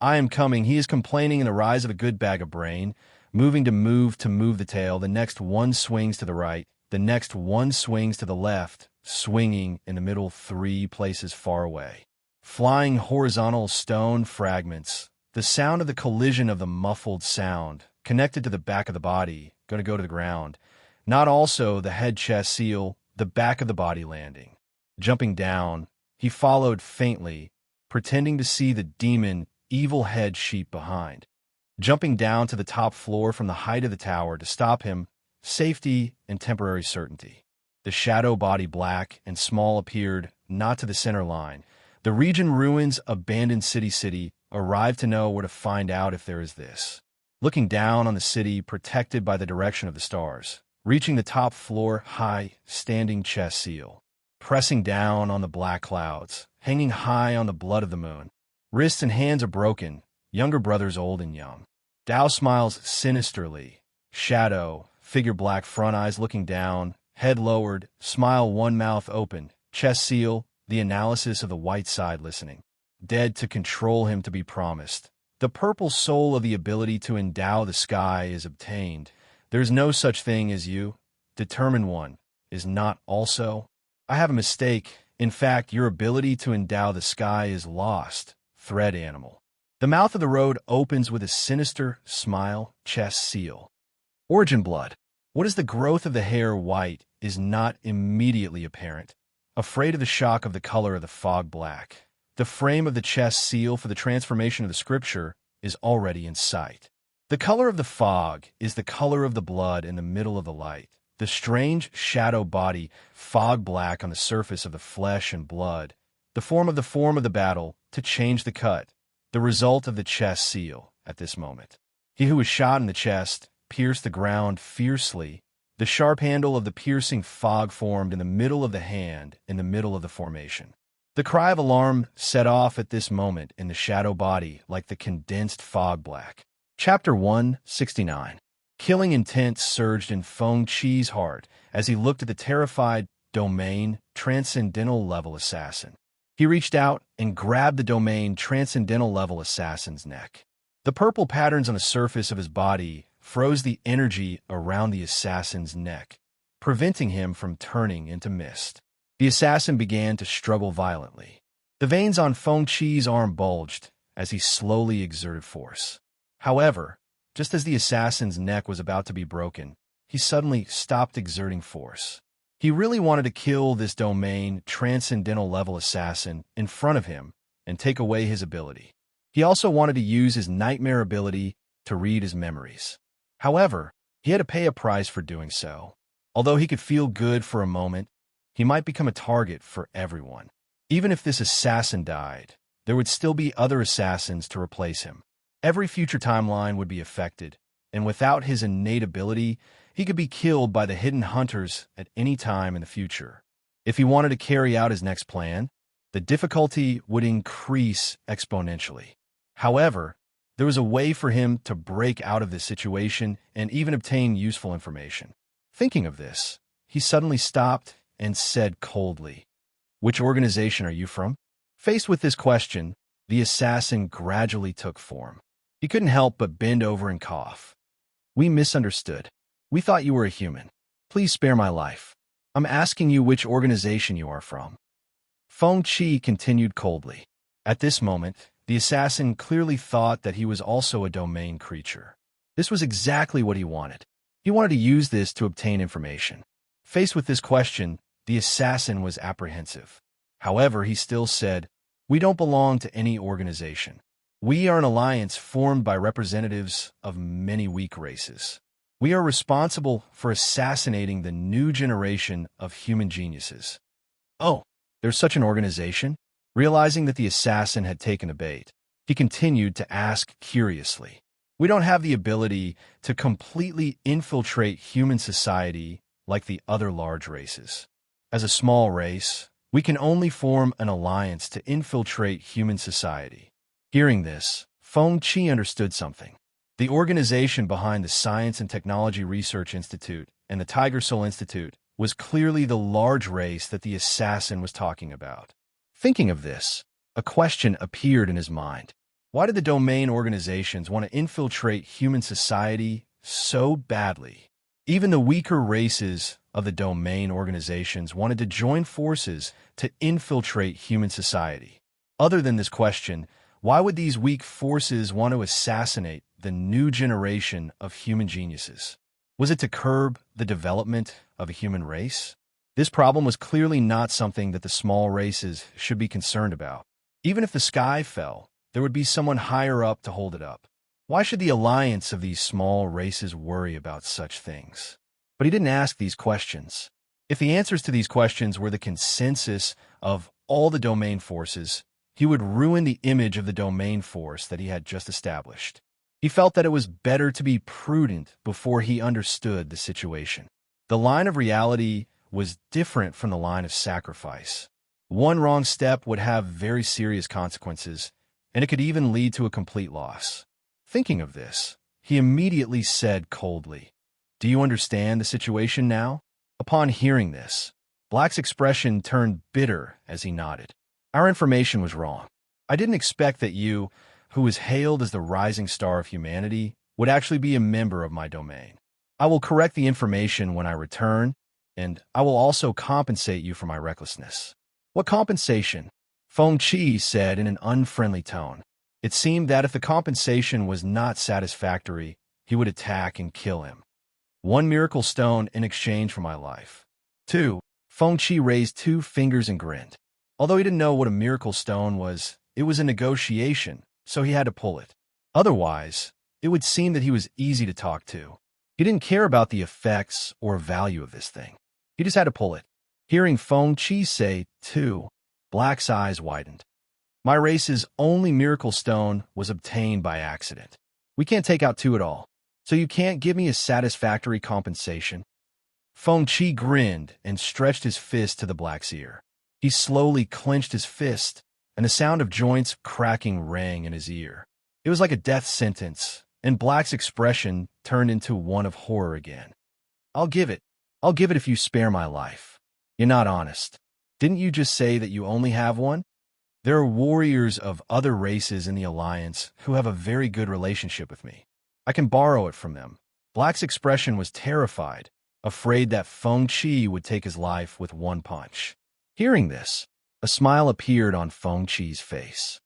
I am coming. He is complaining in the rise of a good bag of brain, moving to move the tail. The next one swings to the right, the next one swings to the left, swinging in the middle 3 places far away. Flying horizontal stone fragments, the sound of the collision of the muffled sound, connected to the back of the body, going to go to the ground. Not also the head chest seal, the back of the body landing. Jumping down, he followed faintly, pretending to see the demon evil head sheep behind. Jumping down to the top floor from the height of the tower to stop him, safety and temporary certainty. The shadow body black and small appeared, not to the center line. The region ruins abandoned city arrived to know where to find out if there is this. Looking down on the city protected by the direction of the stars. Reaching the top floor, high, standing chest seal. Pressing down on the black clouds, hanging high on the blood of the moon. Wrists and hands are broken, younger brothers old and young. Tao smiles sinisterly. Shadow, figure black front eyes looking down, head lowered, smile one mouth open, chest seal, the analysis of the white side listening. Dead to control him to be promised. The purple soul of the ability to endow the sky is obtained. There is no such thing as you. Determine one. Is not also. I have a mistake. In fact, your ability to endow the sky is lost. Thread animal. The mouth of the road opens with a sinister smile, chest seal. Origin blood. What is the growth of the hair white is not immediately apparent. Afraid of the shock of the color of the fog black. The frame of the chest seal for the transformation of the scripture is already in sight. The color of the fog is the color of the blood in the middle of the light. The strange shadow body, fog black on the surface of the flesh and blood. The form of the battle, to change the cut. The result of the chest seal, at this moment. He who was shot in the chest, pierced the ground fiercely. The sharp handle of the piercing fog formed in the middle of the hand, in the middle of the formation. The cry of alarm set off at this moment in the shadow body like the condensed fog black. Chapter 169. Killing intent surged in Feng Chi's heart as he looked at the terrified domain transcendental level assassin. He reached out and grabbed the domain transcendental level assassin's neck. The purple patterns on the surface of his body froze the energy around the assassin's neck, preventing him from turning into mist. The assassin began to struggle violently. The veins on Feng Chi's arm bulged as he slowly exerted force. However, just as the assassin's neck was about to be broken, he suddenly stopped exerting force. He really wanted to kill this domain transcendental level assassin in front of him and take away his ability. He also wanted to use his nightmare ability to read his memories. However, he had to pay a price for doing so. Although he could feel good for a moment, he might become a target for everyone. Even if this assassin died, there would still be other assassins to replace him. Every future timeline would be affected, and without his innate ability, he could be killed by the hidden hunters at any time in the future. If he wanted to carry out his next plan, the difficulty would increase exponentially. However, there was a way for him to break out of this situation and even obtain useful information. Thinking of this, he suddenly stopped and said coldly, "Which organization are you from?" Faced with this question, the assassin gradually took form. He couldn't help but bend over and cough. "We misunderstood. We thought you were a human. Please spare my life. I'm asking you which organization you are from." Feng Chi continued coldly. At this moment, the assassin clearly thought that he was also a domain creature. This was exactly what he wanted. He wanted to use this to obtain information. Faced with this question, the assassin was apprehensive. However, he still said, "We don't belong to any organization. We are an alliance formed by representatives of many weak races. We are responsible for assassinating the new generation of human geniuses." "Oh, there's such an organization?" Realizing that the assassin had taken the bait, he continued to ask curiously, We don't have the ability to completely infiltrate human society like the other large races. As a small race, we can only form an alliance to infiltrate human society. Hearing this, Feng Qi understood something. The organization behind the Science and Technology Research Institute and the Tiger Soul Institute was clearly the large race that the assassin was talking about. Thinking of this, a question appeared in his mind. Why did the domain organizations want to infiltrate human society so badly? Even the weaker races of the domain organizations wanted to join forces to infiltrate human society. Other than this question, why would these weak forces want to assassinate the new generation of human geniuses? Was it to curb the development of a human race? This problem was clearly not something that the small races should be concerned about. Even if the sky fell, there would be someone higher up to hold it up. Why should the alliance of these small races worry about such things? But he didn't ask these questions. If the answers to these questions were the consensus of all the domain forces, he would ruin the image of the domain force that he had just established. He felt that it was better to be prudent before he understood the situation. The line of reality was different from the line of sacrifice. One wrong step would have very serious consequences, and it could even lead to a complete loss. Thinking of this, he immediately said coldly, "Do you understand the situation now?" Upon hearing this, Black's expression turned bitter as he nodded. "Our information was wrong. I didn't expect that you, who was hailed as the rising star of humanity, would actually be a member of my domain. I will correct the information when I return, and I will also compensate you for my recklessness." "What compensation?" Feng Qi said in an unfriendly tone. It seemed that if the compensation was not satisfactory, he would attack and kill him. "1 miracle stone in exchange for my life." 2. Feng Qi raised 2 fingers and grinned. Although he didn't know what a miracle stone was, it was a negotiation, so he had to pull it. Otherwise, it would seem that he was easy to talk to. He didn't care about the effects or value of this thing. He just had to pull it. Hearing Feng Qi say 2, Black's eyes widened. "My race's only miracle stone was obtained by accident. We can't take out 2 at all, so you can't give me a satisfactory compensation." Feng Qi grinned and stretched his fist to the Black's ear. He slowly clenched his fist, and the sound of joints cracking rang in his ear. It was like a death sentence, and Black's expression turned into one of horror again. I'll give it if you spare my life." "You're not honest. Didn't you just say that you only have one?" "There are warriors of other races in the Alliance who have a very good relationship with me. I can borrow it from them." Black's expression was terrified, afraid that Feng Qi would take his life with one punch. Hearing this, a smile appeared on Feng Qi's face.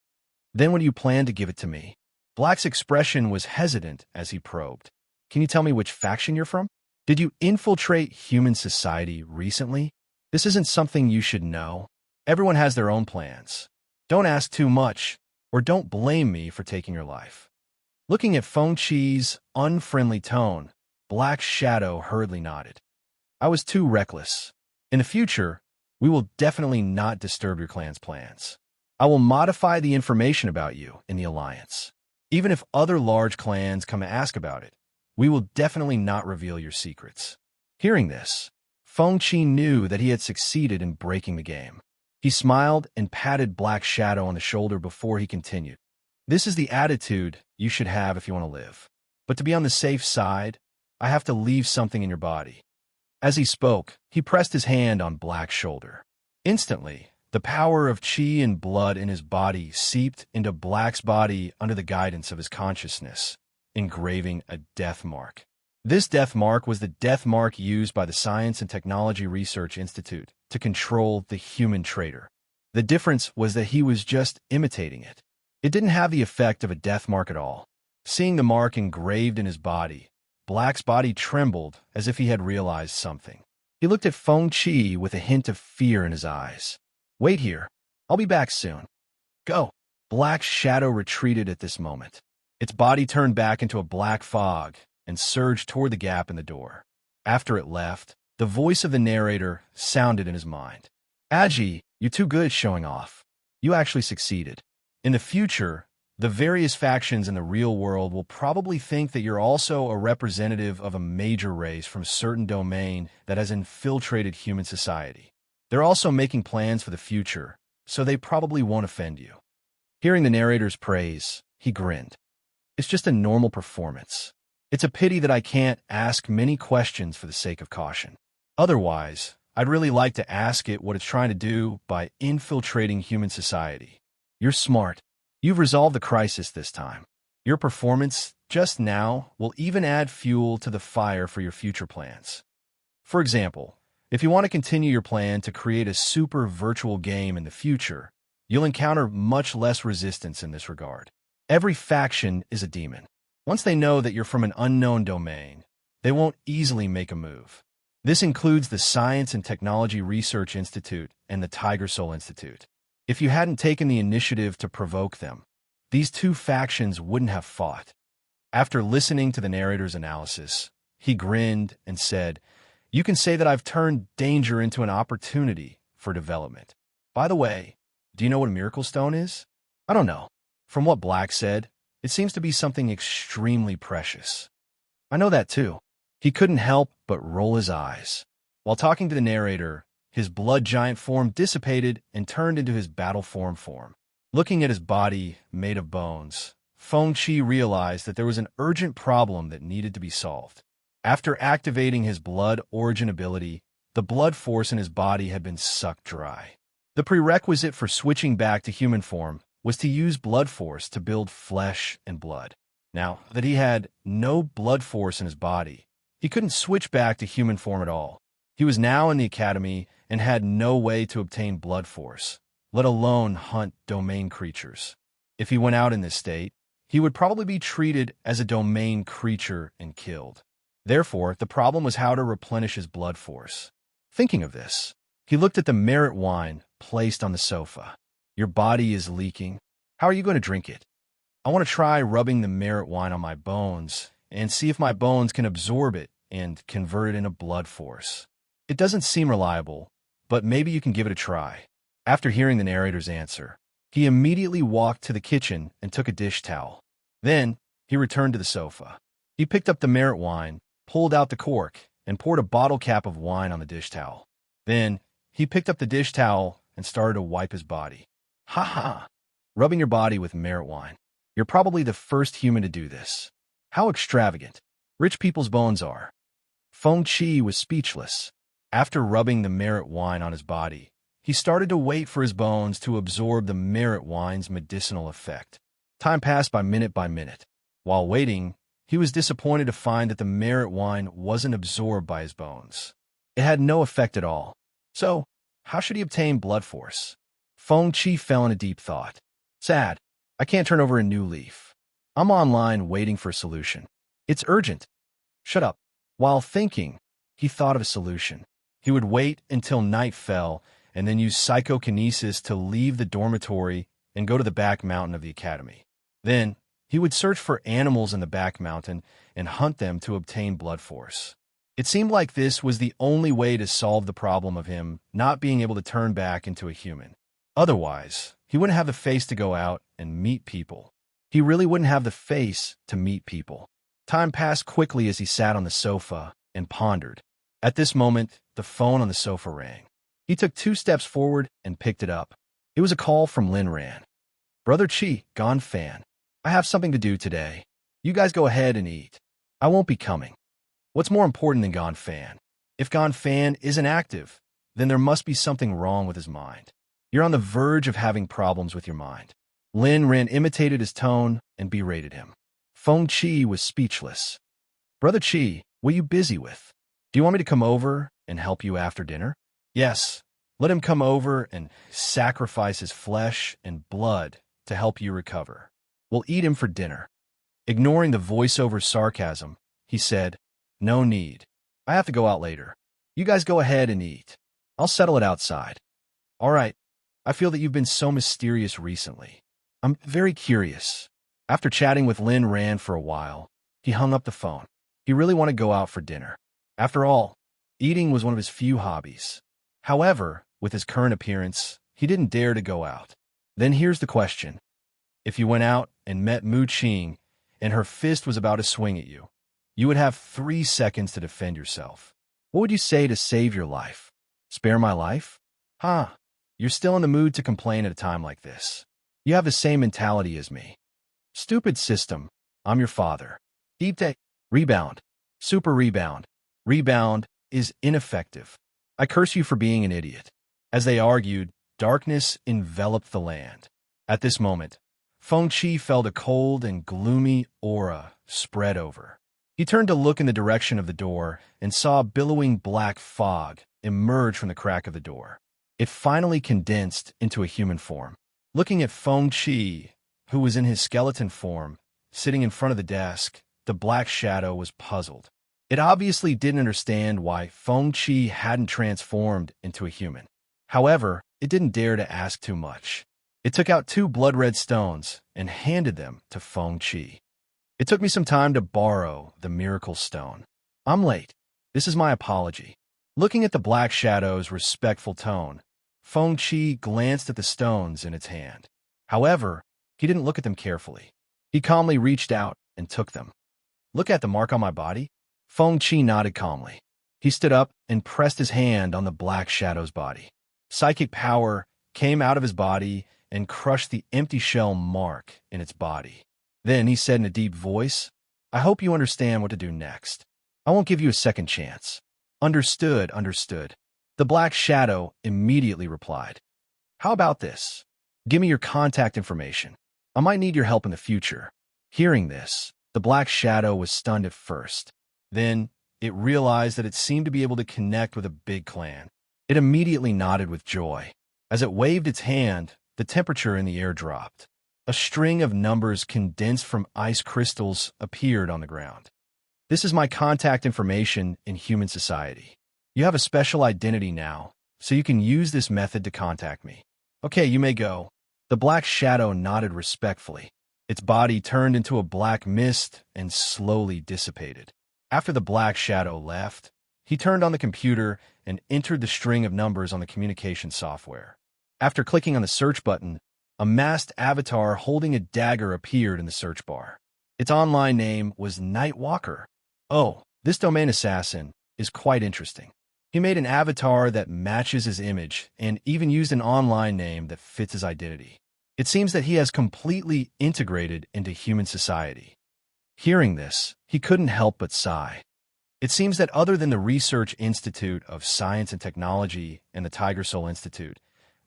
"Then when do you plan to give it to me?" Black's expression was hesitant as he probed. "Can you tell me which faction you're from? Did you infiltrate human society recently? This isn't something you should know. Everyone has their own plans. Don't ask too much, or don't blame me for taking your life." Looking at Feng Qi's unfriendly tone, Black's shadow hurriedly nodded. "I was too reckless. In the future, we will definitely not disturb your clan's plans. I will modify the information about you in the Alliance. Even if other large clans come to ask about it, we will definitely not reveal your secrets." Hearing this, Feng Qi knew that he had succeeded in breaking the game. He smiled and patted Black's shadow on the shoulder before he continued. "This is the attitude you should have if you want to live. But to be on the safe side, I have to leave something in your body." As he spoke, he pressed his hand on Black's shoulder. Instantly, the power of qi and blood in his body seeped into Black's body under the guidance of his consciousness, engraving a death mark. This death mark was the death mark used by the Science and Technology Research Institute to control the human traitor. The difference was that he was just imitating it. It didn't have the effect of a death mark at all. Seeing the mark engraved in his body, Black's body trembled as if he had realized something. He looked at Feng Qi with a hint of fear in his eyes. "Wait here. I'll be back soon. Go." Black's shadow retreated at this moment. Its body turned back into a black fog and surged toward the gap in the door. After it left, the voice of the narrator sounded in his mind. "Agi, you're too good at showing off. You actually succeeded. In the future, The various factions in the real world will probably think that you're also a representative of a major race from a certain domain that has infiltrated human society. They're also making plans for the future, so they probably won't offend you. Hearing the narrator's praise, he grinned. It's just a normal performance. It's a pity that I can't ask many questions for the sake of caution. Otherwise, I'd really like to ask it what it's trying to do by infiltrating human society. You're smart. You've resolved the crisis this time. Your performance, just now, will even add fuel to the fire for your future plans. For example, if you want to continue your plan to create a super virtual game in the future, you'll encounter much less resistance in this regard. Every faction is a demon. Once they know that you're from an unknown domain, they won't easily make a move. This includes the Science and Technology Research Institute and the Tiger Soul Institute. If you hadn't taken the initiative to provoke them, these two factions wouldn't have fought. After listening to the narrator's analysis, he grinned and said, "You can say that I've turned danger into an opportunity for development. By the way, do you know what a miracle stone is?" "I don't know. From what Black said, it seems to be something extremely precious." "I know that too." He couldn't help but roll his eyes. While talking to the narrator, his blood giant form dissipated and turned into his battle form. Looking at his body made of bones, Feng Qi realized that there was an urgent problem that needed to be solved. After activating his blood origin ability, the blood force in his body had been sucked dry. The prerequisite for switching back to human form was to use blood force to build flesh and blood. Now that he had no blood force in his body, he couldn't switch back to human form at all. He was now in the academy and had no way to obtain blood force, let alone hunt domain creatures. If he went out in this state, he would probably be treated as a domain creature and killed. Therefore, the problem was how to replenish his blood force. Thinking of this, he looked at the merit wine placed on the sofa. "Your body is leaking. How are you going to drink it?" "I want to try rubbing the merit wine on my bones and see if my bones can absorb it and convert it into blood force. It doesn't seem reliable, but maybe you can give it a try." After hearing the narrator's answer, he immediately walked to the kitchen and took a dish towel. Then, he returned to the sofa. He picked up the merit wine, pulled out the cork, and poured a bottle cap of wine on the dish towel. Then, he picked up the dish towel and started to wipe his body. "Ha ha! Rubbing your body with merit wine. You're probably the first human to do this. How extravagant. Rich people's bones are." Feng Qi was speechless. After rubbing the merit wine on his body, he started to wait for his bones to absorb the merit wine's medicinal effect. Time passed by minute. While waiting, he was disappointed to find that the merit wine wasn't absorbed by his bones. It had no effect at all. So, how should he obtain blood force? Feng Qi fell into deep thought. "Sad. I can't turn over a new leaf. I'm online waiting for a solution. It's urgent." "Shut up." While thinking, he thought of a solution. He would wait until night fell and then use psychokinesis to leave the dormitory and go to the back mountain of the academy. Then, he would search for animals in the back mountain and hunt them to obtain blood force. It seemed like this was the only way to solve the problem of him not being able to turn back into a human. Otherwise, he wouldn't have the face to go out and meet people. He really wouldn't have the face to meet people. Time passed quickly as he sat on the sofa and pondered. At this moment, the phone on the sofa rang. He took 2 steps forward and picked it up. It was a call from Lin Ran. "Brother Chi, Gon Fan. I have something to do today. You guys go ahead and eat. I won't be coming." What's more important than Gon Fan? If Gon Fan isn't active, then there must be something wrong with his mind. You're on the verge of having problems with your mind. Lin Ran imitated his tone and berated him. Feng Qi was speechless. "Brother Chi, what are you busy with? Do you want me to come over and help you after dinner?" "Yes, let him come over and sacrifice his flesh and blood to help you recover. We'll eat him for dinner." Ignoring the voiceover sarcasm, he said, "No need. I have to go out later. You guys go ahead and eat. I'll settle it outside." "All right. I feel that you've been so mysterious recently. I'm very curious." After chatting with Lin Ran for a while, he hung up the phone. He really wanted to go out for dinner. After all, eating was one of his few hobbies. However, with his current appearance, he didn't dare to go out. Then here's the question. If you went out and met Mu Qing and her fist was about to swing at you, you would have 3 seconds to defend yourself. What would you say to save your life? Spare my life? Huh. You're still in the mood to complain at a time like this. You have the same mentality as me. Stupid system. I'm your father. Deep tech. Rebound. Super rebound. Rebound is ineffective. I curse you for being an idiot. As they argued, darkness enveloped the land. At this moment, Feng Qi felt a cold and gloomy aura spread over. He turned to look in the direction of the door and saw a billowing black fog emerge from the crack of the door. It finally condensed into a human form. Looking at Feng Qi, who was in his skeleton form, sitting in front of the desk, the black shadow was puzzled. It obviously didn't understand why Feng Qi hadn't transformed into a human. However, it didn't dare to ask too much. It took out 2 blood-red stones and handed them to Feng Qi. It took me some time to borrow the miracle stone. I'm late. This is my apology. Looking at the black shadow's respectful tone, Feng Qi glanced at the stones in its hand. However, he didn't look at them carefully. He calmly reached out and took them. Look at the mark on my body. Feng Qi nodded calmly. He stood up and pressed his hand on the black shadow's body. Psychic power came out of his body and crushed the empty shell mark in its body. Then he said in a deep voice, I hope you understand what to do next. I won't give you a second chance. Understood, understood. The black shadow immediately replied. How about this? Give me your contact information. I might need your help in the future. Hearing this, the black shadow was stunned at first. Then, it realized that it seemed to be able to connect with a big clan. It immediately nodded with joy. As it waved its hand, the temperature in the air dropped. A string of numbers condensed from ice crystals appeared on the ground. This is my contact information in human society. You have a special identity now, so you can use this method to contact me. Okay, you may go. The black shadow nodded respectfully. Its body turned into a black mist and slowly dissipated. After the black shadow left, he turned on the computer and entered the string of numbers on the communication software. After clicking on the search button, a masked avatar holding a dagger appeared in the search bar. Its online name was Nightwalker. Oh, this domain assassin is quite interesting. He made an avatar that matches his image and even used an online name that fits his identity. It seems that he has completely integrated into human society. Hearing this, he couldn't help but sigh. It seems that other than the Research Institute of Science and Technology and the Tiger Soul Institute,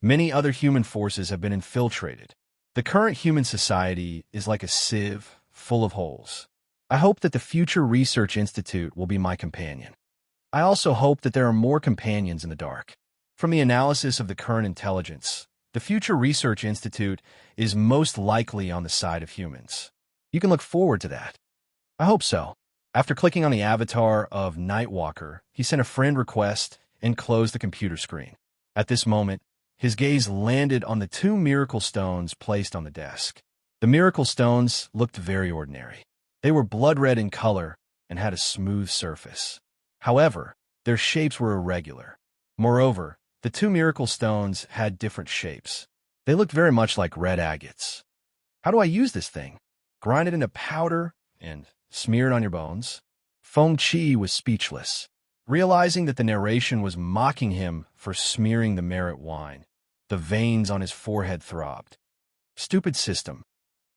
many other human forces have been infiltrated. The current human society is like a sieve full of holes. I hope that the future Research Institute will be my companion. I also hope that there are more companions in the dark. From the analysis of the current intelligence, the future Research Institute is most likely on the side of humans. You can look forward to that. I hope so. After clicking on the avatar of Nightwalker, he sent a friend request and closed the computer screen. At this moment, his gaze landed on the 2 miracle stones placed on the desk. The miracle stones looked very ordinary. They were blood-red in color and had a smooth surface. However, their shapes were irregular. Moreover, the 2 miracle stones had different shapes. They looked very much like red agates. How do I use this thing? Grind it into powder and smear it on your bones? Feng Qi was speechless. Realizing that the narration was mocking him for smearing the merit wine, the veins on his forehead throbbed. Stupid system.